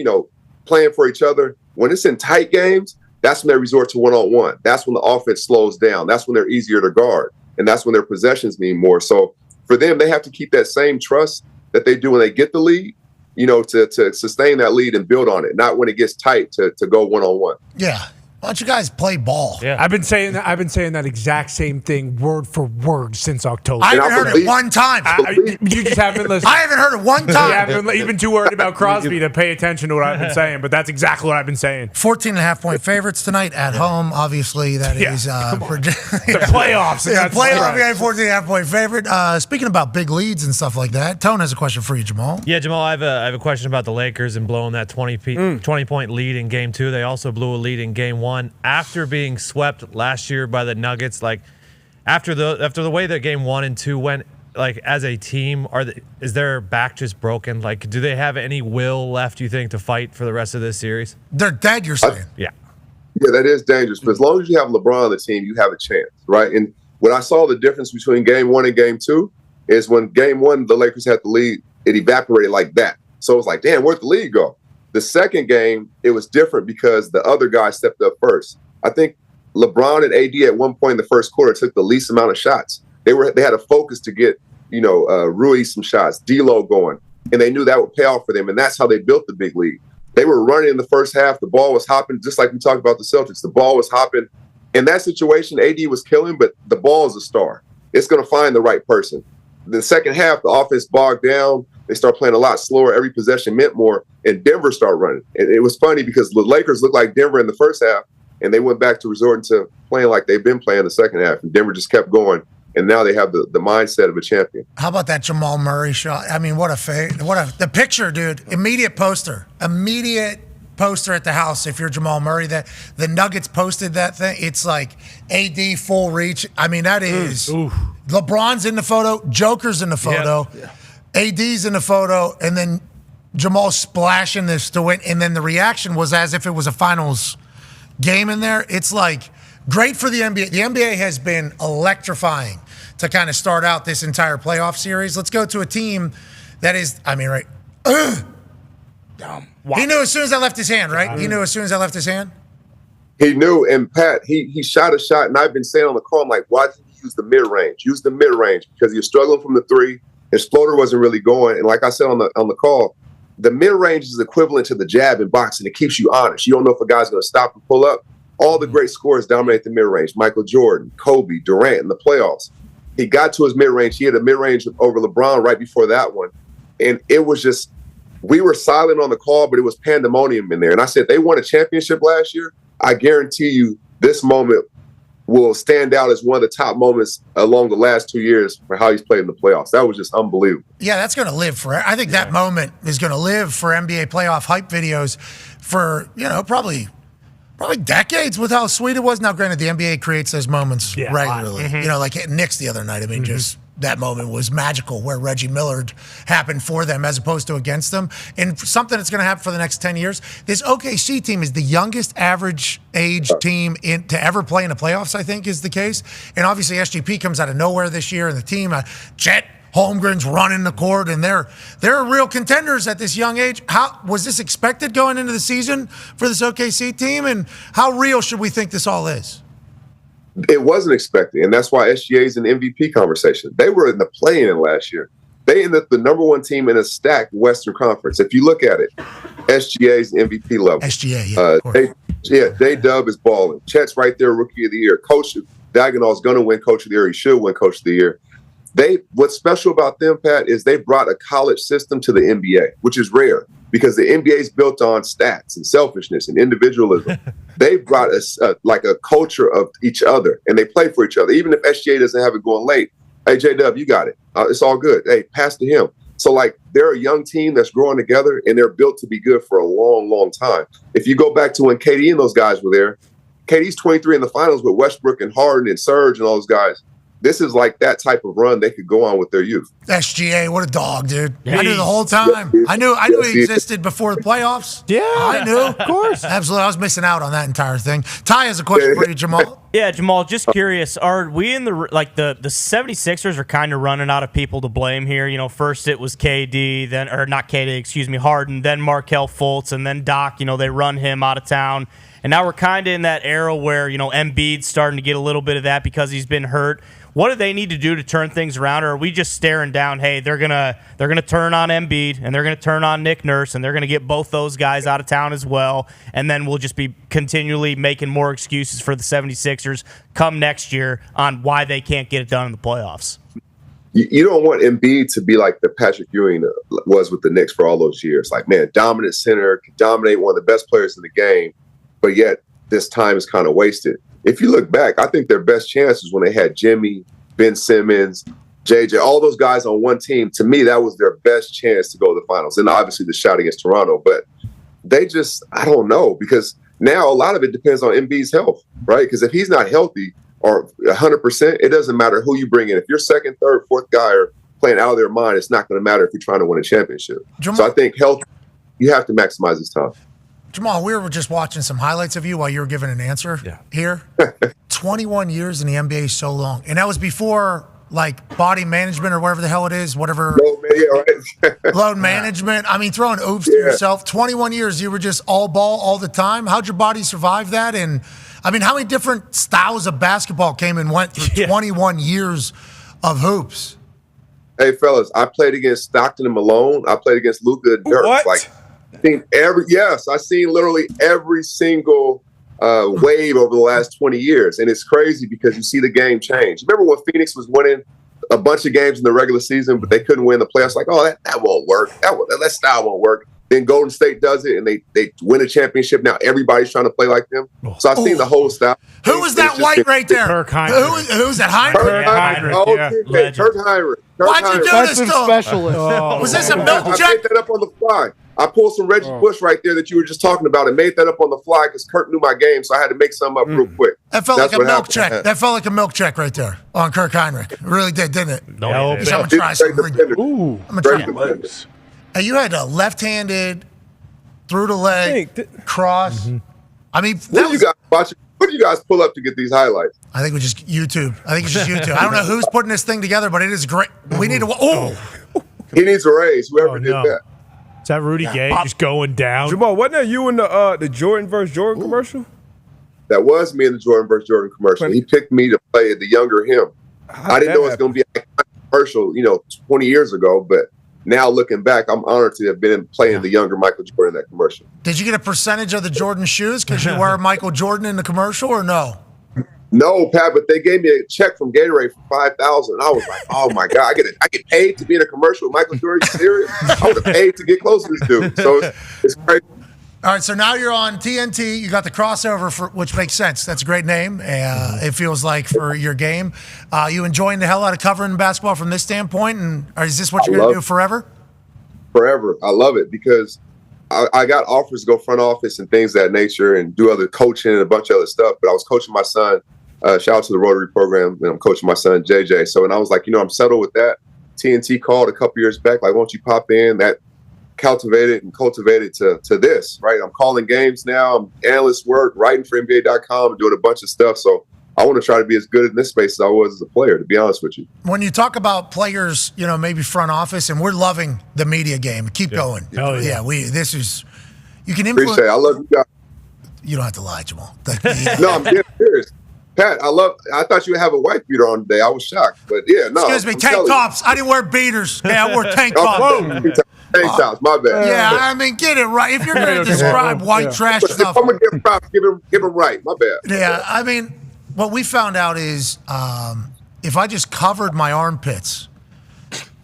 playing for each other. When it's in tight games, that's when they resort to one-on-one. That's when the offense slows down. That's when they're easier to guard. And that's when their possessions mean more. So for them, they have to keep that same trust that they do when they get the lead, to sustain that lead and build on it, not when it gets tight to go one-on-one. Yeah. Why don't you guys play ball? Yeah. I've been saying that exact same thing word for word since October. I haven't heard it one time. You just haven't listened. I haven't heard it one time. You've been too worried about Crosby to pay attention to what I've been saying, but that's exactly what I've been saying. 14.5-point favorites tonight at home. Obviously, that is the playoffs. Yeah, playoff. We got 14.5-point favorite. Speaking about big leads and stuff like that, Tone has a question for you, Jamal. Yeah, Jamal, I have a question about the Lakers and blowing that 20-point lead in Game 2. They also blew a lead in Game 1. After being swept last year by the Nuggets, like after the way that Game 1 and 2 went, like as a team, is their back just broken? Like, do they have any will left, you think, to fight for the rest of this series? They're dead, you're saying? Yeah. Yeah, that is dangerous. But as long as you have LeBron on the team, you have a chance, right? And when I saw the difference between Game 1 and Game 2 is when Game 1, the Lakers had the lead, it evaporated like that. So it was like, damn, where'd the lead go? The second game, it was different because the other guy stepped up first. I think LeBron and AD at one point in the first quarter took the least amount of shots. They had a focus to get, Rui some shots, D'Lo going, and they knew that would pay off for them, and that's how they built the big lead. They were running in the first half. The ball was hopping, just like we talked about the Celtics. The ball was hopping. In that situation, AD was killing, but the ball is a star. It's going to find the right person. The second half, the offense bogged down. They start playing a lot slower. Every possession meant more, and Denver started running. And it was funny because the Lakers looked like Denver in the first half, and they went back to resorting to playing like they've been playing the second half. And Denver just kept going, and now they have the mindset of a champion. How about that Jamal Murray shot? I mean, the picture, dude. Immediate poster. Immediate poster at the house if you're Jamal Murray. That the Nuggets posted that thing. It's like AD full reach. I mean, that is LeBron's in the photo, Joker's in the photo, AD's in the photo, and then Jamal splashing this to win. And then the reaction was as if it was a finals game in there. It's like great for the NBA. The NBA has been electrifying to kind of start out this entire playoff series. Let's go to a team that is, I mean, right. Wow. He knew as soon as I left his hand, right? He knew as soon as I left his hand? He knew, and Pat, he shot a shot, and I've been saying on the call, I'm like, why didn't he use the mid-range? Use the mid-range, because he was struggling from the three. His floater wasn't really going, and like I said on the call, the mid-range is equivalent to the jab in boxing. It keeps you honest. You don't know if a guy's going to stop and pull up. All the great scorers dominate the mid-range. Michael Jordan, Kobe, Durant in the playoffs. He got to his mid-range. He had a mid-range over LeBron right before that one, and it was just, we were silent on the call, but it was pandemonium in there. And I said, they won a championship last year. I guarantee you this moment will stand out as one of the top moments along the last 2 years for how he's played in the playoffs. That was just unbelievable. Yeah, that's going to live forever. I think that moment is going to live for NBA playoff hype videos for, probably decades with how sweet it was. Now, granted, the NBA creates those moments regularly. Like Knicks the other night. I mean, just that moment was magical where Reggie Millard happened for them as opposed to against them. And something that's going to happen for the next 10 years, this OKC team is the youngest average age team to ever play in the playoffs, I think is the case. And obviously SGP comes out of nowhere this year, and the team, Chet Holmgren's running the court, and they're real contenders at this young age. How was this expected going into the season for this OKC team, and how real should we think this all is? It wasn't expected, and that's why SGA is an MVP conversation. They were in the play-in last year. They ended up the number one team in a stacked Western Conference. If you look at it, SGA is MVP level. SGA, J-Dub is balling. Chet's right there, Rookie of the Year. Coach Daigneault is going to win Coach of the Year. He should win Coach of the Year. What's special about them, Pat, is they brought a college system to the NBA, which is rare because the NBA is built on stats and selfishness and individualism. They brought a culture of each other, and they play for each other. Even if SGA doesn't have it going late, hey, J-Dub, you got it. It's all good. Hey, pass to him. So, they're a young team that's growing together, and they're built to be good for a long, long time. If you go back to when KD and those guys were there, KD's 23 in the finals with Westbrook and Harden and Serge and all those guys. This is like that type of run they could go on with their youth. SGA, what a dog, dude. I knew the whole time. I knew he existed before the playoffs. Yeah. I knew. Of course. Absolutely. I was missing out on that entire thing. Ty has a question for you, Jamal. Yeah, Jamal, just curious, are we in the 76ers are kind of running out of people to blame here? First it was KD, Harden, then Markelle Fultz, and then Doc, they run him out of town. And now we're kind of in that era where, Embiid's starting to get a little bit of that because he's been hurt. What do they need to do to turn things around, or are we just staring down, hey, they're gonna turn on Embiid, and they're going to turn on Nick Nurse, and they're going to get both those guys out of town as well, and then we'll just be continually making more excuses for the 76ers come next year on why they can't get it done in the playoffs? You don't want Embiid to be like the Patrick Ewing was with the Knicks for all those years. Dominant center, can dominate, one of the best players in the game, but yet this time is kind of wasted. If you look back, I think their best chances when they had Jimmy, Ben Simmons, JJ, all those guys on one team. To me, that was their best chance to go to the finals. And obviously the shot against Toronto. But they just, I don't know, because now a lot of it depends on Embiid's health, right? Because if he's not healthy or 100%, it doesn't matter who you bring in. If your second, third, fourth guy are playing out of their mind, it's not going to matter if you're trying to win a championship. So I think health, you have to maximize his time. Jamal, we were just watching some highlights of you while you were giving an answer here. 21 years in the NBA is so long. And that was before, body management or whatever the hell it is, whatever. Load management. I mean, throwing oops to yourself. 21 years, you were just all ball all the time. How'd your body survive that? And, how many different styles of basketball came and went through 21 years of hoops? Hey, fellas, I played against Stockton and Malone. I played against Luka and Dirk. What? I've seen literally every single wave over the last 20 years. And it's crazy because you see the game change. Remember when Phoenix was winning a bunch of games in the regular season, but they couldn't win the playoffs? That won't work. That style won't work. Then Golden State does it, and they win a championship. Now everybody's trying to play like them. So I've seen the whole style. Who was that white right there? Kirk Heinrich. Who's that? Heinrich? Kirk Heinrich. Why'd you do this to him? Specialist. Was this a milk I check? picked that up on the fly. I pulled some Reggie Bush right there that you were just talking about and made that up on the fly because Kirk knew my game, so I had to make something up real quick. That felt like a milk check. That felt like a milk check right there on Kirk Heinrich. It really did, didn't it? No, I'm going to try some. Ooh. I'm going to try. Hey, you had a left-handed, through the leg, cross. I mean, what do you guys watch? What do you guys pull up to get these highlights? I think we just YouTube. I think it's just YouTube. I don't know who's putting this thing together, but it is great. We need to. He needs a raise. Whoever did that. Is that Rudy Gay just going down? Jamal, wasn't that you in the Jordan versus Jordan commercial? That was me in the Jordan versus Jordan commercial. He picked me to play the younger him. I didn't know it was going to be a commercial, 20 years ago, but now looking back, I'm honored to have been playing the younger Michael Jordan in that commercial. Did you get a percentage of the Jordan shoes because you were Michael Jordan in the commercial, or no? No, Pat, but they gave me a check from Gatorade for $5,000. I was like, oh my God, I get paid to be in a commercial with Michael Jordan? You serious? I would have paid to get close to this dude. So it's crazy. All right, so now you're on TNT. You got the crossover, which makes sense. That's a great name. It feels like for your game. You enjoying the hell out of covering basketball from this standpoint, or is this what you're going to do forever? Forever. I love it because I got offers to go front office and things of that nature and do other coaching and a bunch of other stuff. But I was coaching my son. Shout out to the Rotary program. And I'm coaching my son, JJ. So, and I was like, I'm settled with that. TNT called a couple years back, like, won't you pop in? That cultivated to this, right? I'm calling games now. I'm analyst work, writing for NBA.com, and doing a bunch of stuff. So I want to try to be as good in this space as I was as a player, to be honest with you. When you talk about players, maybe front office, and we're loving the media game. Keep going. Oh, yeah. This is, you can influence. Appreciate it. I love you guys. You don't have to lie, Jamal. No, I'm dead serious. Pat, I thought you would have a white beater on today. I was shocked. But yeah, no. Excuse me, tank tops. I didn't wear beaters. Okay, I wore tank tops. Tank tops, my bad. Yeah, I mean, get it right. If you're going to describe white trash stuff. If I'm going to give props, give him right. My bad. Yeah, I mean, what we found out is if I just covered my armpits,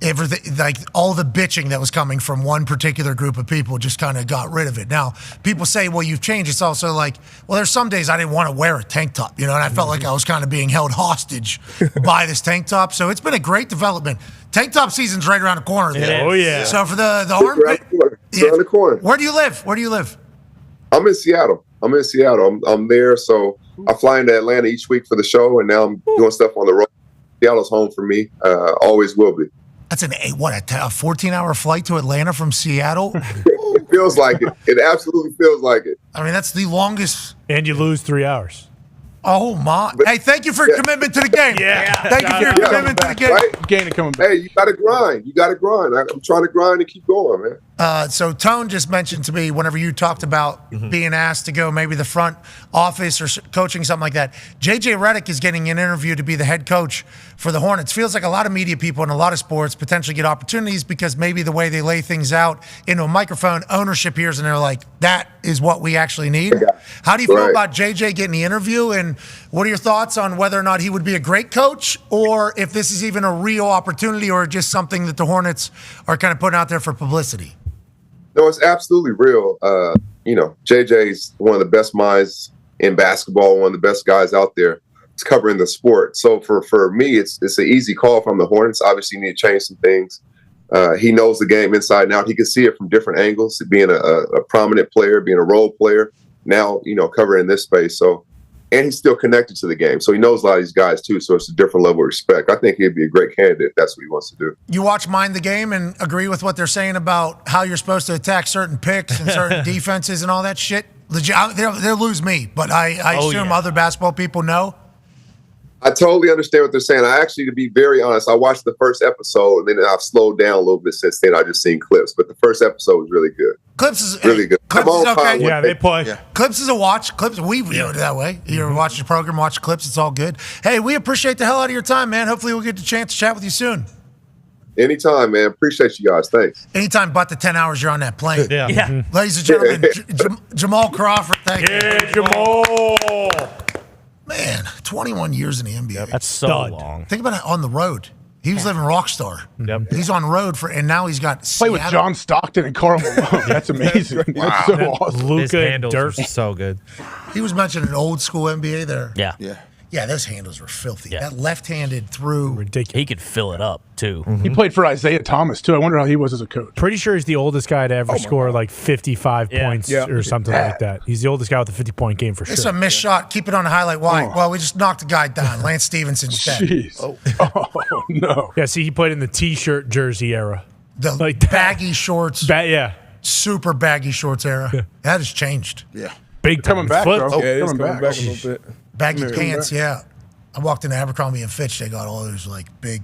everything, like all the bitching that was coming from one particular group of people just kind of got rid of it. Now, people say, well, you've changed. It's also like, well, there's some days I didn't want to wear a tank top, and I felt like I was kind of being held hostage by this tank top. So it's been a great development. Tank top season's right around the corner. Oh, yeah. So for the armpit, around the corner. Where do you live? I'm in Seattle. I'm there. So I fly into Atlanta each week for the show, and now I'm doing stuff on the road. Seattle's home for me. Always will be. That's a 14-hour flight to Atlanta from Seattle? It feels like it. It absolutely feels like it. I mean, that's the longest. And you lose 3 hours. Oh, my. Hey, thank you for your commitment to the game. Thank you for your commitment to the game. Right? Hey, you got to grind. I'm trying to grind and keep going, man. So Tone just mentioned to me whenever you talked about being asked to go maybe the front office or coaching, something like that. JJ Redick is getting an interview to be the head coach for the Hornets. Feels like a lot of media people in a lot of sports potentially get opportunities because maybe the way they lay things out into a microphone, ownership hears and they're like, that is what we actually need. How do you feel about JJ getting the interview, and what are your thoughts on whether or not he would be a great coach, or if this is even a real opportunity or just something that the Hornets are kind of putting out there for publicity? No, it's absolutely real. JJ's one of the best minds in basketball, one of the best guys out there. It's covering the sport. So for me, it's an easy call from the Hornets. Obviously, you need to change some things. He knows the game inside and out. He can see it from different angles, being a prominent player, being a role player, now, covering this space. So, and he's still connected to the game. So he knows a lot of these guys too. So it's a different level of respect. I think he'd be a great candidate if that's what he wants to do. You watch Mind the Game and agree with what they're saying about how you're supposed to attack certain picks and certain defenses and all that shit? Legit, they'll lose me, but I assume other basketball people know. I totally understand what they're saying. I actually, to be very honest, I watched the first episode and then I've slowed down a little bit since then. I've just seen clips, but the first episode was really good. Clips is really good. Clips is okay. Yeah, they play. Yeah. Clips is a watch. Clips, we view it that way. You're watching the program, watch clips. It's all good. Hey, we appreciate the hell out of your time, man. Hopefully we'll get the chance to chat with you soon. Anytime, man. Appreciate you guys. Thanks. Anytime but the 10 hours you're on that plane. Yeah. Mm-hmm. Ladies and gentlemen, Jamal Crawford, thank you. Yeah, Jamal. Man, 21 years in the NBA. That's so long. Think about it on the road. He was living rock star. Yep. He's on the road and now he's got Play with John Stockton and Karl Malone. That's amazing. That's so awesome. His handles are so good. He was mentioning an old school NBA there. Yeah. Yeah, those handles were filthy. That left-handed through. Ridiculous. He could fill it up, too. He played for Isaiah Thomas, too. I wonder how he was as a coach. Pretty sure he's the oldest guy to ever score like 55 points or something like that. He's the oldest guy with a 50-point game for sure. It's a missed shot. Keep it on the highlight. Why? Well, we just knocked the guy down. Lance Stevenson's dead. Jeez. Oh, no. Yeah, see, he played in the T-shirt jersey era. The baggy shorts. Super baggy shorts era. That has changed. Yeah. Big time. Coming back, Foot. bro. Yeah, it's coming coming back a little bit. Baggy pants, yeah. I walked into Abercrombie and Fitch. They got all those like big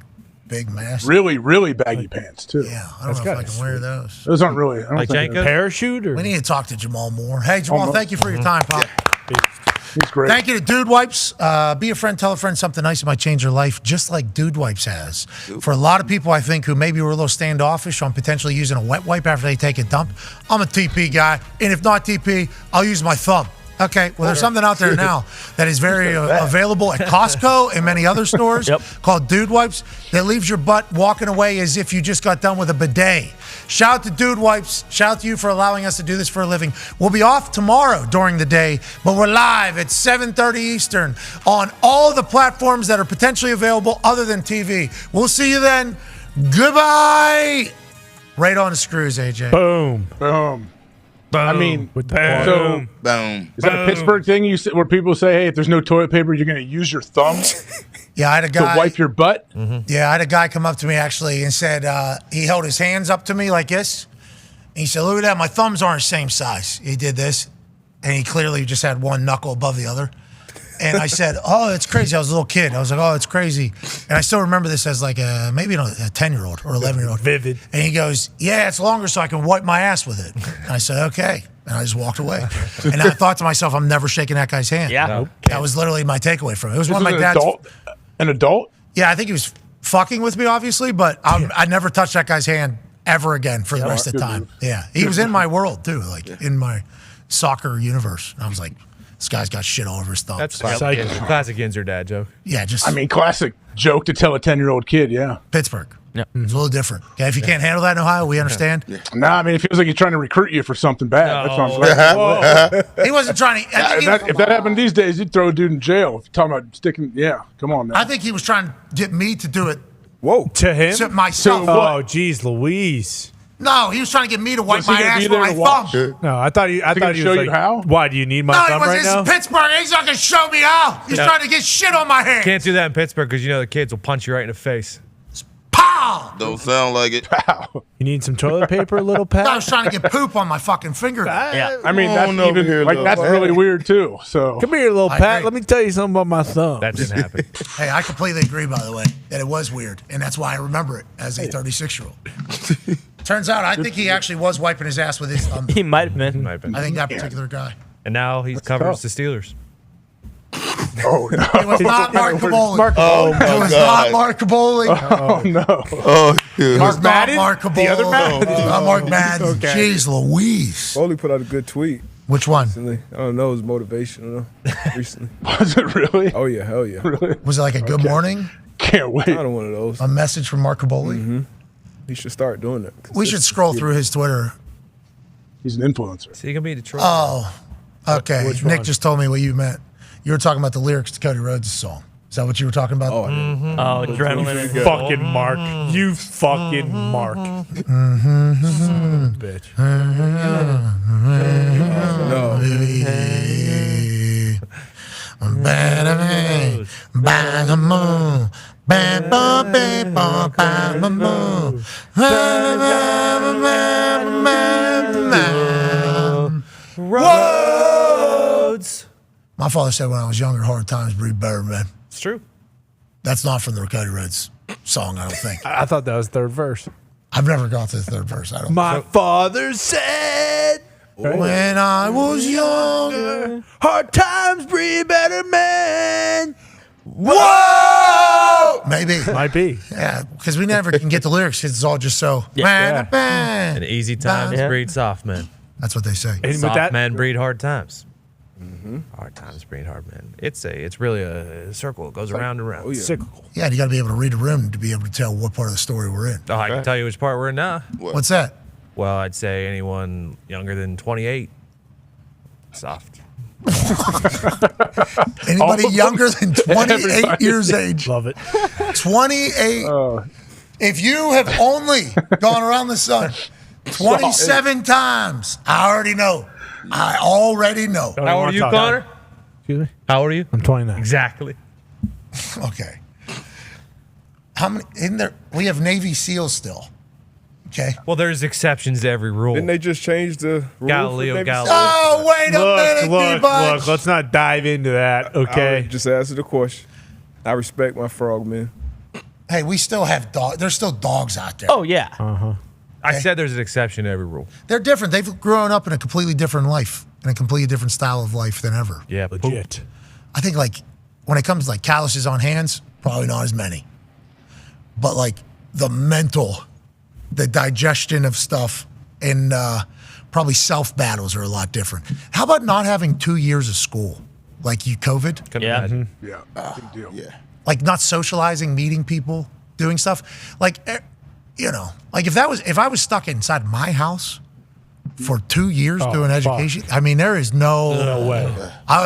massive. Really, really baggy pants, too. Yeah, I don't know if I can wear those. Those aren't really. I don't Like think Janko? Parachute? Or? We need to talk to Jamal more. Hey, Jamal, thank you for your time, Pop. He's great. Thank you to Dude Wipes. Be a friend, tell a friend something nice that might change your life, just like Dude Wipes has. For a lot of people, I think, who maybe were a little standoffish on potentially using a wet wipe after they take a dump, I'm a TP guy, and if not TP, I'll use my thumb. Okay, well, there's something out there now that is very available at Costco and many other stores called Dude Wipes that leaves your butt walking away as if you just got done with a bidet. Shout out to Dude Wipes. Shout out to you for allowing us to do this for a living. We'll be off tomorrow during the day, but we're live at 7:30 Eastern on all the platforms that are potentially available other than TV. We'll see you then. Goodbye. Right on the screws, AJ. Boom. Boom. I mean, boom. So, Boom. Is that a Pittsburgh thing where people say, hey, if there's no toilet paper, you're going to use your thumb Yeah, I had a guy to wipe your butt? Yeah, I had a guy come up to me actually and said he held his hands up to me like this. And he said, look at that, my thumbs aren't the same size. He did this, and he clearly just had one knuckle above the other. And I said, oh, it's crazy. I was a little kid. I was like, oh, it's crazy. And I still remember this as like maybe a 10-year-old or 11-year-old. Vivid. And he goes, yeah, it's longer so I can wipe my ass with it. And I said, okay. And I just walked away. And I thought to myself, I'm never shaking that guy's hand. Yeah. Nope. That was literally my takeaway from it. It was one of my An dad's. An adult? Yeah, I think he was fucking with me, obviously, but I never touched that guy's hand ever again for the rest of the time. Yeah, he was in my world, too, like in my soccer universe. And I was like, this guy's got shit all over his thumb. That's classic Yinzer dad joke. Yeah, just. I mean, classic joke to tell a 10-year-old kid, yeah. Pittsburgh. Yeah. It's a little different. Okay, if you can't handle that in Ohio, we understand. Nah, I mean, it feels like he's trying to recruit you for something bad. That's what I'm saying. He wasn't trying to. If that happened these days, you'd throw a dude in jail. If you're talking about sticking, come on now. I think he was trying to get me to do it. Whoa. To him? To myself. Oh, geez, Louise. No, he was trying to get me to wipe Was he my gonna ass be with there my to watch? thumb. No, I thought he gonna was show like, you how? why do you need my No, thumb right this now? is Pittsburgh. He's not going to show me how. He's trying to get shit on my hand. Can't do that in Pittsburgh because you know the kids will punch you right in the face. Pow! Don't sound like it. You need some toilet paper, little Pat? I was trying to get poop on my fucking finger. Yeah. I mean, Come on that's over even here, like little that's man. really weird too. So Come here, little I Pat. agree. Let me tell you something about my thumb. That didn't happen. Hey, I completely agree, by the way, that it was weird. And that's why I remember it as a 36-year-old. Turns out, I think he actually was wiping his ass with his thumb. He might have been. Might have been. I think that particular guy. And now he covers the Steelers. oh no, It was not Mark Caboli. Oh my It was God. not Mark Caboli. oh no. Oh, It was not Madden? Mark Caboli. The other Madden? Not Mark Madden. Okay. Jeez Louise. Foley put out a good tweet Which one? recently. I don't know, it was motivational recently. Was it really? Oh yeah, hell yeah. Really? Was it like a good morning? Can't wait. Kind of one of those. A message from Mark Caboli? He should start doing that. We should scroll through his Twitter. He's an influencer. So you gonna be in Detroit? Oh, okay. Which Nick one? just told me what you meant. You were talking about the lyrics to Cody Rhodes' song. Is that what you were talking about? Oh, I didn't. Oh, adrenaline. Fucking Mark. You fucking Mark. Bitch. Roads. My father said when I was younger, hard times breed better men. It's true. That's not from the Cody Rhodes song, I don't think. I thought that was third verse. I've never got to the third verse. I don't. My father said, When I was younger, hard times breed better men. whoa! Maybe. Might be. Yeah, because we never can get the lyrics. 'Cause it's all just so. Yeah. And easy times breed soft men. That's what they say. And with Soft that, men breed hard times. Hard times breed hard men. It's really a circle. It goes around and around. cyclical. Yeah, and you got to be able to read a room to be able to tell what part of the story we're in. Oh, I can tell you which part we're in now. What's that? Well, I'd say anyone younger than 28, soft. Anybody younger than 28 years age? Love it. 28. If you have only gone around the sun 27 times, I already know. I already know. How old are you, Connor? Excuse me? How old are you? I'm 29. Exactly. Okay. How many? In there, we have Navy SEALs still. Okay. Well, there's exceptions to every rule. Didn't they just change the rule? Galileo Galilei. Oh, wait a minute, D-Bunch. Look, let's not dive into that, okay? Just answer the question. I respect my frogmen. Hey, we still have dogs. There's still dogs out there. Oh, yeah. Uh-huh. I said there's an exception to every rule. They're different. They've grown up in a completely different life, in a completely different style of life than ever. Yeah, legit. I think, like, when it comes to, like, calluses on hands, probably not as many. But, like, the mental, the digestion of stuff, and probably self-battles are a lot different. How about not having 2 years of school? Like, you COVID? Yeah. Yeah, big deal. Yeah. Like, not socializing, meeting people, doing stuff. Like, you know, like if I was stuck inside my house for 2 years doing education, I mean, there is no way.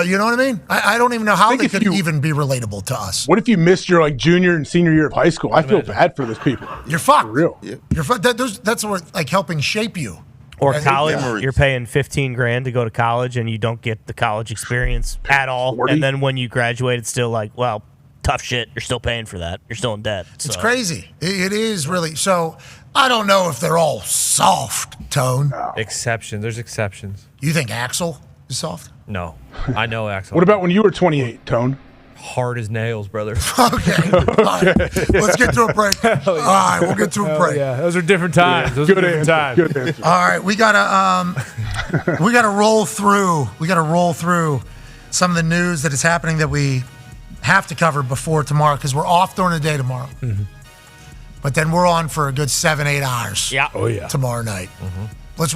You know what I mean? I don't even know how they could even be relatable to us. What if you missed your like junior and senior year of high school? I feel bad for those people. You're fucked. For real. You're fucked. That's what like helping shape you. Or As college, memories. you're paying $15,000 to go to college, and you don't get the college experience at all. 40? And then when you graduate, it's still like, well, tough shit. You're still paying for that. You're still in debt. It's So. crazy. It is really. So I don't know if they're all soft, Tone. Exceptions. There's exceptions. You think Axel is soft? No. I know Axel. What about when you were 28, Tone? Hard as nails, brother. Okay. All right. Let's get to a break. All right, we'll get to a break. Yeah, those are different times. Those are different times. Good answer. All right, we gotta roll through. We gotta roll through some of the news that is happening that we have to cover before tomorrow because we're off during the day tomorrow. Mm-hmm. But then we're on for a good 7-8 hours. Yeah. Oh yeah. Tomorrow night. Let's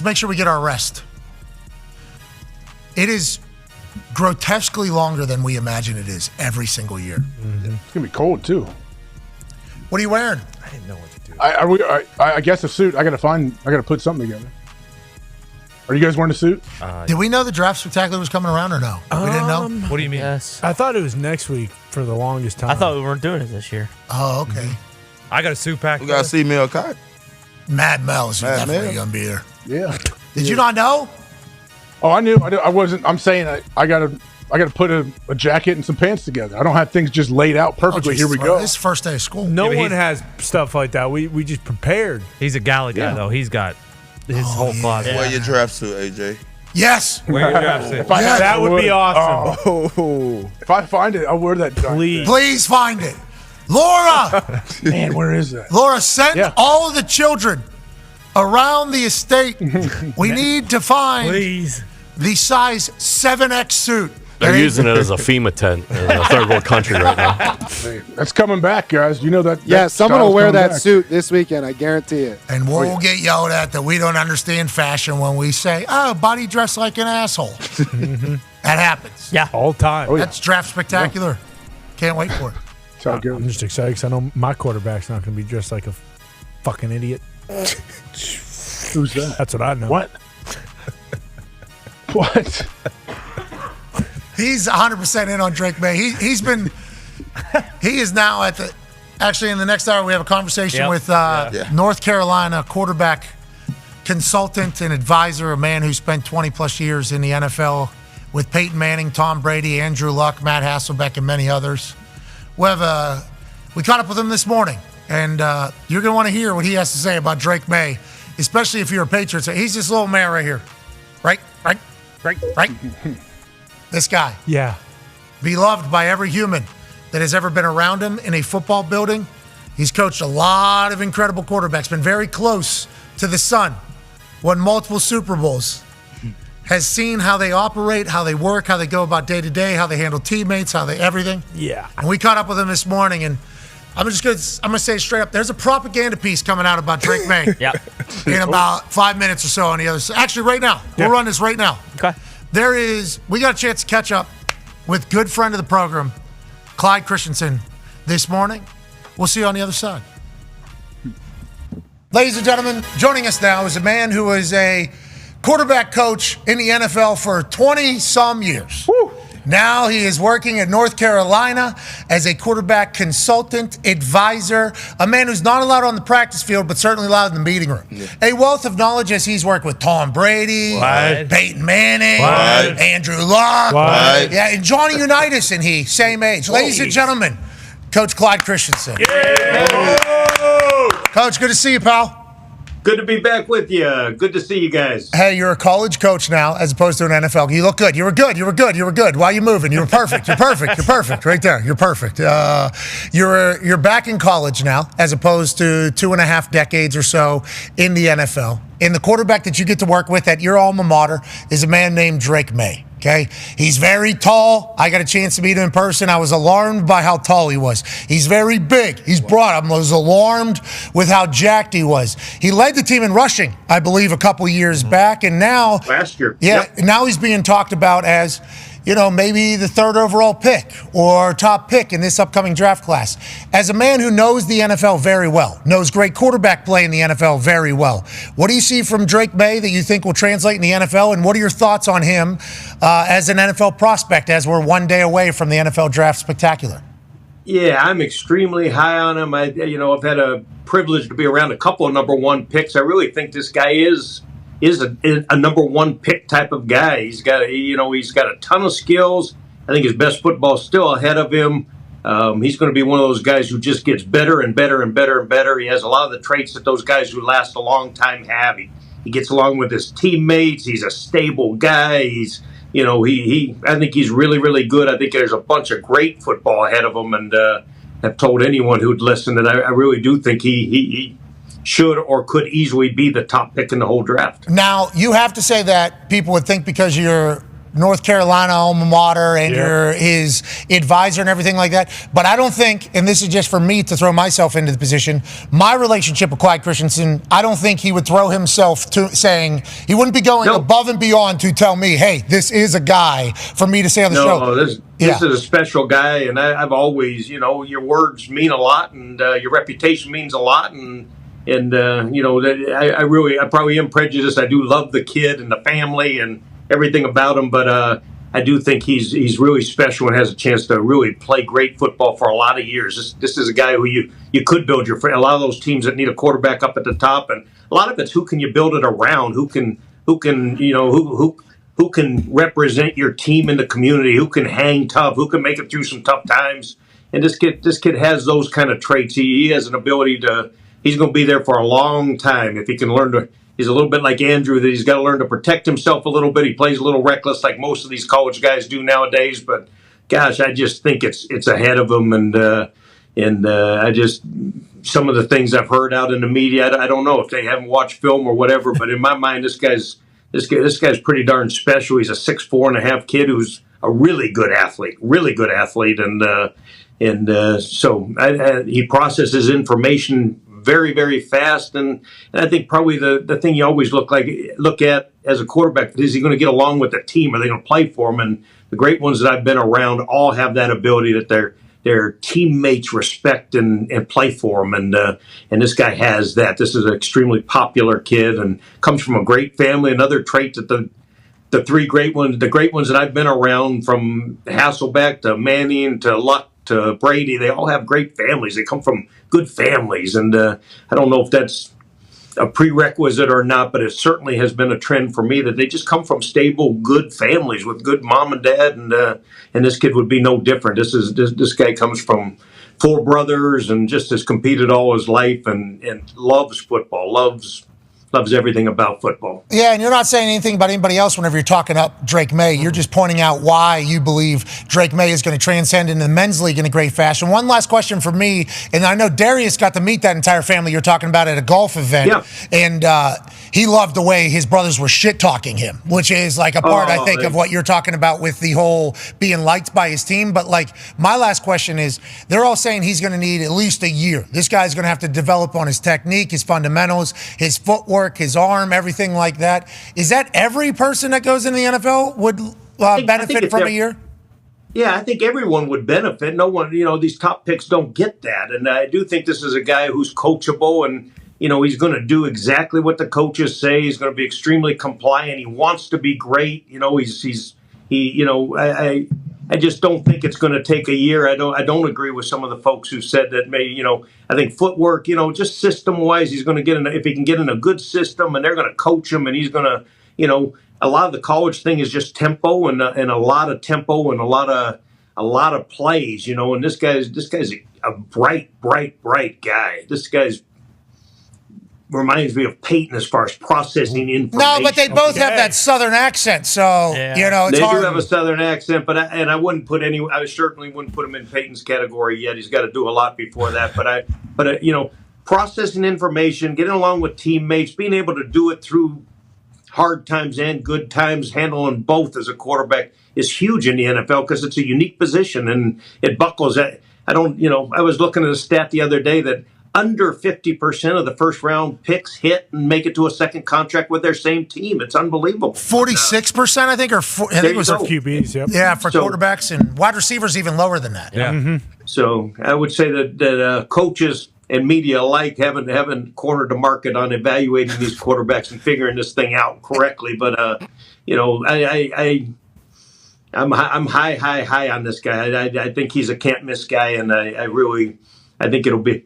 make sure we get our rest. It is grotesquely longer than we imagine it is every single year. Mm-hmm. It's gonna be cold too. What are you wearing? I didn't know what to do. I guess a suit. I gotta put something together. Are you guys wearing a suit? Did we know the draft spectacular was coming around or no? We didn't know. What do you mean? Yes. I thought it was next week for the longest time. I thought we weren't doing it this year. Oh, okay. I got a suit pack. We got to see Mel Cott. Mad Mel is Mad definitely Mel. gonna be there. Yeah. Did you not know? Oh, I knew. I wasn't. I'm saying I gotta put a jacket and some pants together. I don't have things just laid out perfectly. Here we go. This is first day of school. No but one has stuff like that. We just prepared. He's a gala guy, though. He's got his whole closet. Wear your draft suit, AJ. Yes. Wear your draft suit. That would be awesome. Oh, if I find it, I'll wear that. Please. Please find it. Laura! Man, where is that? Laura, send all of the children around the estate. We need to find the size 7X suit. They're using it as a FEMA tent in a third world country right now. Hey, that's coming back, guys. You know that. Yeah, that someone will style's wear coming that back. suit this weekend. I guarantee it. And we'll get yelled at that we don't understand fashion when we say, oh, body dressed like an asshole. That happens. Yeah. All the time. Oh, yeah. That's draft spectacular. Can't wait for it. That's how it goes. I'm just excited because I know my quarterback's not going to be dressed like a fucking idiot. Who's that? That's what I know. What? What? He's 100% in on Drake Maye. He is now actually in the next hour we have a conversation with North Carolina quarterback consultant and advisor, a man who spent 20 plus years in the NFL with Peyton Manning, Tom Brady, Andrew Luck, Matt Hasselbeck, and many others. We caught up with him this morning, and you're going to want to hear what he has to say about Drake Maye, especially if you're a Patriots. He's this little man right here. Right. This guy. Yeah. Beloved by every human that has ever been around him in a football building. He's coached a lot of incredible quarterbacks, been very close to the Sun, won multiple Super Bowls, has seen how they operate, how they work, how they go about day to day, how they handle teammates, how they everything. Yeah. And we caught up with him this morning, and I'm gonna say it straight up. There's a propaganda piece coming out about Drake Maye. Yeah. In about 5 minutes or so on the other side. Actually, right now. We'll run this right now. Okay. We got a chance to catch up with good friend of the program, Clyde Christensen, this morning. We'll see you on the other side. Ladies and gentlemen, joining us now is a man who is a quarterback coach in the NFL for 20-some years. Woo. Now he is working at North Carolina as a quarterback consultant, advisor, a man who's not allowed on the practice field, but certainly allowed in the meeting room. Yeah. A wealth of knowledge as he's worked with Tom Brady, Peyton Manning, Andrew Luck, yeah, and Johnny Unitas and he, same age. Ladies and gentlemen, Coach Clyde Christensen. Yeah. Coach, good to see you, pal. Good to be back with you. Good to see you guys. Hey, you're a college coach now as opposed to an NFL. You look good. You were good. Why are you moving? You were perfect. You're perfect. Right there. You're perfect. You're back in college now as opposed to 2.5 decades or so in the NFL. And the quarterback that you get to work with at your alma mater is a man named Drake Maye. Okay, he's very tall. I got a chance to meet him in person. I was alarmed by how tall he was. He's very big. He's broad. I was alarmed with how jacked he was. He led the team in rushing, I believe, a couple years back, and now last year, now he's being talked about as, maybe the 3rd overall pick or top pick in this upcoming draft class. As a man who knows the NFL very well, knows great quarterback play in the NFL very well, what do you see from Drake Maye that you think will translate in the NFL, and what are your thoughts on him as an NFL prospect as we're one day away from the NFL Draft Spectacular? Yeah, I'm extremely high on him. I've had a privilege to be around a couple of number 1 picks. I really think this guy is a number 1 pick type of guy. He's got a ton of skills. I think his best football is still ahead of him. He's going to be one of those guys who just gets better and better and better and better. He has a lot of the traits that those guys who last a long time have. He gets along with his teammates. He's a stable guy. I think he's really, really good. I think there's a bunch of great football ahead of him, and I've told anyone who'd listen that I really do think he should or could easily be the top pick in the whole draft. Now, you have to say that people would think because you're North Carolina alma mater and you're his advisor and everything like that. But I don't think, and this is just for me to throw myself into the position, my relationship with Clyde Christensen, I don't think he would throw himself to saying, he wouldn't be going above and beyond to tell me, hey, this is a guy for me to say on the show. No, this is a special guy, and I've always, your words mean a lot, and your reputation means a lot, and I probably am prejudiced. I do love the kid and the family and everything about him, but I do think he's really special and has a chance to really play great football for a lot of years. This is a guy who you could build a lot of those teams that need a quarterback up at the top, and a lot of it's who can you build it around, who can represent your team in the community, who can hang tough, who can make it through some tough times. And this kid has those kind of traits. He has an ability to. He's going to be there for a long time if he can learn to. He's a little bit like Andrew, that he's got to learn to protect himself a little bit. He plays a little reckless like most of these college guys do nowadays. But, gosh, I just think it's ahead of him. And I just some of the things I've heard out in the media, I don't know if they haven't watched film or whatever. But in my mind, this guy's pretty darn special. He's a 6'4.5" kid who's a really good athlete. So he processes information very, very fast, and I think probably the thing you always look at as a quarterback, is he going to get along with the team? Are they going to play for him? And the great ones that I've been around all have that ability that their teammates respect and play for him, and this guy has that. This is an extremely popular kid and comes from a great family. Another trait that the great ones that I've been around, from Hasselbeck to Manning to Luck to Brady, they all have great families. They come from good families, and I don't know if that's a prerequisite or not, but it certainly has been a trend for me that they just come from stable, good families with good mom and dad, and this kid would be no different. This guy comes from 4 brothers and just has competed all his life and loves football, loves everything about football. Yeah, and you're not saying anything about anybody else whenever you're talking up Drake Maye. You're just pointing out why you believe Drake Maye is going to transcend into the men's league in a great fashion. One last question for me, and I know Darius got to meet that entire family you're talking about at a golf event, and he loved the way his brothers were shit-talking him, which is like a part, I think, of what you're talking about with the whole being liked by his team. But, like, my last question is, they're all saying he's going to need at least a year. This guy's going to have to develop on his technique, his fundamentals, his footwork, his arm, everything like that. Is that every person that goes in the NFL would benefit from a year? Yeah, I think everyone would benefit. No one, these top picks don't get that. And I do think this is a guy who's coachable, and, he's going to do exactly what the coaches say. He's going to be extremely compliant. He wants to be great. I just don't think it's going to take a year. I don't agree with some of the folks who said that I think footwork, just system wise, he's going to get if he can get in a good system and they're going to coach him and he's going to, a lot of the college thing is just tempo and a lot of tempo and a lot of plays, and this guy's a bright guy. This guy's reminds me of Peyton as far as processing information. No, but they both have that Southern accent, so it's they hard. do have a Southern accent, but I wouldn't put I certainly wouldn't put him in Peyton's category yet. He's got to do a lot before that. But processing information, getting along with teammates, being able to do it through hard times and good times, handling both as a quarterback is huge in the NFL because it's a unique position and it buckles. I was looking at a stat the other day that under 50% of the first round picks hit and make it to a second contract with their same team. It's unbelievable. 46%, I think, I think it was for QBs. Yep. Yeah, for quarterbacks and wide receivers, even lower than that. Yeah. Mm-hmm. So I would say that coaches and media alike haven't cornered the market on evaluating these quarterbacks and figuring this thing out correctly. But I'm high on this guy. I think he's a can't miss guy, and I think it'll be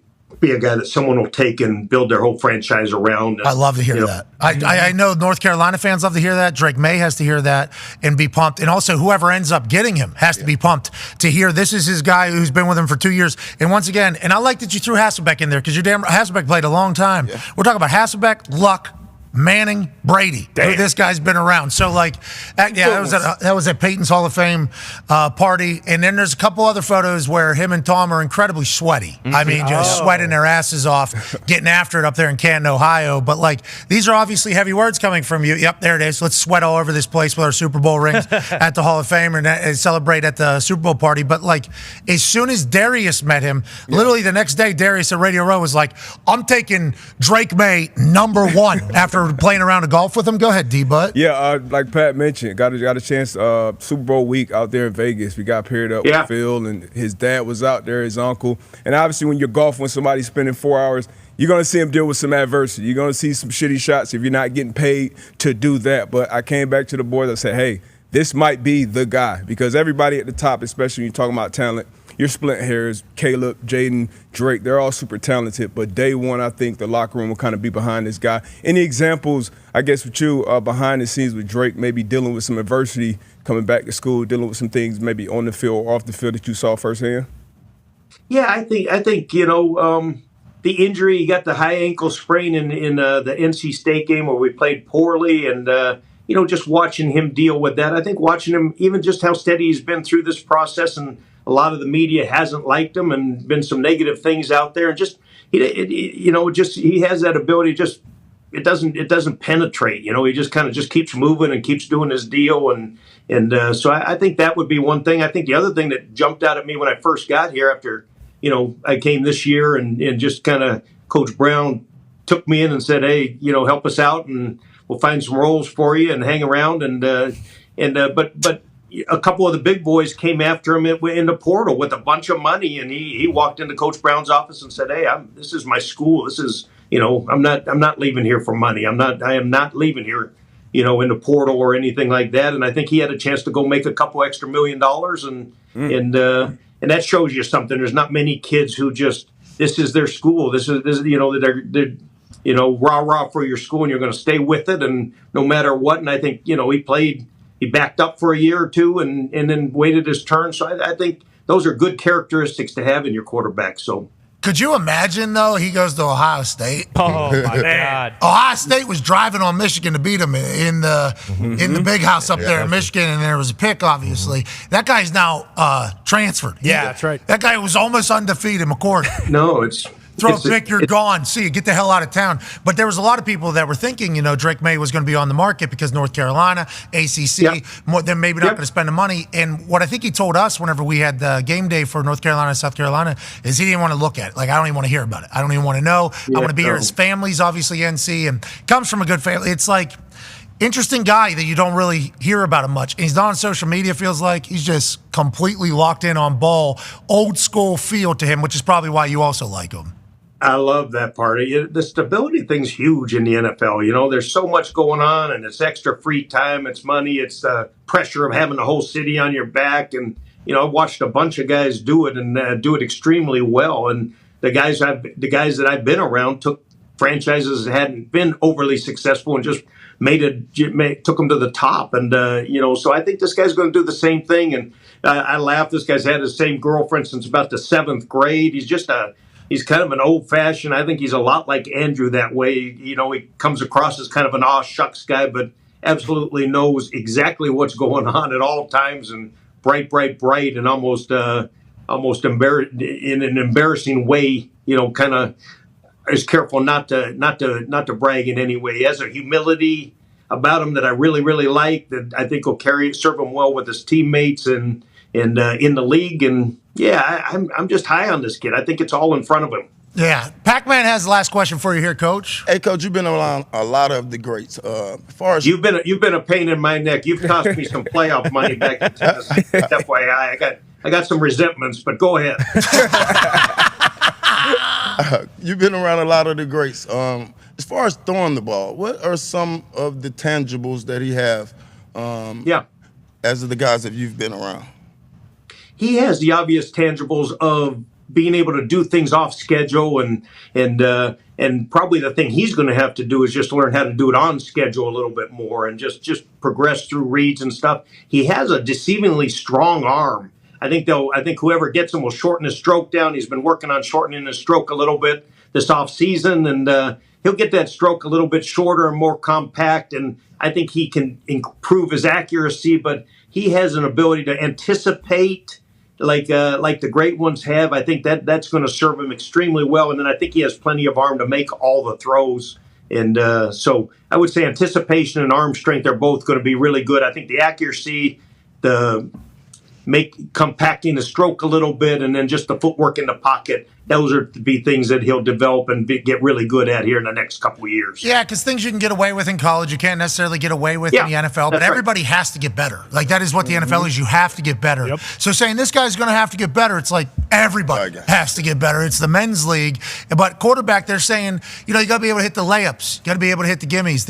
a guy that someone will take and build their whole franchise around. I love to hear that. I know North Carolina fans love to hear that. Drake Maye has to hear that and be pumped. And also whoever ends up getting him has to be pumped to hear this is his guy who's been with him for 2 years. And once again, and I like that you threw Hasselbeck in there because Hasselbeck played a long time. Yeah. We're talking about Hasselbeck, Luck, Manning, Brady. This guy's been around. So, that was at Peyton's Hall of Fame party. And then there's a couple other photos where him and Tom are incredibly sweaty. I mean, just sweating their asses off, getting after it up there in Canton, Ohio. But, these are obviously heavy words coming from you. Yep, there it is. Let's sweat all over this place with our Super Bowl rings at the Hall of Fame and celebrate at the Super Bowl party. But, as soon as Darius met him, literally the next day, Darius at Radio Row was like, I'm taking Drake Maye #1 after playing around a golf with him. Go ahead, D-Butt. Yeah, like Pat mentioned, got a chance Super Bowl week out there in Vegas. We got paired up with Phil, and his dad was out there, his uncle. And obviously when you're golfing with somebody spending 4 hours, you're going to see him deal with some adversity. You're going to see some shitty shots if you're not getting paid to do that. But I came back to the boys and said, hey, this might be the guy because everybody at the top, especially when you're talking about talent, your split hairs, Caleb, Jaden, Drake, they're all super talented. But day one, I think the locker room will kind of be behind this guy. Any examples, I guess, with you behind the scenes with Drake, maybe dealing with some adversity, coming back to school, dealing with some things maybe on the field or off the field that you saw firsthand? Yeah, I think the injury, he got the high ankle sprain in the NC State game where we played poorly and just watching him deal with that. I think watching him, even just how steady he's been through this process, and a lot of the media hasn't liked him and been some negative things out there. And he has that ability. Just it doesn't penetrate. He just kind of just keeps moving and keeps doing his deal. So I think that would be one thing. I think the other thing that jumped out at me when I first got here after I came this year and just kind of Coach Brown took me in and said, hey, help us out and we'll find some roles for you and hang around but a couple of the big boys came after him in the portal with a bunch of money, and he walked into Coach Brown's office and said, "Hey, this is my school. This is I'm not leaving here for money. I am not leaving here, in the portal or anything like that." And I think he had a chance to go make a couple extra $1 million, and that shows you something. There's not many kids who just this is their school. This is they're rah for your school, and you're going to stay with it, and no matter what. And I think he backed up for a year or two and then waited his turn. So I think those are good characteristics to have in your quarterback. So could you imagine, though, he goes to Ohio State? Oh, my God. Ohio State was driving on Michigan to beat him in the big house up there in Michigan, and there was a pick, obviously. That guy's now transferred. Yeah, that's right. That guy was almost undefeated, McCord. No, it's... Throw a pick, you're gone. See you, get the hell out of town. But there was a lot of people that were thinking, Drake Maye was going to be on the market because North Carolina, ACC, they're maybe not going to spend the money. And what I think he told us whenever we had the game day for North Carolina and South Carolina is he didn't want to look at it. I don't even want to hear about it. I don't even want to know. I want to be here. His family's obviously NC and comes from a good family. It's interesting guy that you don't really hear about him much. And he's not on social media, feels like. He's just completely locked in on ball. Old school feel to him, which is probably why you also like him. I love that part. The stability thing's huge in the NFL. You know, there's so much going on, and it's extra free time, it's money, it's the pressure of having the whole city on your back. And, you know, I've watched a bunch of guys do it and do it extremely well. And the guys that I've been around took franchises that hadn't been overly successful and just took them to the top. And, you know, so I think this guy's going to do the same thing. And I laugh. This guy's had the same girlfriend since about the 7th grade. He's kind of an old-fashioned. I think he's a lot like Andrew that way. You know, he comes across as kind of an aw shucks guy, but absolutely knows exactly what's going on at all times, and bright, and almost in an embarrassing way. You know, kind of is careful not to brag in any way. He has a humility about him that I really, really like. That I think will serve him well with his teammates and in the league. And yeah, I'm just high on this kid. I think it's all in front of him. Yeah. Pac-Man has the last question for you here, Coach. Hey, Coach, you've been around a lot of the greats. As far as you've been a pain in my neck. You've cost me some playoff money back in Tennessee. FYI, I got some resentments, but go ahead. You've been around a lot of the greats. As far as throwing the ball, what are some of the tangibles that he have? As of the guys that you've been around. He has the obvious tangibles of being able to do things off schedule, and probably the thing he's going to have to do is just learn how to do it on schedule a little bit more, and just progress through reads and stuff. He has a deceivingly strong arm. I think whoever gets him will shorten his stroke down. He's been working on shortening his stroke a little bit this off season, and he'll get that stroke a little bit shorter and more compact. And I think he can improve his accuracy, but he has an ability to anticipate like the great ones have. I think that's going to serve him extremely well. And then I think he has plenty of arm to make all the throws. And so I would say anticipation and arm strength are both going to be really good. I think the accuracy, compacting the stroke a little bit, and then just the footwork in the pocket, those are to be things that he'll develop and get really good at here in the next couple of years. Yeah, because things you can get away with in college, you can't necessarily get away with in the NFL, but everybody has to get better. Like, that is what the NFL is. You have to get better. Yep. So saying this guy's going to have to get better, it's like everybody has to get better. It's the men's league. But quarterback, they're saying, you know, you got to be able to hit the layups. You got to be able to hit the gimmies.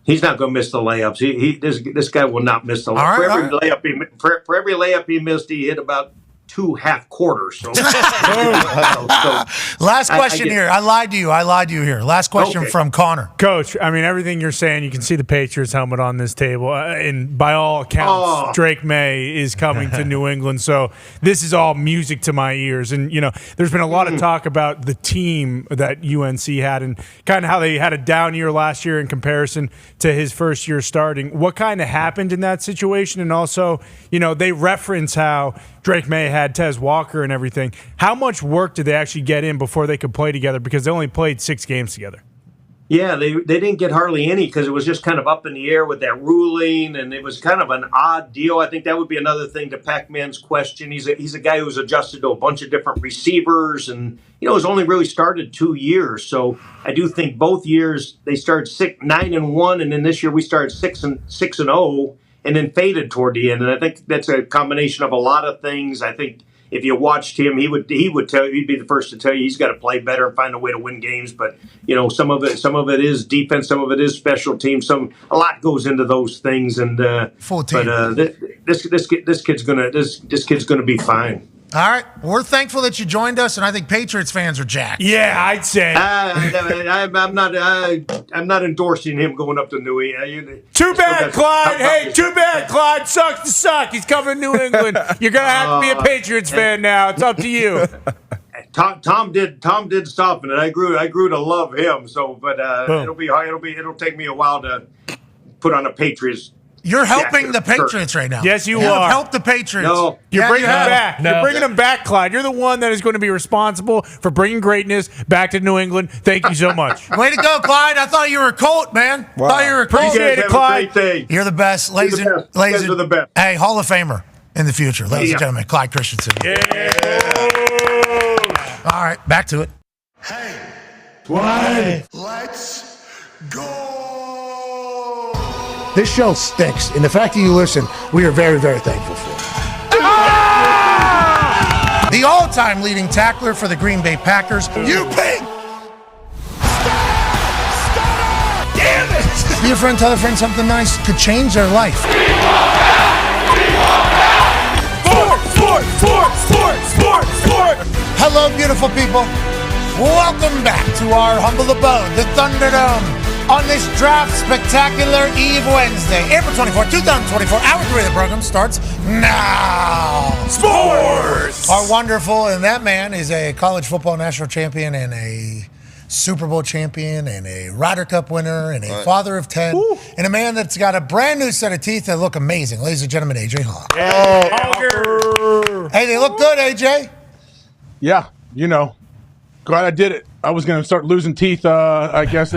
He's not going to miss the layups. This guy will not miss the layup. For every layup he missed, he hit about 2 half quarters. So. Last question here. I lied to you here. Last question from Connor. Coach, I mean, everything you're saying, you can see the Patriots helmet on this table. And by all accounts, Drake Maye is coming to New England. So this is all music to my ears. And, you know, there's been a lot of talk about the team that UNC had and kind of how they had a down year last year in comparison to his first year starting. What kind of happened in that situation? And also, you know, they reference how Drake Maye had Tez Walker and everything. How much work did they actually get in before they could play together? Because they only played 6 games together. Yeah, they didn't get hardly any because it was just kind of up in the air with that ruling, and it was kind of an odd deal. I think that would be another thing to Pac-Man's question. He's a guy who's adjusted to a bunch of different receivers, and you know, has only really started 2 years. So I do think both years they started 9-1, and then this year we started 6-0. And then faded toward the end. And I think that's a combination of a lot of things. I think if you watched him, he would tell you, he'd be the first to tell you he's got to play better and find a way to win games. But you know, some of it is defense, some of it is special teams. A lot goes into those things. And full team. But this kid's gonna be fine. All right. We're thankful that you joined us, and I think Patriots fans are jacked. Yeah, I'd say. I'm not endorsing him going up to New England. Too bad, Clyde. Hey, too bad, Clyde. Sucks to suck. He's coming to New England. You're gonna have to be a Patriots fan now. It's up to you. Tom did soften it. I grew to love him. So, but it'll take me a while to put on a Patriots. You're helping the Patriots right now. Yes, you are. Help the Patriots. No. You're bringing them back. No. You're bringing them back, Clyde. You're the one that is going to be responsible for bringing greatness back to New England. Thank you so much. Way to go, Clyde. I thought you were a Colt, man. Wow. Thought you were a Colt. Appreciate it, Clyde. You're the best. Ladies and the best. Hey, Hall of Famer in the future. Ladies and gentlemen, Clyde Christensen. Yeah. All right, back to it. Hey. Why? Let's go. This show stinks, and the fact that you listen, we are very, very thankful for. The the all-time leading tackler for the Green Bay Packers. You pig! Damn it! Be a friend, tell a friend something nice could change their life. Sport! Hello, beautiful people. Welcome back to our humble abode, the Thunderdome, on this draft spectacular Eve Wednesday, April 24, 2024. Hour 3 of the program starts now. Sports! Our wonderful, and that man is a college football national champion and a Super Bowl champion and a Ryder Cup winner and a father of 10 and a man that's got a brand new set of teeth that look amazing. Ladies and gentlemen, AJ Hawk. Hey, they look good, AJ. Yeah, glad I did it. I was going to start losing teeth, I guess,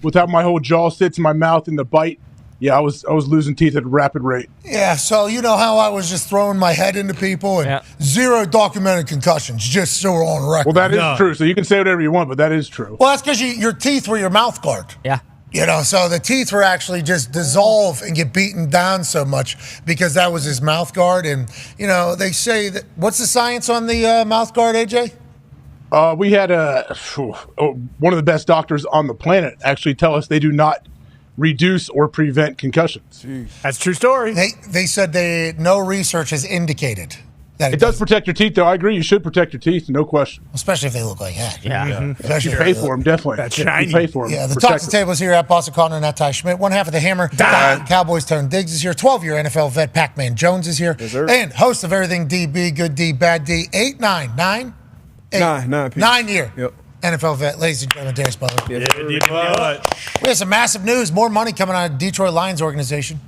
without my whole jaw sits in my mouth and the bite. Yeah, I was losing teeth at a rapid rate. Yeah, so you know how I was just throwing my head into people and zero documented concussions, just so we're on record. Well, that is true. So you can say whatever you want, but that is true. Well, that's because your teeth were your mouth guard. Yeah. So the teeth were actually just dissolve and get beaten down so much because that was his mouth guard. And, they say that, what's the science on the mouth guard, AJ? We had one of the best doctors on the planet actually tell us they do not reduce or prevent concussions. Jeez. That's a true story. They said no research has indicated that it does protect your teeth, though. I agree. You should protect your teeth, no question. Especially if they look like that. Yeah. You pay for them, definitely. That's shiny. You pay for them. Yeah, the talk to table is here at Boston Connor and at Ty Schmidt. One half of the Hammer, Dahn. Cowboys Tone Diggs is here. 12-year NFL vet Pac-Man Jones is here. Yes, sir. And host of Everything DB, Good D, Bad D, 9 year. Yep. NFL vet, ladies and gentlemen, Darius Butler. Yes, sir. We have some massive news, more money coming out of Detroit Lions organization.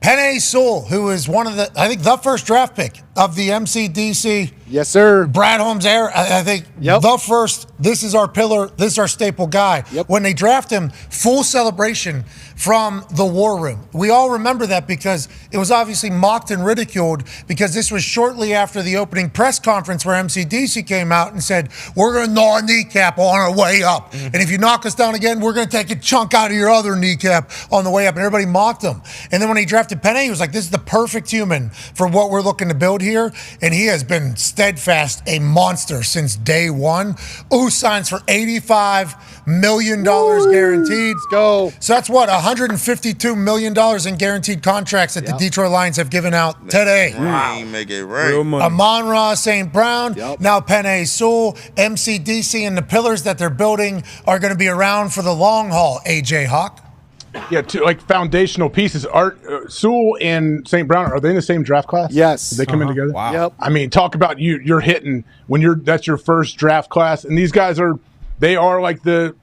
Penei Sewell, who is one of the first draft pick of the MCDC. Yes, sir. Brad Holmes era. I think the first, this is our pillar, this is our staple guy. Yep. When they draft him, full celebration from the war room. We all remember that because it was obviously mocked and ridiculed because this was shortly after the opening press conference where MCDC came out and said, we're going to gnaw a kneecap on our way up. And if you knock us down again, we're going to take a chunk out of your other kneecap on the way up. And everybody mocked him. And then when he drafted Penei, he was like, this is the perfect human for what we're looking to build here. And he has been steadfast, a monster since day one. Signs for $85 million guaranteed. Let's go. So that's what, $152 million in guaranteed contracts that the Detroit Lions have given out today. Make it right. Amon-Ra St. Brown, now Penei Sewell, MCDC, and the pillars that they're building are going to be around for the long haul, AJ Hawk. Yeah, foundational pieces. Sewell and St. Brown, are they in the same draft class? Yes. Did they come in together? Wow. Yep. I mean, talk about you're hitting when that's your first draft class, and these guys are like the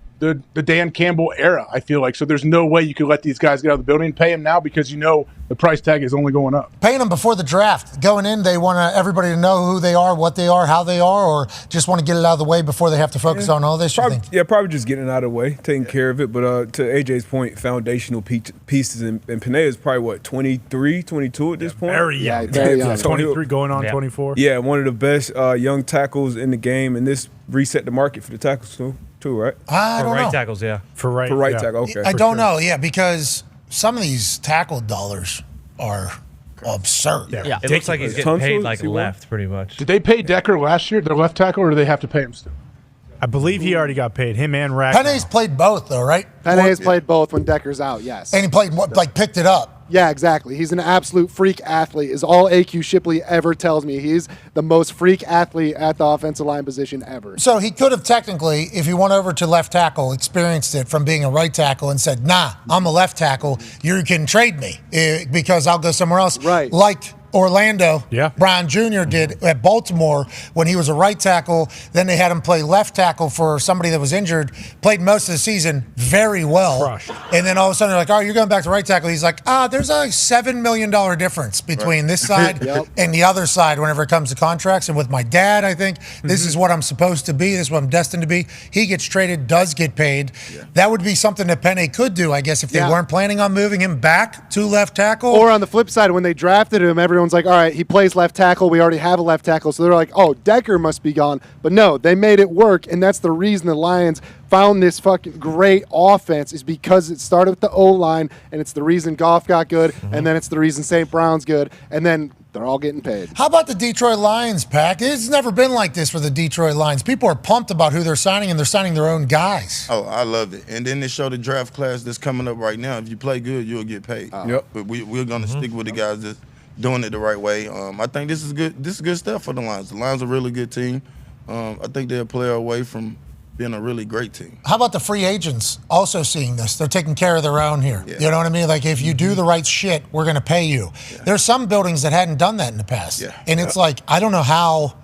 Dan Campbell era, I feel like. So there's no way you could let these guys get out of the building and pay them now because the price tag is only going up. Paying them before the draft. Going in, they want everybody to know who they are, what they are, how they are, or just want to get it out of the way before they have to focus on all this. Probably just getting it out of the way, taking care of it. But to AJ's point, foundational pieces, and Penei is probably, 23, 22 at this point? Very young. Very young. 23 going on 24. Yeah, one of the best young tackles in the game, and this reset the market for the tackles too, right? I don't know. For right tackles, yeah. For right tackle, okay. I don't know, because some of these tackle dollars are absurd. Yeah. It looks like he's getting paid left, pretty much. Did they pay Decker last year, their left tackle, or do they have to pay him still? I believe he already got paid. Him and Rack. Penei's played both, though, right? Penei's played both when Decker's out, yes. And he played, picked it up. Yeah, exactly. He's an absolute freak athlete, is all AQ Shipley ever tells me. He's the most freak athlete at the offensive line position ever. So he could have technically, if he went over to left tackle, experienced it from being a right tackle and said, nah, I'm a left tackle. You can trade me because I'll go somewhere else. Right. Like Orlando Brown Jr. did at Baltimore when he was a right tackle. Then they had him play left tackle for somebody that was injured, played most of the season very well. Crushed. And then all of a sudden they're like, oh, you're going back to right tackle. He's like, there's a $7 million difference between this side and the other side whenever it comes to contracts. And with my dad, I think this is what I'm supposed to be. This is what I'm destined to be. He gets traded, does get paid. That would be something that Penei could do, I guess, if they weren't planning on moving him back to left tackle. Or on the flip side, when they drafted him, everyone everyone's like, all right, he plays left tackle. We already have a left tackle. So they're like, oh, Decker must be gone. But no, they made it work, and that's the reason the Lions found this fucking great offense is because it started with the O-line, and it's the reason Goff got good, and then it's the reason St. Brown's good, and then they're all getting paid. How about the Detroit Lions, Pac? It's never been like this for the Detroit Lions. People are pumped about who they're signing, and they're signing their own guys. Oh, I love it. And then they show the draft class that's coming up right now. If you play good, you'll get paid. Yep. But we're going to stick with the guys that's doing it the right way. I think this is good. This is good stuff for the Lions. The Lions are a really good team. I think they're a player away from being a really great team. How about the free agents also seeing this? They're taking care of their own here. Yeah. You know what I mean? Like, if you do the right shit, we're going to pay you. Yeah. There's some buildings that hadn't done that in the past. Yeah. And it's like, I don't know how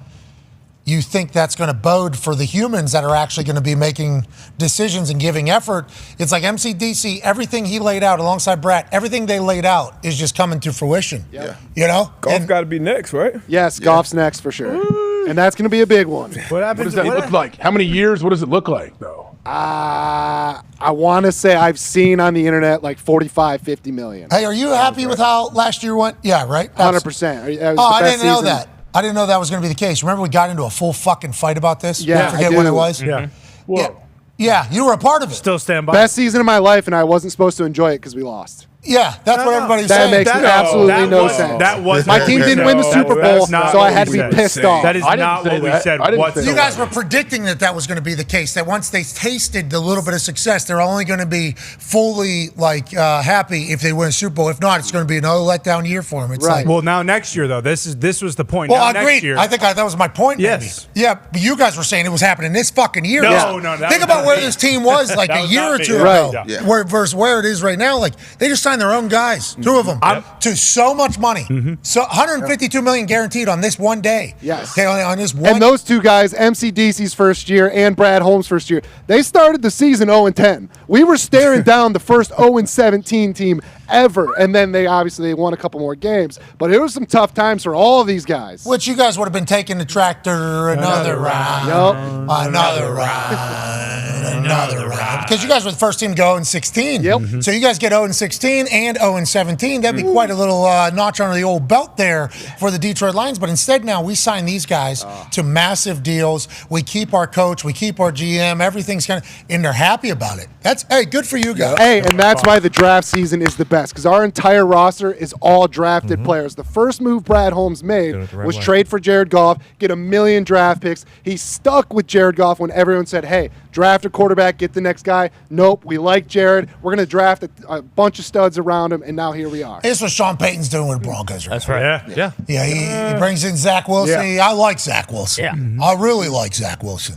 you think that's going to bode for the humans that are actually going to be making decisions and giving effort. It's like MCDC, everything he laid out alongside Brad, everything they laid out is just coming to fruition. Yeah. You know? Golf got to be next, right? Yes, Goff's next for sure. And that's going to be a big one. What does that look like? How many years? What does it look like, though? I want to say I've seen on the internet like 45, 50 million. Hey, are you happy with how last year went? Yeah, right? 100%. Oh, I didn't know that. I didn't know that was going to be the case. Remember we got into a full fucking fight about this? Yeah, I forget when it was? Yeah. Whoa. Yeah, you were a part of it. Still stand by. Best season of my life, and I wasn't supposed to enjoy it because we lost. Yeah, that's what everybody's that saying. Makes absolutely no sense. That was my team didn't win the Super Bowl, so I had to be pissed off. That is not what we said whatsoever. You guys were predicting that was going to be the case, that once they tasted a little bit of success, they're only going to be fully happy if they win a Super Bowl. If not, it's going to be another letdown year for them. It's right. Well, now next year, though, this was the point. Well, now, agreed. Next year, I think that was my point. Yes. Maybe. Yeah, but you guys were saying it was happening this fucking year. No. Think about where this team was like a year or two ago versus where it is right now. Like, they just signed their own guys. Two of them to so much money. So $152 million guaranteed on this one day. Yes. Okay, on this one. And those two guys, MCDC's first year and Brad Holmes' first year, they started the season 0-10. We were staring down the first 0-17 team ever, and then they obviously won a couple more games. But it was some tough times for all of these guys. Which you guys would have been taking the tractor another round. Yep. Another round. Another round. Because you guys were the first team to go 0-16. Yep. So you guys get 0-16 and 0-17. That'd be quite a little notch under the old belt there for the Detroit Lions. But instead now we sign these guys to massive deals. We keep our coach. We keep our GM. Everything's and they're happy about it. That's, hey, good for you guys. Hey, and that's why the draft season is the best, because our entire roster is all drafted players. The first move Brad Holmes made was trade for Jared Goff, get 1 million draft picks. He stuck with Jared Goff when everyone said, hey, draft a quarterback, get the next guy. Nope, we like Jared. We're going to draft a bunch of studs around him, and now here we are. This is what Sean Payton's doing with the Broncos right That's right. Yeah, he brings in Zach Wilson. Yeah. I like Zach Wilson. Yeah. I really like Zach Wilson.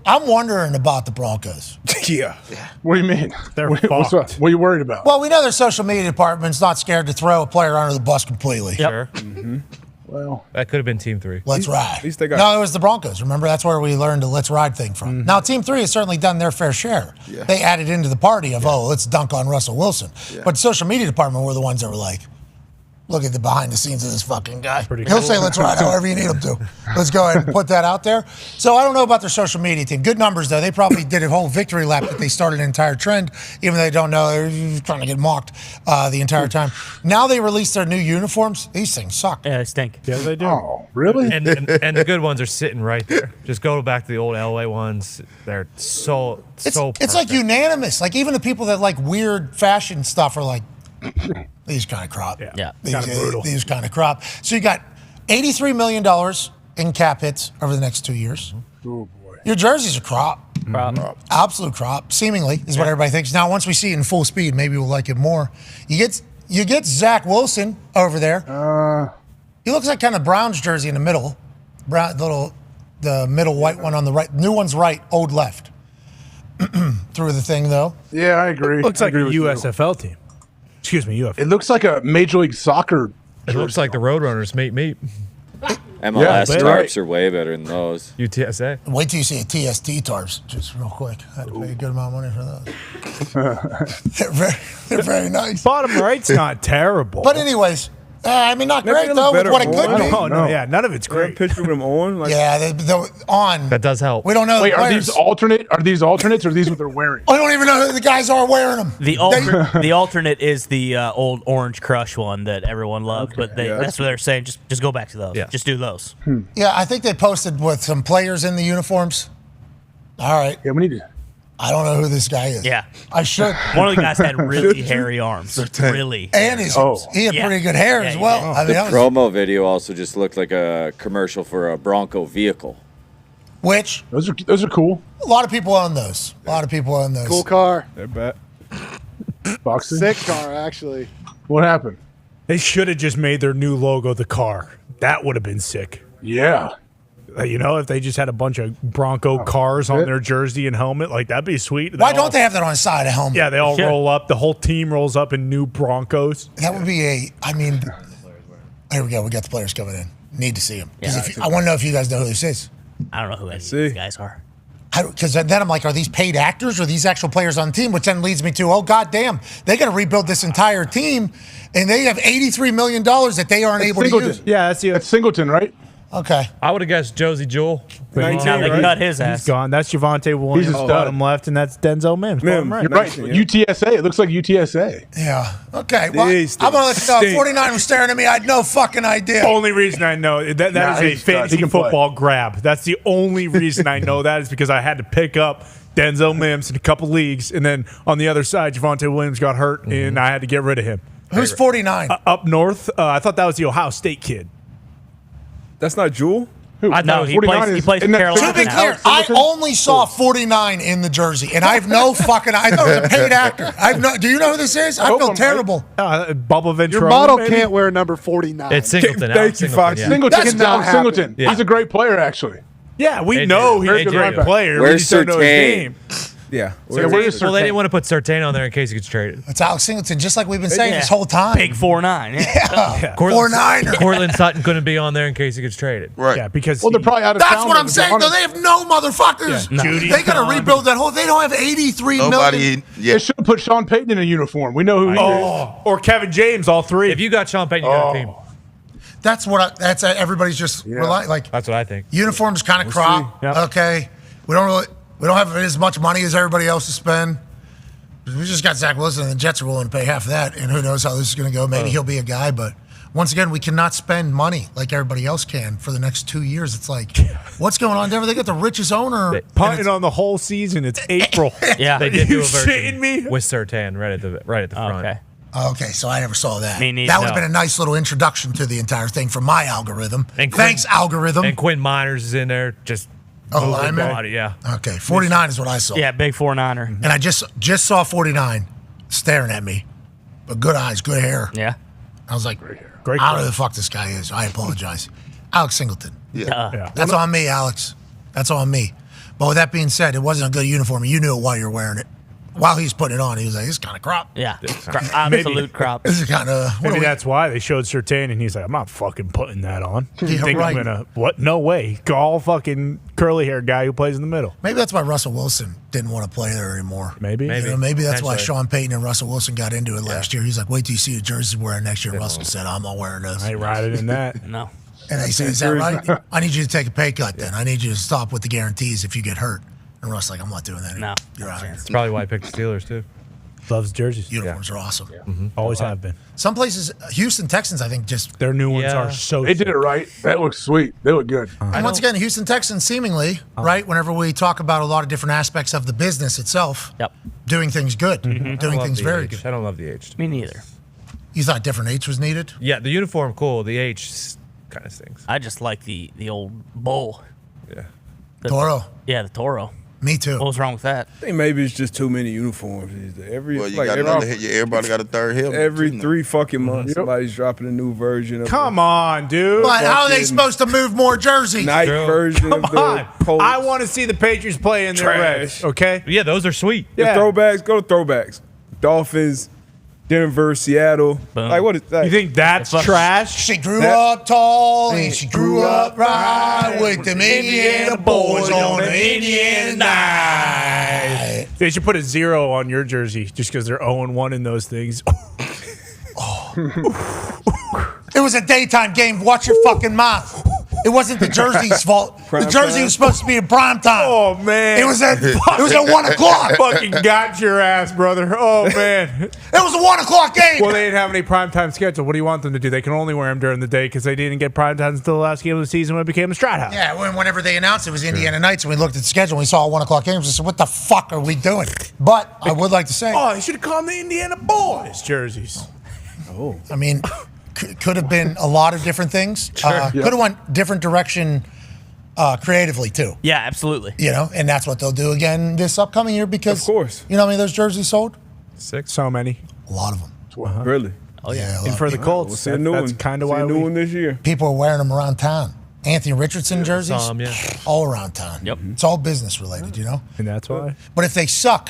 I'm wondering about the Broncos. Yeah. What do you mean? They're What's up? What are you worried about? Well, we know their social media department's not scared to throw a player under the bus completely. Sure. Well, that could have been Team 3. Let's ride. At least they got No, it was the Broncos. Remember, that's where we learned the let's ride thing from. Now, Team 3 has certainly done their fair share. Yeah. They added into the party of, let's dunk on Russell Wilson. Yeah. But the social media department were the ones that were like, look at the behind the scenes of this fucking guy. Pretty He'll cool. say let's ride however you need him to. Let's go ahead and put that out there. So I don't know about their social media team. Good numbers, though. They probably did a whole victory lap that they started an entire trend, even though they don't know. They're trying to get mocked the entire time. Now they released their new uniforms. These things suck. Yeah, they stink. Yeah, they do. oh, really? And the good ones are sitting right there. Just go back to the old Elway ones. They're so It's perfect. like unanimous. Like even the people that like weird fashion stuff are like, these kind of crop. Yeah. These kind of crop. So you got $83 million in cap hits over the next 2 years. Oh, boy. Your jerseys are crop. Absolute crop, seemingly, is what everybody thinks. Now, once we see it in full speed, maybe we'll like it more. You get Zach Wilson over there. He looks like kind of Brown's jersey in the middle. The middle white one on the right. New one's right, old left. Through the thing, though. Yeah, I agree. Looks I like agree a with you. USFL team. Excuse me, UFL. It looks like a Major League Soccer. It looks like the Roadrunners, mate. MLS Yeah, tarps are way better than those. UTSA. Wait till you see a TST tarps, just real quick. I had to pay a good amount of money for those. They're very nice. Bottom right's not terrible. But anyways, I mean, not Maybe great they though. look With better what it could on. be. Oh no, yeah, none of it's great. Picture of them on. Like, Yeah, the on. That does help. We don't know. Wait, the are players. these alternate? Are these alternates, or are these what they're wearing? I don't even know who the guys are wearing them. The alternate is the old Orange Crush one that everyone loved, but that's what they're saying. Just go back to those. Yeah. Just do those. Yeah, I think they posted with some players in the uniforms. All right. Yeah, we need to. I don't know who this guy is. Yeah. I should. One of the guys had really hairy arms. Really. And he had pretty good hair as well. I mean, The that was, promo video also just looked like a commercial for a Bronco vehicle. which Those are cool. a lot of people own those. A lot of people own those. Cool car. They're bad. Boxing. Sick car, actually. What happened? They should have just made their new logo the car. That would have been sick. Yeah. You know, if they just had a bunch of Bronco cars on their jersey and helmet, like that'd be sweet. Why don't they have that on the side of helmet? Yeah, they all roll up. The whole team rolls up in new Broncos. That would be I mean, here we go. We got the players coming in. Need to see them. I want to know if you guys know who this is. I don't know who these guys are. Because then I'm like, are these paid actors or these actual players on the team? Which then leads me to, oh, goddamn, they got to rebuild this entire team, and they have $83 million that they aren't able Singleton. to use. Yeah, That's Singleton, right? Okay. I would have guessed Josie Jewell. But Now they cut his ass. He's gone. That's Javonte Williams. He's a stud. Bottom left, and that's Denzel Mims. Mims. Bottom right. You're right. UTSA. It looks like UTSA. Yeah. Okay. Well, These I'm going to let you know. stink. 49 was staring at me. I had no fucking idea. Only reason I know that Nah, is a he's a stud. He fantasy can play. football grab. That's the only reason I know that is because I had to pick up Denzel Mims in a couple leagues, and then on the other side, Javonte Williams got hurt, and I had to get rid of him. Who's 49? Up north, I thought that was the Ohio State kid. That's not Jewel. I No, he plays for Carolina. To be clear, I only saw 49 in the jersey, and I have no fucking. I thought it was a paid actor. Do you know who this is? I feel terrible. Bubba Ventura. Your model can't wear number 49. It's Singleton. Thank you, Fox. Yeah. Singleton. That's Alex not Singleton. Yeah. He's a great player, actually. Yeah, we They know do. he's a They great do. player. We Where's just don't know his Surtain? name. Yeah. Yeah, where's Well, they Surtain? didn't want to put Surtain on there in case he gets traded. It's Alex Singleton, just like we've been saying this whole time. Big 4'9". Yeah. Cortland 49er. Cortland Sutton couldn't be on there in case he gets traded. Right. Yeah, because Well, they're probably out of That's town. what I'm to be saying. Though honest. they have no motherfuckers. No. Judy They got to Dahn. rebuild that whole. They don't have 83 million. Nobody. Yeah. They should have put Sean Payton in a uniform. We know who he is. Oh, or Kevin James, all three. If you got Sean Payton, you got a team. That's what. That's everybody's just like That's what I think. uniforms kind of crop. Yep. Okay, we don't have as much money as everybody else to spend. We just got Zach Wilson, and the Jets are willing to pay half of that, and who knows how this is going to go. Maybe he'll be a guy, but once again, we cannot spend money like everybody else can for the next 2 years. It's like, what's going on, Denver? They got the richest owner. punting on the whole season. It's April. Yeah. They did do You a shitting version me? with Surtain right at the front. Okay. Okay, so I never saw that. Me neither. That would have No. been a nice little introduction to the entire thing for my algorithm. And Thanks, algorithm. And Quinn Miners is in there, just moving the lineman? body. Yeah. Okay, 49 is what I saw. Yeah, big 49er. And I just saw 49 staring at me. But good eyes, good hair. Yeah. I was like, Great I don't know color. who the fuck this guy is. I apologize. Alex Singleton. Yeah. That's on me, Alex. That's on me. But with that being said, it wasn't a good uniform. You knew it while you were wearing it. While he's putting it on, he was like, this is kind of crop. Yeah. Absolute crop. This is kind of. Maybe that's why they showed Surtain, and he's like, I'm not fucking putting that on. You Yeah, think right. I'm going to, what? No way. All fucking curly hair guy who plays in the middle. Maybe that's why Russell Wilson didn't want to play there anymore. Maybe. You know, maybe that's why Potentially. Sean Payton and Russell Wilson got into it last year. He's like, wait till you see the jerseys we're wearing next year. Russell said, I'm not wearing those. I ain't riding in that. No. And they said, is that right? I need you to take a pay cut then. I need you to stop with the guarantees if you get hurt. And Russ like, I'm not doing that. No. You're out of here. That's probably why I picked the Steelers, too. Loves jerseys. Uniforms are awesome. Always have been. Some places, Houston Texans, I think just. Their new ones Yeah. are so They did it right. That looks sweet. They look good. And once again, Houston Texans seemingly, right, whenever we talk about a lot of different aspects of the business itself, Yep. doing things good, doing I love things the very H. good. I don't love the H. Me neither. You thought different H was needed? Yeah, the uniform, cool. The H kind of stinks. I just like the old bull. Yeah. Toro. Yeah, the Toro. Me too. What was wrong with that? I think maybe it's just too many uniforms. Every Well, you like got another hit. Everybody got a third helmet. every too now. 3 fucking months, somebody's dropping a new version of Come on, dude. But how are they fucking supposed to move more jerseys? the night version Come of the on. Colts. I want to see the Patriots play in their reds, Trash. okay? Yeah, those are sweet. The Yeah. throwbacks, go to throwbacks. Dolphins, Denver, Seattle. Boom. Like what is that? You think that's Fuck. trash? She grew up tall and she grew up right with them Indiana boys on the Indiana night. They should put a 0 on your jersey just because they're 0-1 in those things. It was a daytime game. Watch your fucking mouth. It wasn't the jersey's fault. The jersey was supposed to be in prime time. Oh man, it was at 1 o'clock. Fucking got your ass, brother. Oh man, it was a 1 o'clock game. Well, they didn't have any primetime schedule. What do you want them to do? They can only wear them during the day because they didn't get primetime until the last game of the season when it became a Strat House. Yeah, whenever they announced it was Indiana Nights, and we looked at the schedule, and we saw 1 o'clock games. We said, "What the fuck are we doing?" But I would like to say, oh, you should have called them the Indiana Boys jerseys. Oh, I mean. Could have been a lot of different things. Could have went different direction creatively too. Yeah, absolutely. You know, and that's what they'll do again this upcoming year because, of course, you know how many of those jerseys sold? 6, so many. A lot of them. Really? Oh yeah. And for the Colts, we'll see a new that's one. kind of See why a new one this year. People are wearing them around town. Anthony Richardson jerseys, saw 'em, yeah. all around town. Yep. It's all business related, you know. And that's why. But if they suck,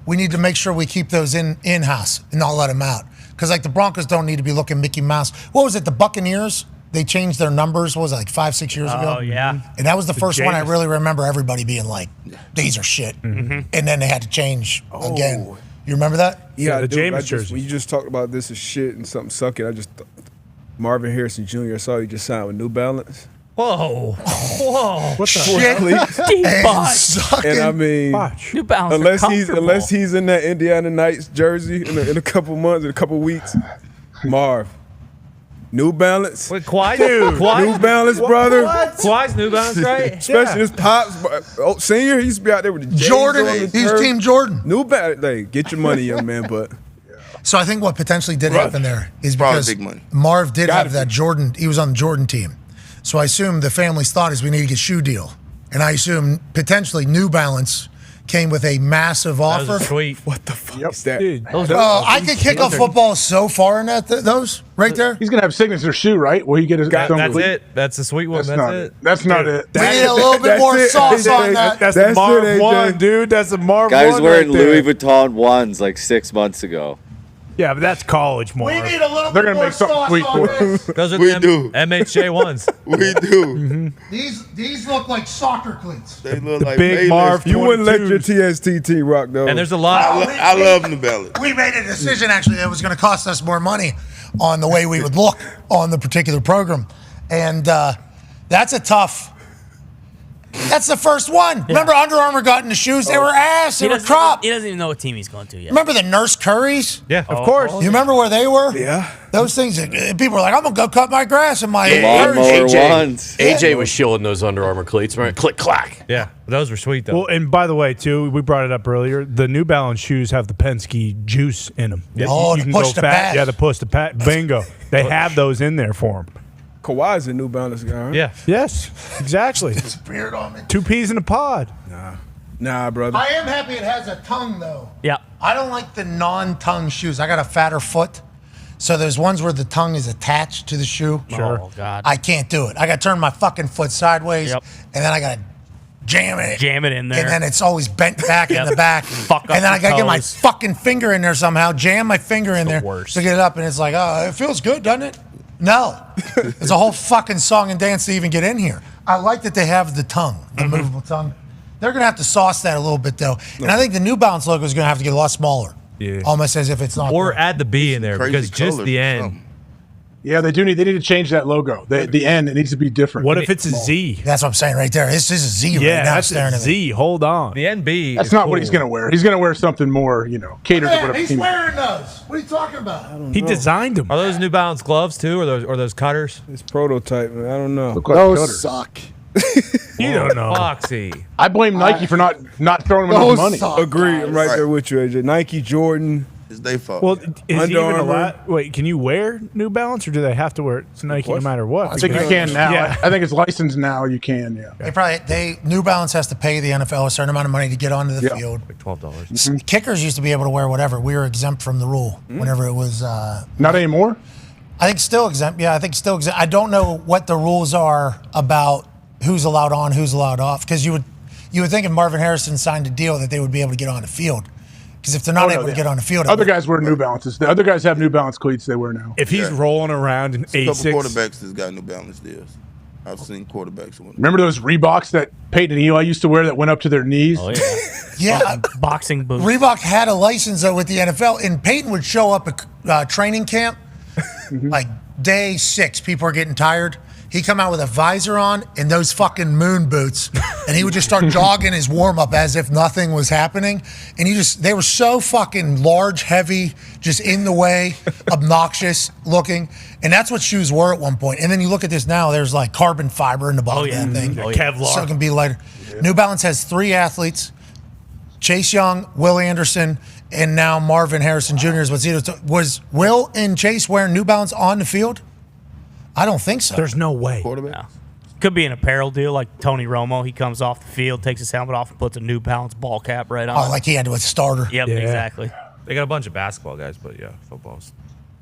we need to make sure we keep those in-house and not let them out. Because, like, the Broncos don't need to be looking Mickey Mouse. What was it, the Buccaneers? They changed their numbers, what was it, like 5-6 years ago? Oh, yeah. And that was the first one I Jameis. really remember everybody being like, these are shit. And then they had to change again. You remember that? Yeah, the I do. Jameis jersey. When you just talked about this as shit and something sucking, I just Marvin Harrison Jr. I saw you just signed with New Balance. Whoa. What the Shit. Deep And botch. sucking. And I mean, New Balance unless he's in that Indiana Nights jersey in a couple months, in a couple weeks, Marv, New Balance. What, Clyde? Dude, Clyde? New Balance, brother. Clyde's New Balance, right? Especially his pops, senior. He used to be out there with the J's Jordan. on the He's turf. Team Jordan. New Balance. Like, get your money, young man. But So I think what potentially did happen there is Probably because big money. Marv did Gotta have that be. Jordan. He was on the Jordan team. So I assume the family's thought is we need to get a shoe deal. And I assume potentially New Balance came with a massive That was offer. sweet. what the fuck is that? Dude, I could kick a football so far in that those right there. He's gonna have signature shoe, right? Will he get his That's own cleat? it. That's a sweet one. That's That's not it. it. That's not it. We need a little bit more sauce on that. That's That's the Marv it, AJ. 1, dude. That's the Marv Guy 1 was wearing right there. Louis Vuitton ones like 6 months ago. Yeah, but that's college, We Marv. need a little They're bit gonna more make something sauce sweet on for this. Those are We the do. MHJ ones. We do. These look like soccer cleats. They look like big Payless. Marv You wouldn't let your 22s. TSTT rock though. And there's a lot. I love New Balance. We made a decision actually that was going to cost us more money on the way we would look on the particular program, and that's a tough. That's the first one. Remember, Under Armour got in the shoes. They were ass. They were crop. He doesn't even know what team he's going to yet. Remember the Nurse Currys? Yeah, Of course. You remember where they were? Yeah. Those things. People were like, I'm going to go cut my grass in my Lawnmower Currys. ones. AJ was shilling those Under Armour cleats, right? Click, clack. Yeah, those were sweet though. Well, and by the way, too, we brought it up earlier. The New Balance shoes have the Penske juice in them. Oh, to can push go the fat. pass. Yeah, the push the pat. Bingo. They have those in there for them. Kawhi's a New Balance guy, right? Yeah. Yes, exactly. Beard on me. 2 peas in a pod. Nah, brother. I am happy it has a tongue, though. Yeah. I don't like the non-tongue shoes. I got a fatter foot. So there's ones where the tongue is attached to the shoe. Sure. Oh, God. I can't do it. I got to turn my fucking foot sideways, Yep. and then I got to jam it. Jam it in there. And then it's always bent back in Yep. the back. Fuck up and then I your got to get my toes. fucking finger in there somehow, jam my finger in there worst. to get it up, and it's like, oh, it feels good, doesn't it? No. It's a whole fucking song and dance to even get in here. I like that they have the tongue, the movable tongue. They're going to have to sauce that a little bit, though. And I think the New Balance logo is going to have to get a lot smaller. Yeah. Almost as if it's not. Or there. add the B in there Crazy because just colors the or end. something. Yeah, they need to change that logo. The end, it needs to be different. What if it's a Z? That's what I'm saying right there. This is a Z right Yeah, now that's staring a at me. Z. Hold on. The NB. That's is not cool. what he's going to wear. He's going to wear something more, catered to Man, whatever he's team. wearing those. What are you talking about? He designed them. Are those New Balance gloves too, or those cutters? It's prototype, man. I don't know. Look like Those cutters. suck. You don't know. Foxy. I blame Nike for not throwing them enough money. suck. Agree. I'm right there with you, AJ. Nike, Jordan. It's their fault. Well, is Under he even Armour. allowed? Wait, can you wear New Balance, or do they have to wear Nike no matter what? I think you can now. Yeah. I think it's licensed now. You can, yeah. New Balance has to pay the NFL a certain amount of money to get onto the Yeah. field. Like $12. Kickers used to be able to wear whatever. We were exempt from the rule whenever it was. Not anymore? I think still exempt. Yeah, I think still exempt. I don't know what the rules are about who's allowed on, who's allowed off. Because you would think if Marvin Harrison signed a deal that they would be able to get on the field. Because if they're not able to get on the field, Other guys wear New Balances. The other guys have New Balance cleats they wear now. If he's rolling around in a couple A6, quarterbacks that's got New Balance deals. I've seen quarterbacks. Remember those Reeboks that Peyton and Eli used to wear that went up to their knees? Oh, yeah. Boxing boots. Reebok had a license though with the NFL, and Peyton would show up at training camp, like day 6, people are getting tired. He'd come out with a visor on and those fucking moon boots, and he would just start jogging his warm-up as if nothing was happening. And they were so fucking large, heavy, just in the way, obnoxious looking. And that's what shoes were at one point. And then you look at this now, there's like carbon fiber in the bottom of that thing. Kevlar. So it can be lighter. New Balance has 3 athletes, Chase Young, Will Anderson, and now Marvin Harrison Jr. Was Will and Chase wearing New Balance on the field? I don't think so. There's no way. No. Could be an apparel deal like Tony Romo. He comes off the field, takes his helmet off, and puts a New Balance ball cap right on. Oh, like he had to with a starter. Yep, exactly. They got a bunch of basketball guys, but yeah, footballs.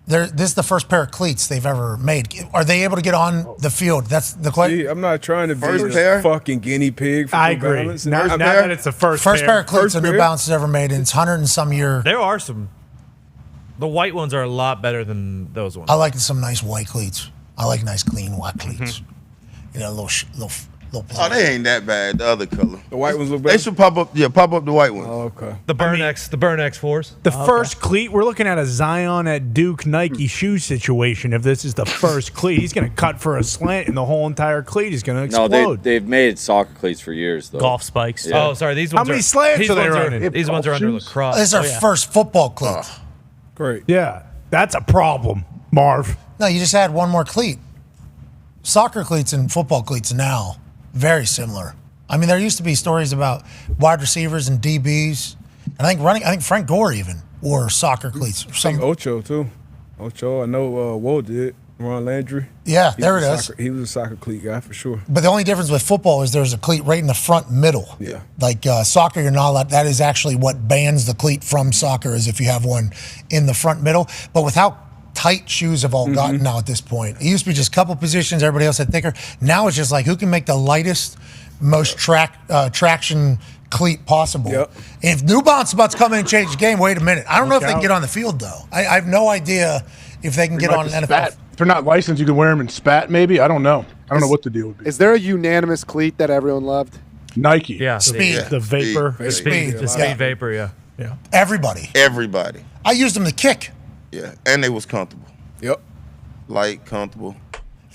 This is the first pair of cleats they've ever made. Are they able to get on the field? That's the question. See, I'm not trying to be First a pair? fucking guinea pig for I New agree. Balance. Now that it's the first pair of cleats First that New pair? Balance has ever made, and it's 100 and some year. There are some. The white ones are a lot better than those ones. I like some nice white cleats. I like nice clean white cleats. You know, little. Oh, they ain't that bad. The other color. The white ones look better. They should pop up. Yeah, pop up the white ones. Oh, okay. The Burn X4s. The first cleat, we're looking at a Zion at Duke Nike shoe situation. If this is the first cleat, he's going to cut for a slant, and the whole entire cleat is going to explode. No, they've made soccer cleats for years, though. Golf spikes. Yeah. Oh, sorry. These How ones many are, slants these are they ones running? These ones are under lacrosse. This is our first football cleat. Great. Yeah, that's a problem, Marv. No, you just add one more cleat. Soccer cleats and football cleats now, very similar. I mean, there used to be stories about wide receivers and DBs. And I think Frank Gore even wore soccer cleats. I think Ocho, too. Ocho, I know Woe did. Ron Landry. Yeah, He there was it a is. He was a soccer cleat guy for sure. But the only difference with football is there's a cleat right in the front middle. Yeah. Like soccer, you're not allowed. That is actually what bans the cleat from soccer, is if you have one in the front middle. But with how tight shoes have all gotten now at this point, it used to be just a couple positions, everybody else had thicker. Now it's just like who can make the lightest, most traction cleat possible. Yep. And if New Balance is about to come in and change the game, wait a minute. I don't know if they can get on the field, though. I have no idea if they can get on an NFL. Spat. If they're not licensed, you can wear them in spat, maybe. I don't know. I don't know what the deal would be. Is there a unanimous cleat that everyone loved? Nike. Yeah. Speed. The vapor. The speed vapor, yeah. Everybody. Everybody. I used them to kick. Yeah, and they was comfortable. Yep. Light, comfortable.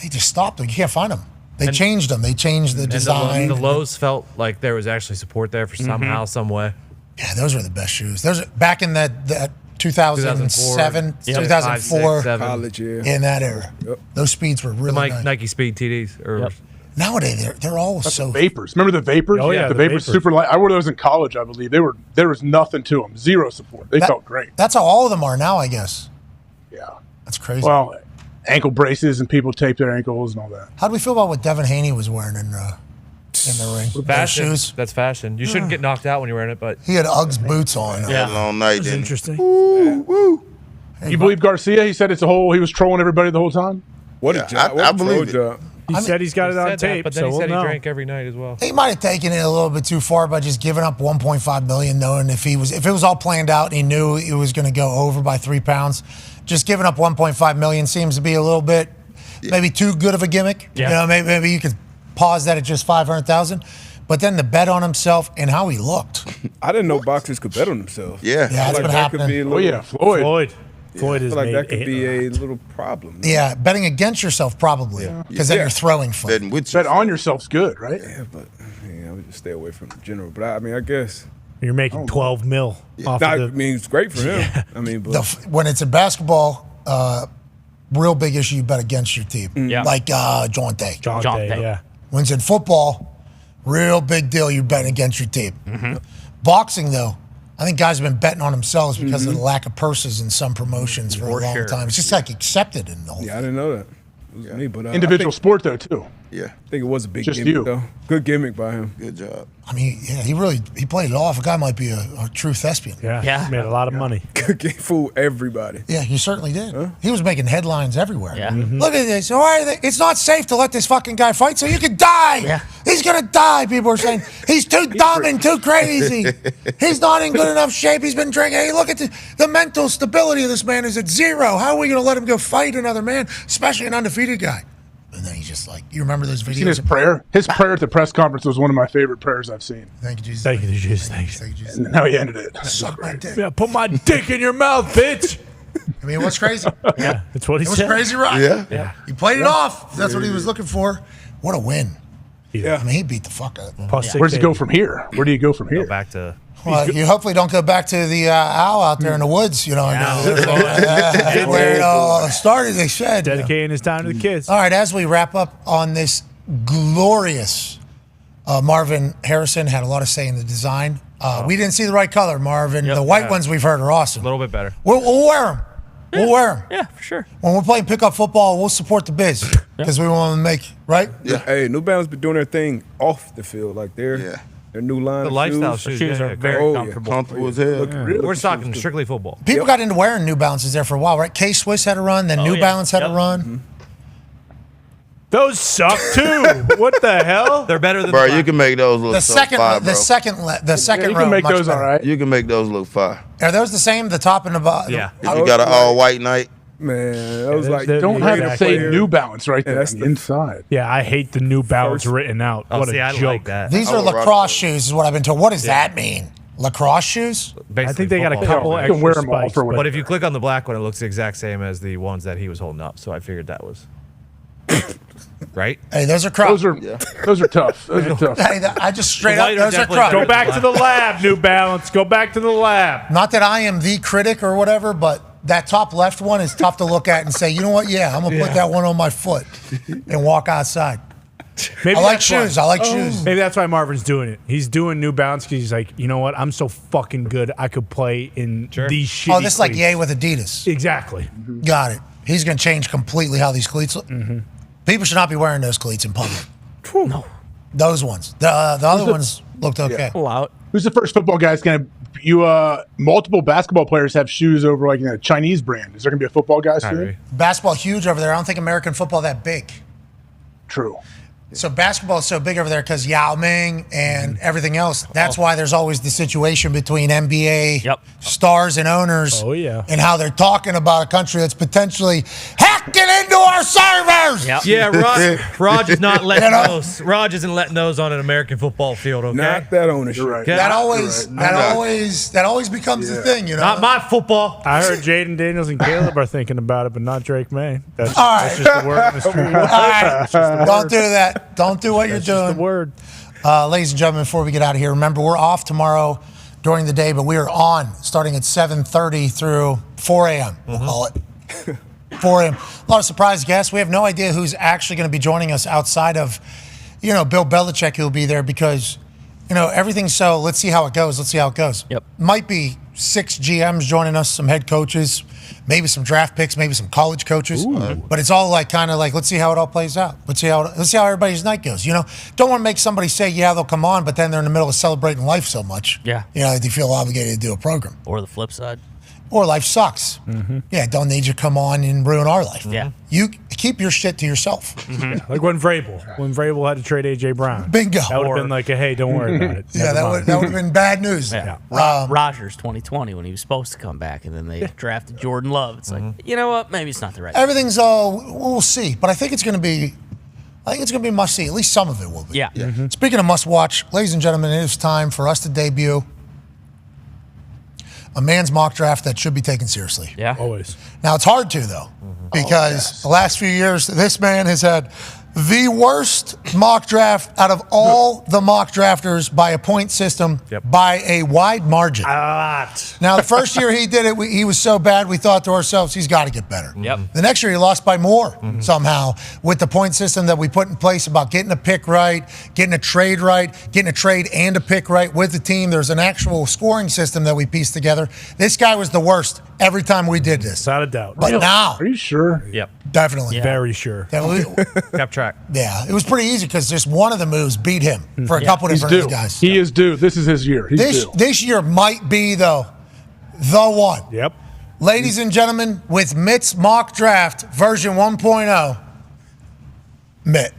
They just stopped them. You can't find them. They changed them. They changed the design. And the lows felt like there was actually support there for somehow, some way. Yeah, those were the best shoes. Those back in that 2007, 2004, College, yeah. in that era. Yep. Those speeds were really nice. Nike Speed TDs. Or Nowadays, they're all so. Vapors. Remember the Vapors? Oh, yeah, the the Vapors, Vapors. super light. I wore those in college, I believe. There was nothing to them. Zero support. They felt great. That's how all of them are now, I guess. Yeah. That's crazy. Well, ankle braces and people tape their ankles and all that. How do we feel about what Devin Haney was wearing in the ring? Those Fashion. shoes. That's fashion. You shouldn't get knocked out when you're wearing it, but He had Uggs boots on. Had a long night. That's interesting. You believe Garcia? He said he was trolling everybody the whole time? What a job. What I a believe troll it. job. He said he's got it on said tape, that, but then so he we'll said know. he drank every night as well. He might have taken it a little bit too far by just giving up $1.5 million, knowing if it was all planned out and he knew it was going to go over by 3 pounds. Just giving up $1.5 million seems to be a little bit maybe too good of a gimmick. Yeah. You know, maybe you could pause that at just $500,000. But then the bet on himself and how he looked. I didn't know boxers could bet on themselves. Yeah. Yeah, that's been that could happening. be a little, Floyd. Floyd I has feel like made that could be a little problem. Yeah, betting against yourself probably because then you're throwing foot. Betting with Bet on yourself's good, right? Yeah, but I would just stay away from the general. But I mean, I guess. You're making 12 mil off Nah, of I the. mean, it's great for him. I mean, but When it's in basketball, real big issue, you bet against your team. Yeah. Like Jonte. Jonte, yeah. When it's in football, real big deal, you're betting against your team. Boxing, though, I think guys have been betting on themselves because of the lack of purses in some promotions for a long time. It's just like accepted in the whole yeah, I didn't know that. It was me, but Individual sport, though, too. Yeah. I think it was a big Just gimmick, you. though. Good gimmick by him. Good job. I mean, yeah, he played it off. A guy might be a true thespian. Yeah. He made a lot of money. Good game, fool everybody. Yeah, he certainly did. He was making headlines everywhere. Yeah. Look at this. Why are they, it's not safe to let this fucking guy fight, so you could die. Yeah. He's going to die, people are saying. He's too dumb and too crazy. He's not in good enough shape. He's been drinking. Hey, look at the mental stability of this man is at zero. How are we going to let him go fight another man, especially an undefeated guy? And then he's just like, you remember those videos? Seen his prayer? His prayer at the press conference was one of my favorite prayers I've seen. Thank you, Jesus. Thank you, Jesus. Thank you, Jesus. And how he ended it. Suck my dick. Yeah, put my dick in your mouth, bitch. I mean, what's crazy? Yeah, that's what he It was said. crazy, right? Yeah. He played it off. That's what he was looking for. What a win. Yeah. I mean, he beat the fuck out of them. Where does he go from here? Where do you go from here? Go back to. Well, you hopefully don't go back to the owl out there in the woods, you know. Where it all started, they said. Dedicating his time to the kids. All right, as we wrap up on this glorious Marvin Harrison had a lot of say in the design. We didn't see the right color, Marvin. The white ones we've heard are awesome. A little bit better. We'll wear them. We'll wear them. Yeah, for sure. When we're playing pickup football, we'll support the biz because we want to make, right? Yeah. Hey, New Balance been doing their thing off the field. Like their new line The of lifestyle shoes. shoes are very comfortable. Comfortable as hell. We're talking strictly football. People got into wearing New Balances there for a while, right? K-Swiss had a run, then New Balance had a run. Those suck too. What the hell? They're better than Bro, you can make those look The so second, fire, the bro. second You row. can make much those better. all right. You can make those look fire. Are those the same? The top and the bottom. Yeah. If you got an all white night, Man, that was like Don't have great to say player. New Balance right Yeah, there that's on the- the inside. Yeah, I hate the New Balance written out. Oh, What see, a I joke. like that. These are lacrosse shoes, is what I've been told. What does that mean? Lacrosse shoes? I think they got a couple You can extra wear 'em all spikes. for what- But if you click on the black one, it looks the exact same as the ones that he was holding up. So I figured that was right. Hey, those are crops. Those are tough. Those are tough. Hey, I just straight The up, white are those are definitely crops. Go back to the lab, New Balance. Go back to the lab. Not that I am the critic or whatever, but that top left one is tough to look at and say, you know what? Yeah, I'm gonna put that one on my foot and walk outside. Maybe I like that's shoes. why- I like shoes. Maybe that's why Marvin's doing it. He's doing New Balance because he's like, you know what? I'm so fucking good. I could play in these shitty Oh, this is like cleats. Ye with Adidas. Exactly. Got it. He's gonna change completely how these cleats look. People should not be wearing those cleats in public. No. Those ones. The other ones looked okay. Allow it. Who's the first football guy that's going to multiple basketball players have shoes over like a Chinese brand? Is there going to be a football guy soon? Kyrie. Basketball huge over there. I don't think American football that big. True. So basketball is so big over there because Yao Ming and everything else. That's why there's always the situation between NBA stars and owners and how they're talking about a country that's potentially hacking into our servers. Yeah, Raj is not letting those. Raj isn't letting those on an American football field. Okay, Not that ownership. You're right. That always becomes the thing, you know. Not my football. I heard Jaden Daniels and Caleb are thinking about it, but not Drake May. That's, All right. that's just the word on the street. All right. Don't do that. Don't do what you're doing. The word. Ladies and gentlemen, before we get out of here, remember we're off tomorrow during the day, but we are on starting at 7:30 through 4 a.m. We'll call it 4 a.m. A lot of surprise guests. We have no idea who's actually going to be joining us outside of, Bill Belichick, who'll be there because, everything's so. Let's see how it goes. Let's see how it goes. Yep. Might be 6 GMs joining us, some head coaches, maybe some draft picks, maybe some college coaches. But it's all kind of like, let's see how it all plays out. Let's see how everybody's night goes. Don't want to make somebody say, yeah, they'll come on, but then they're in the middle of celebrating life so much. Yeah. They feel obligated to do a program. Or the flip side. Or life sucks. Yeah, don't need you to come on and ruin our life. Yeah. You keep your shit to yourself. Like when Vrabel had to trade A.J. Brown. Bingo. That would have been like, hey, don't worry about it. Yeah, Never mind. that would have been bad news. Yeah. Rodgers 2020 when he was supposed to come back, and then they drafted Jordan Love. It's like, you know what? Maybe it's not the right. Everything's we'll see, but I think it's going to be must see. At least some of it will be. Yeah. Speaking of must watch, ladies and gentlemen, it is time for us to debut a man's mock draft that should be taken seriously. Yeah. Always. Now it's hard to though, because the last few years this man has had the worst mock draft out of all the mock drafters by a point system by a wide margin. Now, the first year he did it, he was so bad, we thought to ourselves, he's got to get better. Yep. The next year he lost by more somehow with the point system that we put in place about getting a pick right, getting a trade and a pick right with the team. There's an actual scoring system that we pieced together. This guy was the worst every time we did this. Without a doubt. But now, Are you sure? Yep. definitely. Very sure. Yeah, Kept track. yeah, it was pretty easy because just one of the moves beat him for a couple He's different due. guys. He is due. This is his year. He's due. This year might be, though, the one. Yep. Ladies and gentlemen, with Mitt's mock draft version 1.0, Mitt.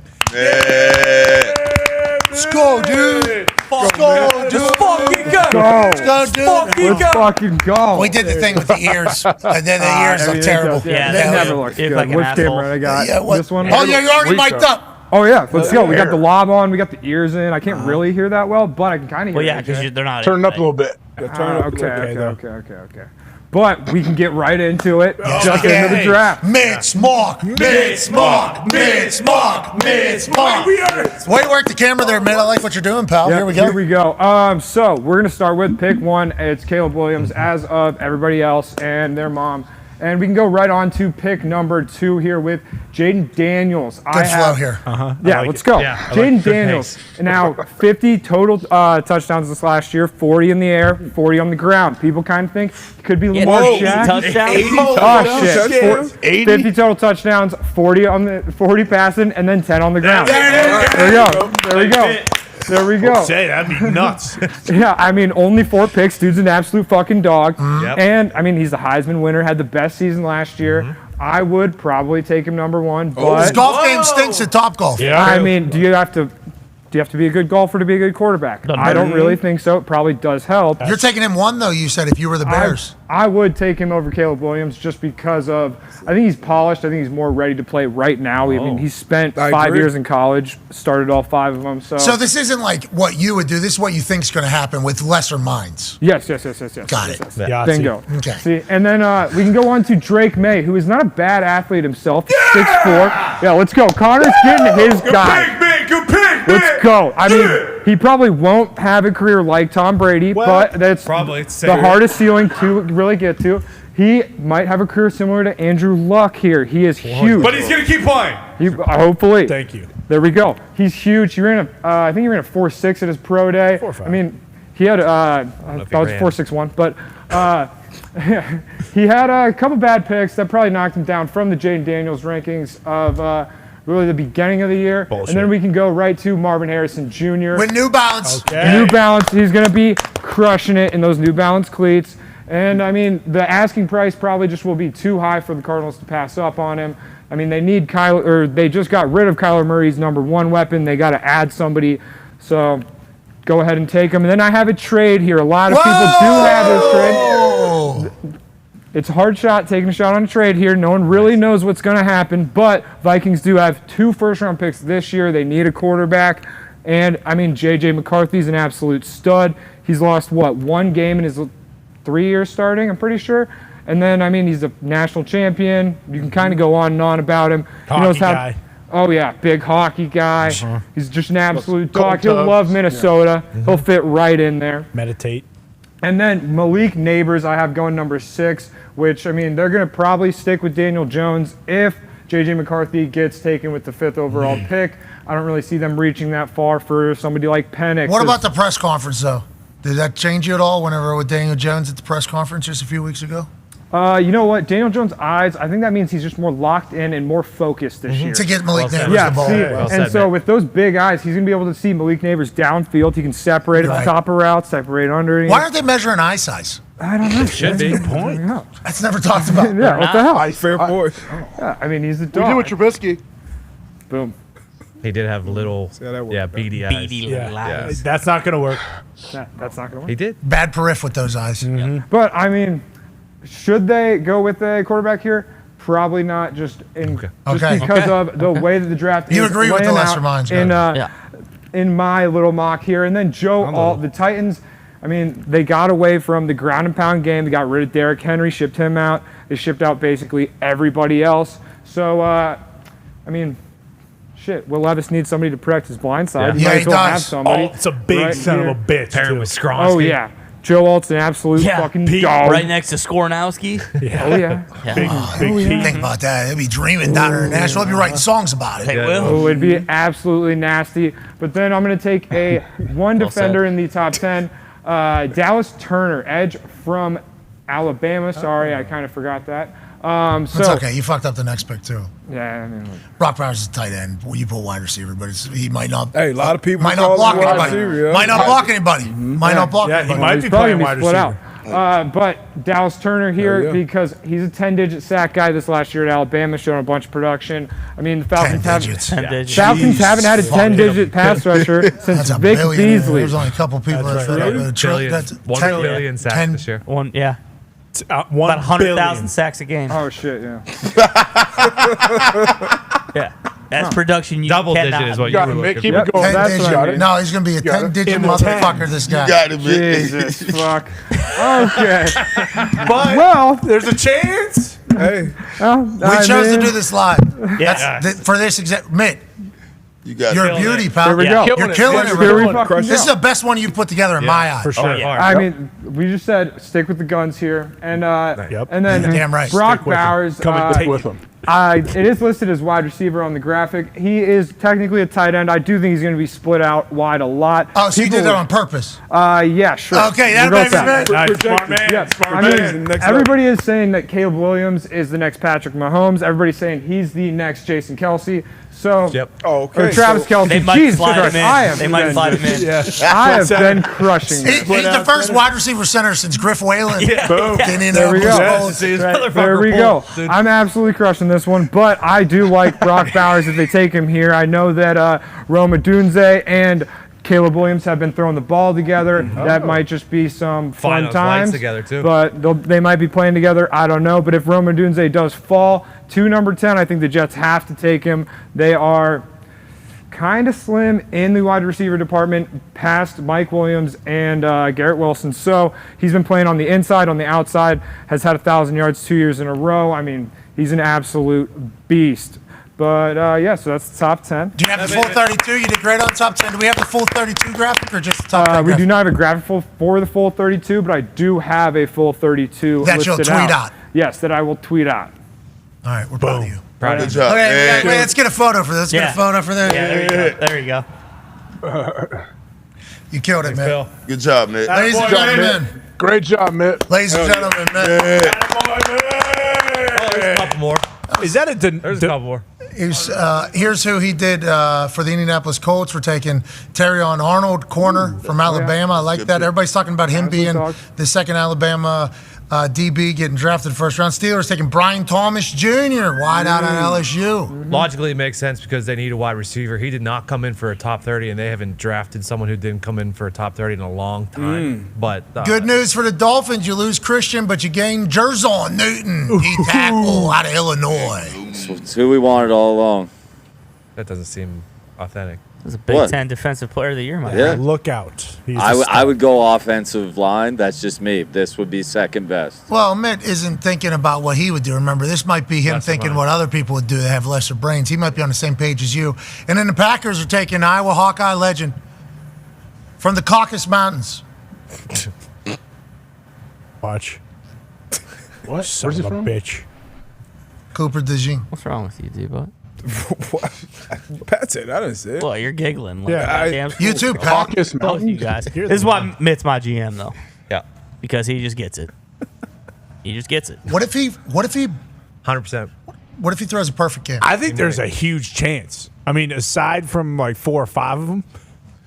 Let's go, dude. Let's go, dude. Fucking go. Let's go, dude. Let's fucking go. We did the thing with the ears. And then the ears look terrible. Yeah, That yeah, never yeah. looks It's good. like an Which asshole. camera I got? Yeah, what? This one? Oh, yeah, you're already mic'd up. Oh, yeah. Let's go. We got the lob on. We got the ears in. I can't really hear that well, but I can kind of hear Well, yeah, it. because they're not. Turn it up a little bit. Okay. But we can get right into it. Just into the draft. Mitch Mock. Mitch Mock. Mitch Mock. Mitch Mock. Way to work the camera there, man. I like what you're doing, pal. Yep, Here we go. Here we go. So we're going to start with pick 1. It's Caleb Williams, as of everybody else and their mom. And we can go right on to pick number 2 here with Jaden Daniels. Good flow here. Yeah, let's go. Yeah, Jaden Daniels. Now, 50 total touchdowns this last year, 40 in the air, 40 on the ground. People kind of think it could be Lamar Jackson. 80 Oh, shit. 50 total touchdowns, 40 passing, and then 10 on the ground. There we go. There we go. There we go. Say that'd be nuts. Yeah, I mean, only 4 picks. Dude's an absolute fucking dog. Yep. And, I mean, he's the Heisman winner, had the best season last year. I would probably take him number 1, but His golf game stinks at Topgolf. Yeah. I mean, do you have to be a good golfer to be a good quarterback? I don't really think so. It probably does help. You're taking him 1, though, you said, if you were the Bears. I would take him over Caleb Williams just because of, I think he's polished. I think he's more ready to play right now. I mean, he spent 5 years in college, started all 5 of them. So this isn't like what you would do. This is what you think is going to happen with lesser minds. Yes. Got it. Yes. Bingo. Okay. See, and then we can go on to Drake Maye, who is not a bad athlete himself. 6'4". Yeah, let's go. Connor's getting his guy. Let's go. I mean, he probably won't have a career like Tom Brady, but that's probably the hardest ceiling to really get to. He might have a career similar to Andrew Luck here. He is huge. But he's gonna keep playing. Hopefully. Thank you. There we go. He's huge. He ran I think he ran a 4.6 at his pro day. 4.5. I mean, he had I thought it was 4.61, but he had a couple bad picks that probably knocked him down from the Jaden Daniels rankings of really the beginning of the year. Bullshit. And then we can go right to Marvin Harrison Jr. With New Balance. Okay. New Balance. He's going to be crushing it in those New Balance cleats. And, I mean, the asking price probably just will be too high for the Cardinals to pass up on him. I mean, they need they just got rid of Kyler Murray's number 1 weapon. They got to add somebody. So go ahead and take him. And then I have a trade here. A lot of people do have this trade. It's a hard shot, taking a shot on a trade here. No one really knows what's going to happen, but Vikings do have 2 first-round picks this year. They need a quarterback. And, I mean, J.J. McCarthy's an absolute stud. He's lost, 1 game in his 3 years starting, I'm pretty sure. And then, I mean, he's a national champion. You can kind of go on and on about him. Hockey guy. Oh, yeah, big hockey guy. He's just an absolute dog. He'll love Minnesota. He'll fit right in there. Meditate. And then Malik Neighbors, I have going number 6, which, I mean, they're going to probably stick with Daniel Jones if J.J. McCarthy gets taken with the 5th overall pick. I don't really see them reaching that far for somebody like Penix. What about the press conference, though? Did that change you at all whenever with Daniel Jones at the press conference just a few weeks ago? You know what? Daniel Jones' eyes, I think that means he's just more locked in and more focused this year. To get Malik Neighbors the ball. And so with those big eyes, he's going to be able to see Malik Neighbors downfield. He can separate at the top of routes, separate underneath. Why aren't they measuring eye size? I don't know. Should be. Good point. That's never talked about. Yeah, what the hell? Fair point. Yeah, I mean, he's the We dog. did with Trubisky. Boom. He did have little, beady eyes. Beady little eyes. That's not gonna work. Yeah, that's not going to work. He did. Bad periph with those eyes. But, I mean, should they go with a quarterback here? Probably not, just because of the way that the draft You is agree with the laying lesser out minds, in my little mock here. And then the Titans, I mean, they got away from the ground and pound game. They got rid of Derrick Henry, shipped him out. They shipped out basically everybody else. So, I mean, shit, Will Levis needs somebody to protect his blind side. Yeah, Might he as well does. have somebody. It's a big son of a bitch. Pairing with Skronsky. Oh, yeah. Joe Alt's an absolute fucking dog. Right next to Skornowski. Oh, yeah. Big Think about that. They'd be dreaming down there in Nashville. They'd be writing songs about it. They will. Oh, it'd be absolutely nasty. But then I'm going to take a one defender in the top 10. Dallas Turner, edge from Alabama. Sorry, I kind of forgot that. It's okay. You fucked up the next pick, too. Yeah, I mean, Brock Bowers is a tight end. Well, you put wide receiver, but he might not. Hey, a lot of people might not call block him wide anybody. receiver, yeah. Might not block anybody. Might not block anybody. he might he's be probably playing gonna be wide split receiver. out. But Dallas Turner here because he's a 10-digit sack guy this last year at Alabama, showing a bunch of production. I mean, the Falcons Falcons haven't had a 10-digit pass rusher since Vic Beasley. There's only a couple people that fed up with a 1 billion sacks this year. About 100,000 sacks a game. Oh shit, yeah. Yeah. That's production. You Double cannot. digit is what you Got were it, Mitt. looking Keep for. it going. That's Got right. it. No, he's going to be a Got it. 10-digit In the 10. motherfucker, this guy. You got it, Mitt. Jesus fuck. Okay. But Well, there's a chance. Hey, We chose to do this live. Yeah. For this exact Mitt. You got You're it. a beauty, pal. There we go. You're killing it. Here we Right? fucking This is go. the best one you've put together in my eyes. For sure. I mean, we just said stick with the guns here, and and then Damn right. Brock Stick with 'em. Bowers. Come and take with it. him. It is listed as wide receiver on the graphic. He is technically a tight end. I do think he's going to be split out wide a lot. Oh, so you People did that would- on purpose? Yeah, sure. Okay, We'll that go makes with that. sense. Nice. Smart man. Yeah, Smart I man. mean, everybody is saying that Caleb Williams is the next Patrick Mahomes. Everybody's saying he's the next Jason Kelsey. So, Oh, okay. or Travis So- Kelsey. They might Jesus slide Christ, him in. I have They might been slide him in. just- I have been crushing He's it. the first wide receiver center since Griff Whalen. Boom. There we go. There we go. I'm absolutely crushing this one, but I do like Brock Bowers if they take him here. I know that Rome Odunze and Caleb Williams have been throwing the ball together. That might just be some fun those times legs together, too. But they might be playing together. I don't know. But if Rome Odunze does fall to number 10, I think the Jets have to take him. They are kind of slim in the wide receiver department past Mike Williams and Garrett Wilson. So he's been playing on the inside, on the outside, has had 1,000 yards 2 years in a row. I mean, he's an absolute beast. But yeah, so that's the top 10. Do you have the full 32? You did great on top 10. Do we have the full 32 graphic or just the top 10 We graphic? do not have a graphic for the full 32, but I do have a full 32 That you'll listed tweet out. Yes, that I will tweet out. All right, we're proud of you. Good job. Okay, man. let's get a photo for this. Let's get a photo for this. Yeah, there you go. You killed it, man. Good job, Mitt. Ladies and gentlemen. Great job, Mitt. Ladies and gentlemen, man. There's a couple more. Is that a There's a couple more. Here's who he did for the Indianapolis Colts. We're taking Terrion Arnold, corner from Alabama. I like that. Everybody's talking about him being the second Alabama DB getting drafted first round. Steelers taking Brian Thomas Jr. wide out at LSU. Logically, it makes sense because they need a wide receiver. He did not come in for a top 30, and they haven't drafted someone who didn't come in for a top 30 in a long time. But Good news for the Dolphins. You lose Christian, but you gain Jerzon Newton. He tackle out of Illinois. It's who we wanted all along. that doesn't seem authentic. He's a Big Ten Defensive Player of the Year, my Yeah. man. Look out. I would go offensive line. That's just me. This would be second best. Well, Mitt isn't thinking about what he would do. Remember, this might be him That's thinking mine. what other people would do that have lesser brains. He might be on the same page as you. And then the Packers are taking Iowa Hawkeye legend from the Caucasus Mountains. Watch. What? Son Where's of he a from? bitch. Cooper DeJean. What's wrong with you, D-Butt? Pat said I didn't say it. Well, you're giggling. Like Yeah, goddamn you fool. too, Pat. Both you guys. This is why Mitt's my GM, though. Yeah. Because he just gets it. He just gets it. What if he 100%. What if he throws a perfect game? I think there's a huge chance. I mean, aside from like 4 or 5 of them,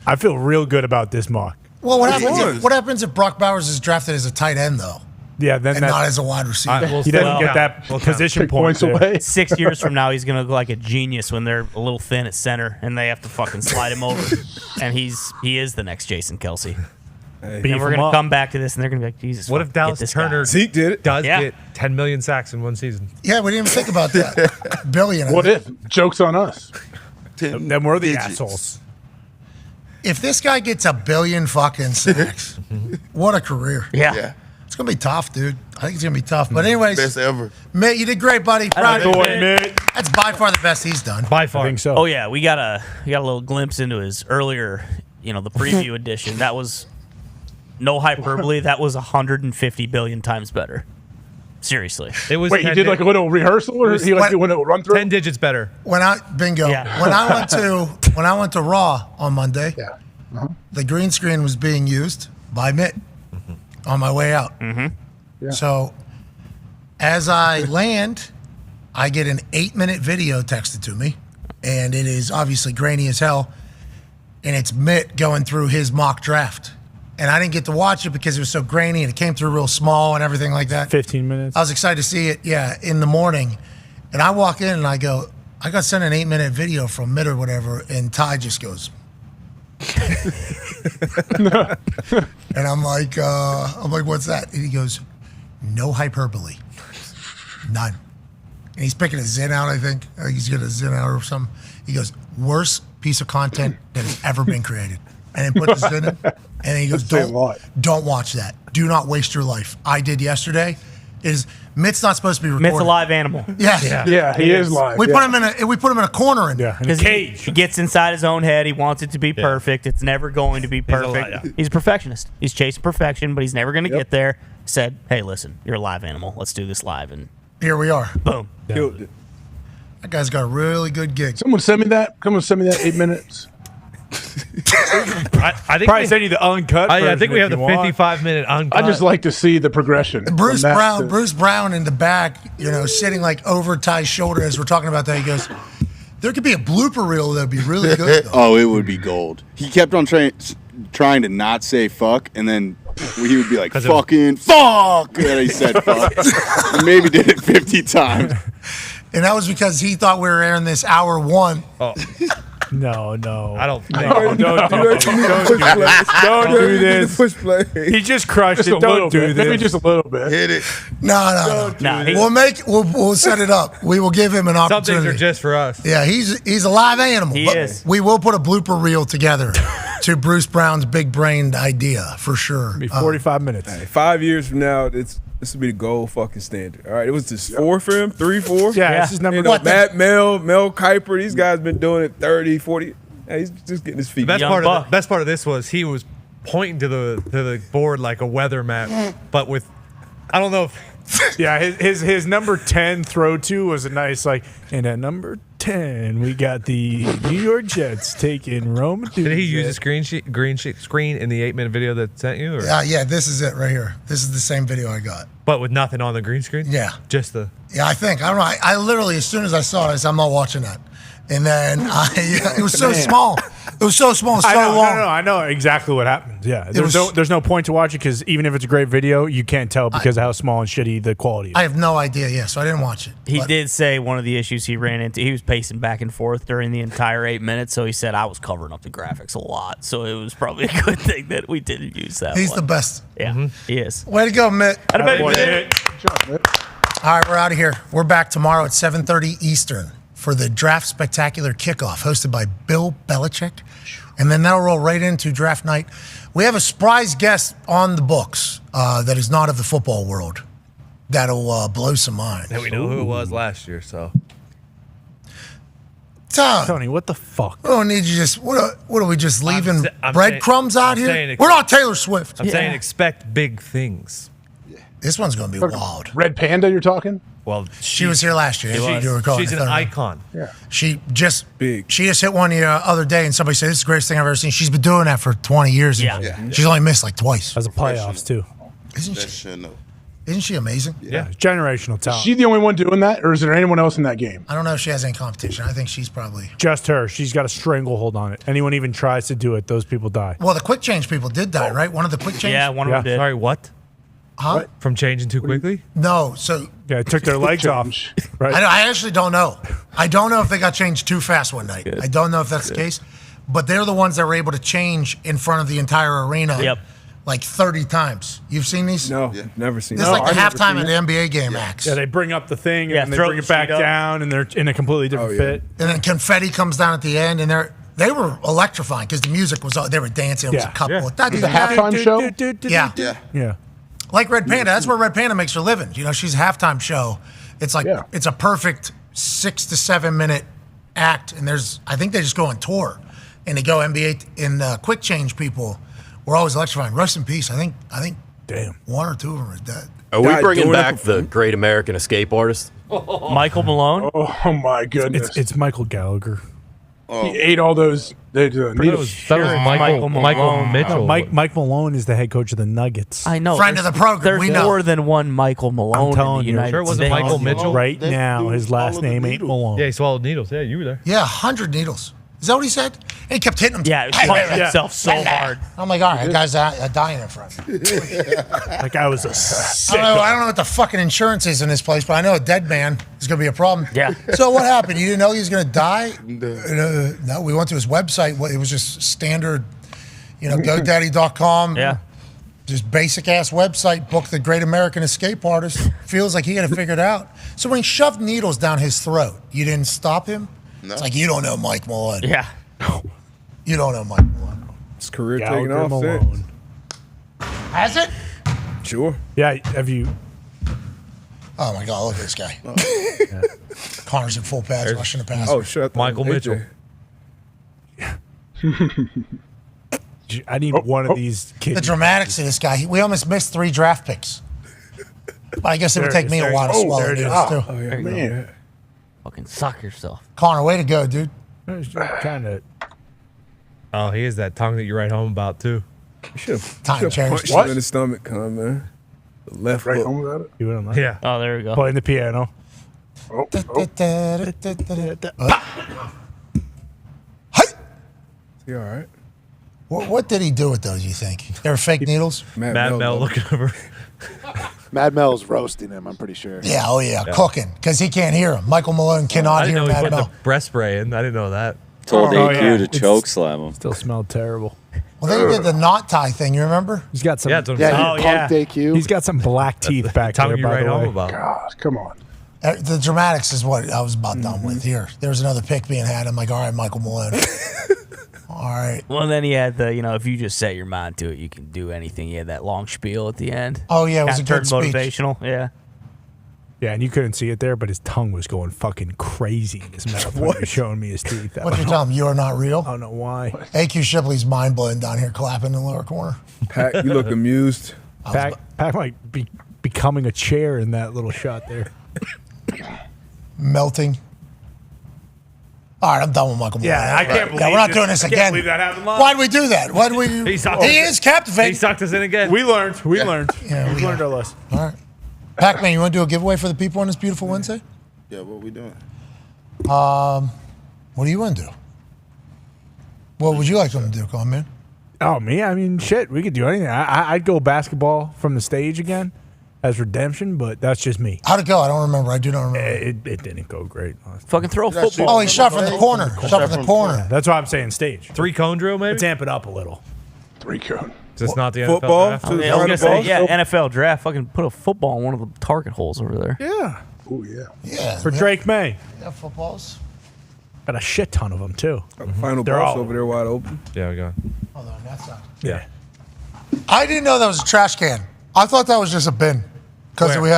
I feel real good about this mock. Well, what happens if Brock Bowers is drafted as a tight end, though? Yeah, then and that, not as a wide receiver. he doesn't get that position point. 6 years from now, he's gonna look like a genius when they're a little thin at center and they have to fucking slide him over. And he is the next Jason Kelsey. And we're gonna come back to this, and they're gonna be like, Jesus. What if Dallas Turner Zeke did it. does get 10 million sacks in one season? Yeah, we didn't even think about that. Billion. What if? Joke's on us. Then we're the assholes. If this guy gets a billion fucking sacks, what a career. Yeah. It's going to be tough, dude. I think it's going to be tough. But anyways. Best ever. Mitt, you did great, buddy. Proud of you. That's by far the best he's done. By far. I think so. Oh yeah, we got a little glimpse into his earlier, the preview edition. That was no hyperbole. That was 150 billion times better. Seriously. It was. Wait, he did like a little rehearsal, or he like went a run through? 10 digits better. Bingo. Yeah. When I went to Raw on Monday, the green screen was being used by Mitt on my way out. So as I land, I get an 8-minute video texted to me, and it is obviously grainy as hell, and it's Mitt going through his mock draft. And I didn't get to watch it because it was so grainy and it came through real small and everything like that. 15 minutes. I was excited to see it, in the morning. And I walk in and I go, I got sent an 8-minute video from Mitt or whatever, and Ty just goes. And I'm like, what's that? And he goes, no hyperbole. None. And he's picking a Zen out, I think. He's getting a Zen out or something. He goes, worst piece of content that has ever been created. And then puts it in it. And then he goes, don't watch that. Do not waste your life. I did yesterday. Mitt's not supposed to be recorded. Mitt's a live animal. Yes. Yeah, he is live. We put him in a corner in his cage. He gets inside his own head. He wants it to be perfect. It's never going to be perfect. He's a perfectionist. He's chasing perfection, but he's never going to get there. Said, hey, listen, you're a live animal. Let's do this live. And here we are. Boom. Killed it. That guy's got a really good gig. Someone send me that. Come on, send me that 8 minutes. I think probably send you the uncut. I think we have the 55-minute uncut. I just like to see the progression. Bruce Brown in the back, sitting like over Ty's shoulder as we're talking about that. He goes, there could be a blooper reel that'd be really good. Oh, it would be gold. He kept on trying to not say fuck, and then he would be like, fucking fuck, and he said fuck. And maybe did it 50 times. And that was because he thought we were airing this hour one. Oh. No. I don't think. Don't do this. Push play. He just crushed it. Don't do this. Maybe just a little bit. Hit it. No. We'll set it up. We will give him an Some opportunity. things are just for us. Yeah, he's a live animal. He is. We will put a blooper reel together to Bruce Brown's big-brained idea for sure. Be 45 minutes. Hey, 5 years from now, this will be the gold fucking standard. All right, it was just 4 for him, 3, 4. Yeah, this is number one. Matt, Mel Kiper, these guys been doing it 30, 40. Yeah, he's just getting his feet. The best part of this was he was pointing to the board like a weather map, but with I don't know if. Yeah, his number 10 throw to was a nice and at number 10 we got the New York Jets taking Rome. Did he use a screen in the 8-minute video that sent you? Or? Yeah, this is it right here. This is the same video I got. But with nothing on the green screen? Yeah. Just the. Yeah, I think. I don't know. I literally, as soon as I saw it, I said, I'm not watching that. And then it was so small. It was so small, long. I know exactly what happens. Yeah, there's no point to watch it because even if it's a great video, you can't tell because of how small and shitty the quality is. I have no idea. Yeah, so I didn't watch it. He did say one of the issues he ran into. He was pacing back and forth during the entire 8 minutes, so he said I was covering up the graphics a lot. So it was probably a good thing that we didn't use that. He's the best. Yeah, he is. Way to go, Mitt. All right, we're out of here. We're back tomorrow at 7:30 Eastern for the Draft Spectacular Kickoff, hosted by Bill Belichick. And then that'll roll right into draft night. We have a surprise guest on the books that is not of the football world. That'll blow some minds. And we know who it was last year, so. Tom, Tony, what the fuck? We don't need you what are we just leaving I'm breadcrumbs out here? We're not Taylor Swift. I'm saying expect big things. This one's going to be wild. Red Panda, you're talking? Well, she was here last year. She's an icon. Yeah. She just hit one the other day, and somebody said, this is the greatest thing I've ever seen. She's been doing that for 20 years. She's only missed twice. As a playoffs, too. Isn't she amazing? Yeah. Generational talent. Is she the only one doing that, or is there anyone else in that game? I don't know if she has any competition. I think she's probably... Just her. She's got a stranglehold on it. Anyone even tries to do it, those people die. Well, the quick change people did die, right? One of the quick change? Yeah, one of them did. Sorry, what? Huh? What? From changing too quickly? No, so... Yeah, it took their legs off. Right? I actually don't know. I don't know if they got changed too fast one night. I don't know if that's the case. But they're the ones that were able to change in front of the entire arena 30 times. You've seen these? No, never seen this. It's like the halftime of the NBA game acts. Yeah, they bring up the thing and they bring it back down and they're in a completely different fit. And then confetti comes down at the end and they were electrifying because the music was, they were dancing. It was a couple. The halftime show? Yeah. Like Red Panda. That's where Red Panda makes her living. She's a halftime show. It's it's a perfect 6 to 7 minute act. And I think they just go on tour and they go NBA and quick change people. We're always electrifying. Rest in peace. I think. Damn. 1 or 2 of them are dead. Are we bringing back the Great American Escape Artist? Michael Malone? Oh my goodness. It's Michael Gallagher. He ate all those. That was Michael Mitchell. Mike Malone is the head coach of the Nuggets. I know. Friend of the program. There's We know. more than one Michael Malone I'm telling in the you. United Sure it wasn't States. Michael Mitchell? Right now, his last name ain't Malone. Yeah, he swallowed needles. Yeah, you were there. Yeah, 100 needles. Is that what he said? And he kept hitting him. Yeah, it was punching himself so hard. I'm like, all right, that guy's dying in front. That guy was a I don't know what the fucking insurance is in this place, but I know a dead man is going to be a problem. Yeah. So what happened? You didn't know he was going to die? No, we went to his website. It was just standard, GoDaddy.com. Yeah. Just basic ass website. Book the Great American Escape Artist. Feels like he had it figured out. So when he shoved needles down his throat, you didn't stop him? No. It's like you don't know Mike Malone. Yeah. You don't know Mike Malone. His career Gallagher taking off Malone. Has it? Sure. Yeah, have you? Oh my God! Look at this guy. Connor's in full pads, rushing the pass. Oh, shut Michael Mitchell. I need one of these kids. The dramatics of this guy. We almost missed 3 draft picks. But I guess it would There take it me is, a there while it to is. swallow There it this, is. too. Oh, yeah, There you go. man. Fucking suck yourself. Connor, way to go, dude. Kind of. Oh, he has that tongue that you write home about too. You Time should change. punch him in the stomach, Con, man. The left Right hook. home about it. You wouldn't like Yeah. Oh, there we go. playing the piano. Oh, You all right? What did he do with those, you think? They were fake needles? Mad Mel looking over. Mad Mel's roasting him, I'm pretty sure. Yeah, cooking. Because he can't hear him. Michael Malone cannot I didn't hear know he Mad put Mel. the breast spray in. I didn't know that. Told Oh, AQ yeah. to choke slam him. Still smelled terrible. Well, then he did the knot tie thing, you remember? He's got some. Yeah, that's what I'm saying. he punked AQ. He's got some black teeth back Tongue there. you By write the home way. about. God, come on. The dramatics is what I was about done with here. There was another pick being had. I'm like, all right, Michael Malone. All right. Well, then he had the, if you just set your mind to it, you can do anything. He had that long spiel at the end. Oh, yeah, it was a Kinda good turned speech. motivational. Yeah. Yeah, and you couldn't see it there, but his tongue was going fucking crazy in his mouth when he was showing me his teeth. What you tell him? You are not real? I don't know why. AQ Shipley's mind blowing down here, clapping in the lower corner. Pat, you look amused. Pac might be becoming a chair in that little shot there. Melting. All right, I'm done with Michael Malone. Yeah, I can't believe we're not this. doing this I can't again. believe that happened live. Why'd we do that? Why'd we? He is captivating. He sucked us in again. We learned. We learned. Yeah, we learned our lesson. All right. Pac-Man, you want to do a giveaway for the people on this beautiful Wednesday? Yeah, what we doing? What do you want to do? What would you like them to do, Con Man? Oh, me? I mean, shit, we could do anything. I'd go basketball from the stage again as redemption, but that's just me. How'd it go? I don't remember. I do not remember. It didn't go great. Fucking throw a football. Oh, he shot from the corner. Shot from the corner. That's why I'm saying stage. 3-cone drill, maybe? Let's amp it up a little. 3-cone. Is this not the Football? NFL draft? I was gonna say, yeah, NFL draft. Fucking put a football in one of the target holes over there. Yeah. Oh, yeah. Yeah. For Drake May. Yeah, footballs. Got a shit ton of them, too. Final They're boss all- over there wide open. Yeah, we got. Hold on, that's not. Yeah. I didn't know that was a trash can. I thought that was just a bin because Where? we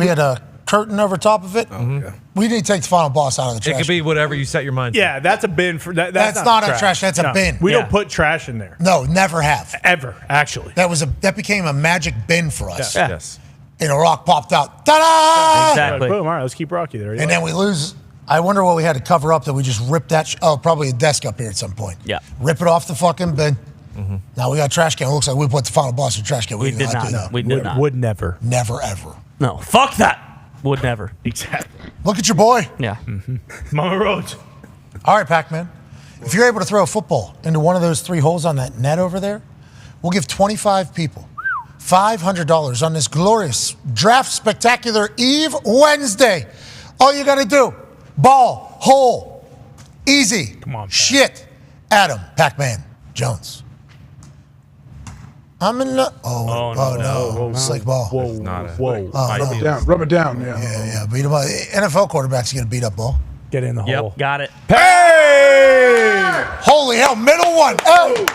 had a curtain over top of it. Yeah. We need to take the final boss out of the It trash. could be whatever you set your mind to. Yeah, that's a bin for that. That's not a trash, that's a bin. We Yeah. don't put trash in there No, never have. ever. Actually, That became a magic bin for us. Yeah. Yes. And a rock popped out. Ta-da! Exactly. boom. All right, let's keep Rocky there. And then we lose. I wonder what we had to cover up that we just ripped that. Probably a desk up here at some point. Yeah. Rip it off the fucking bin. Now we got a trash can. It looks like we put the final boss in the trash can. We did did not. do that. We did not. would never. Never ever. No. Fuck that. Would never. Exactly. Look at your boy. Yeah. Mama Rhodes. All right, Pac-Man. If you're able to throw a football into one of those 3 holes on that net over there, we'll give 25 people $500 on this glorious draft spectacular Eve Wednesday. All you got to do, ball, hole, easy. Come on, Pac. Shit. Adam, Pac-Man, Jones. I'm in the. Oh no. Slick ball. Whoa. Not a. Whoa. Rub it down. Rub it down. Yeah. Yeah. Beat him up. NFL quarterbacks get a beat up ball. Get in the hole. Yep. Got it. Hey! Holy hell, middle one. Hey!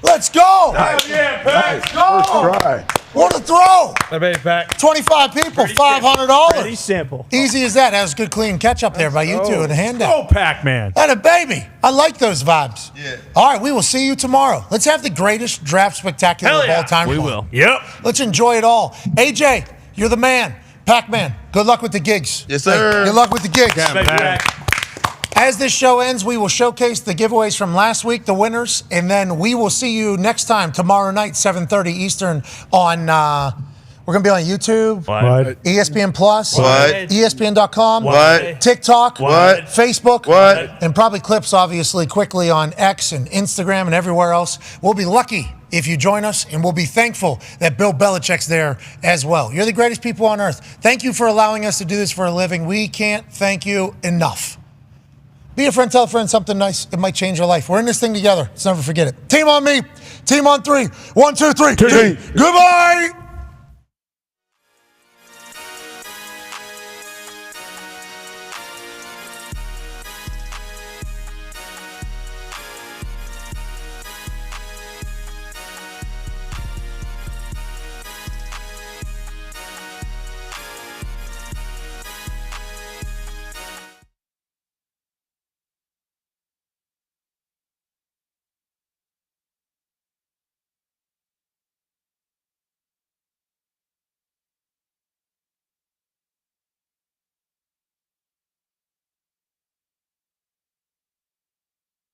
Let's go! Yeah, Let's go! First try. What a throw! That baby back. 25 people, Pretty $500. simple. Easy as that. That was a good clean catch up there by you two and a handout. Oh, Pac-Man. And a baby. I like those vibes. Yeah. All right, we will see you tomorrow. Let's have the greatest draft spectacular Hell of yeah. all time. We fun. will. Yep. Let's enjoy it all. AJ, you're the man. Pac-Man, good luck with the gigs. Yes, sir. Hey, good luck with the gigs. Baby back. As this show ends, we will showcase the giveaways from last week, the winners, and then we will see you next time, tomorrow night, 7:30 Eastern on, we're going to be on YouTube, What? ESPN Plus, What? ESPN.com, What? TikTok, What? Facebook, What? and probably clips, obviously, quickly on X and Instagram and everywhere else. We'll be lucky if you join us, and we'll be thankful that Bill Belichick's there as well. You're the greatest people on earth. Thank you for allowing us to do this for a living. We can't thank you enough. Be a friend, tell a friend something nice. It might change your life. We're in this thing together. Let's never forget it. Team on me. Team on 3. 1, 2, 3. Team. Goodbye.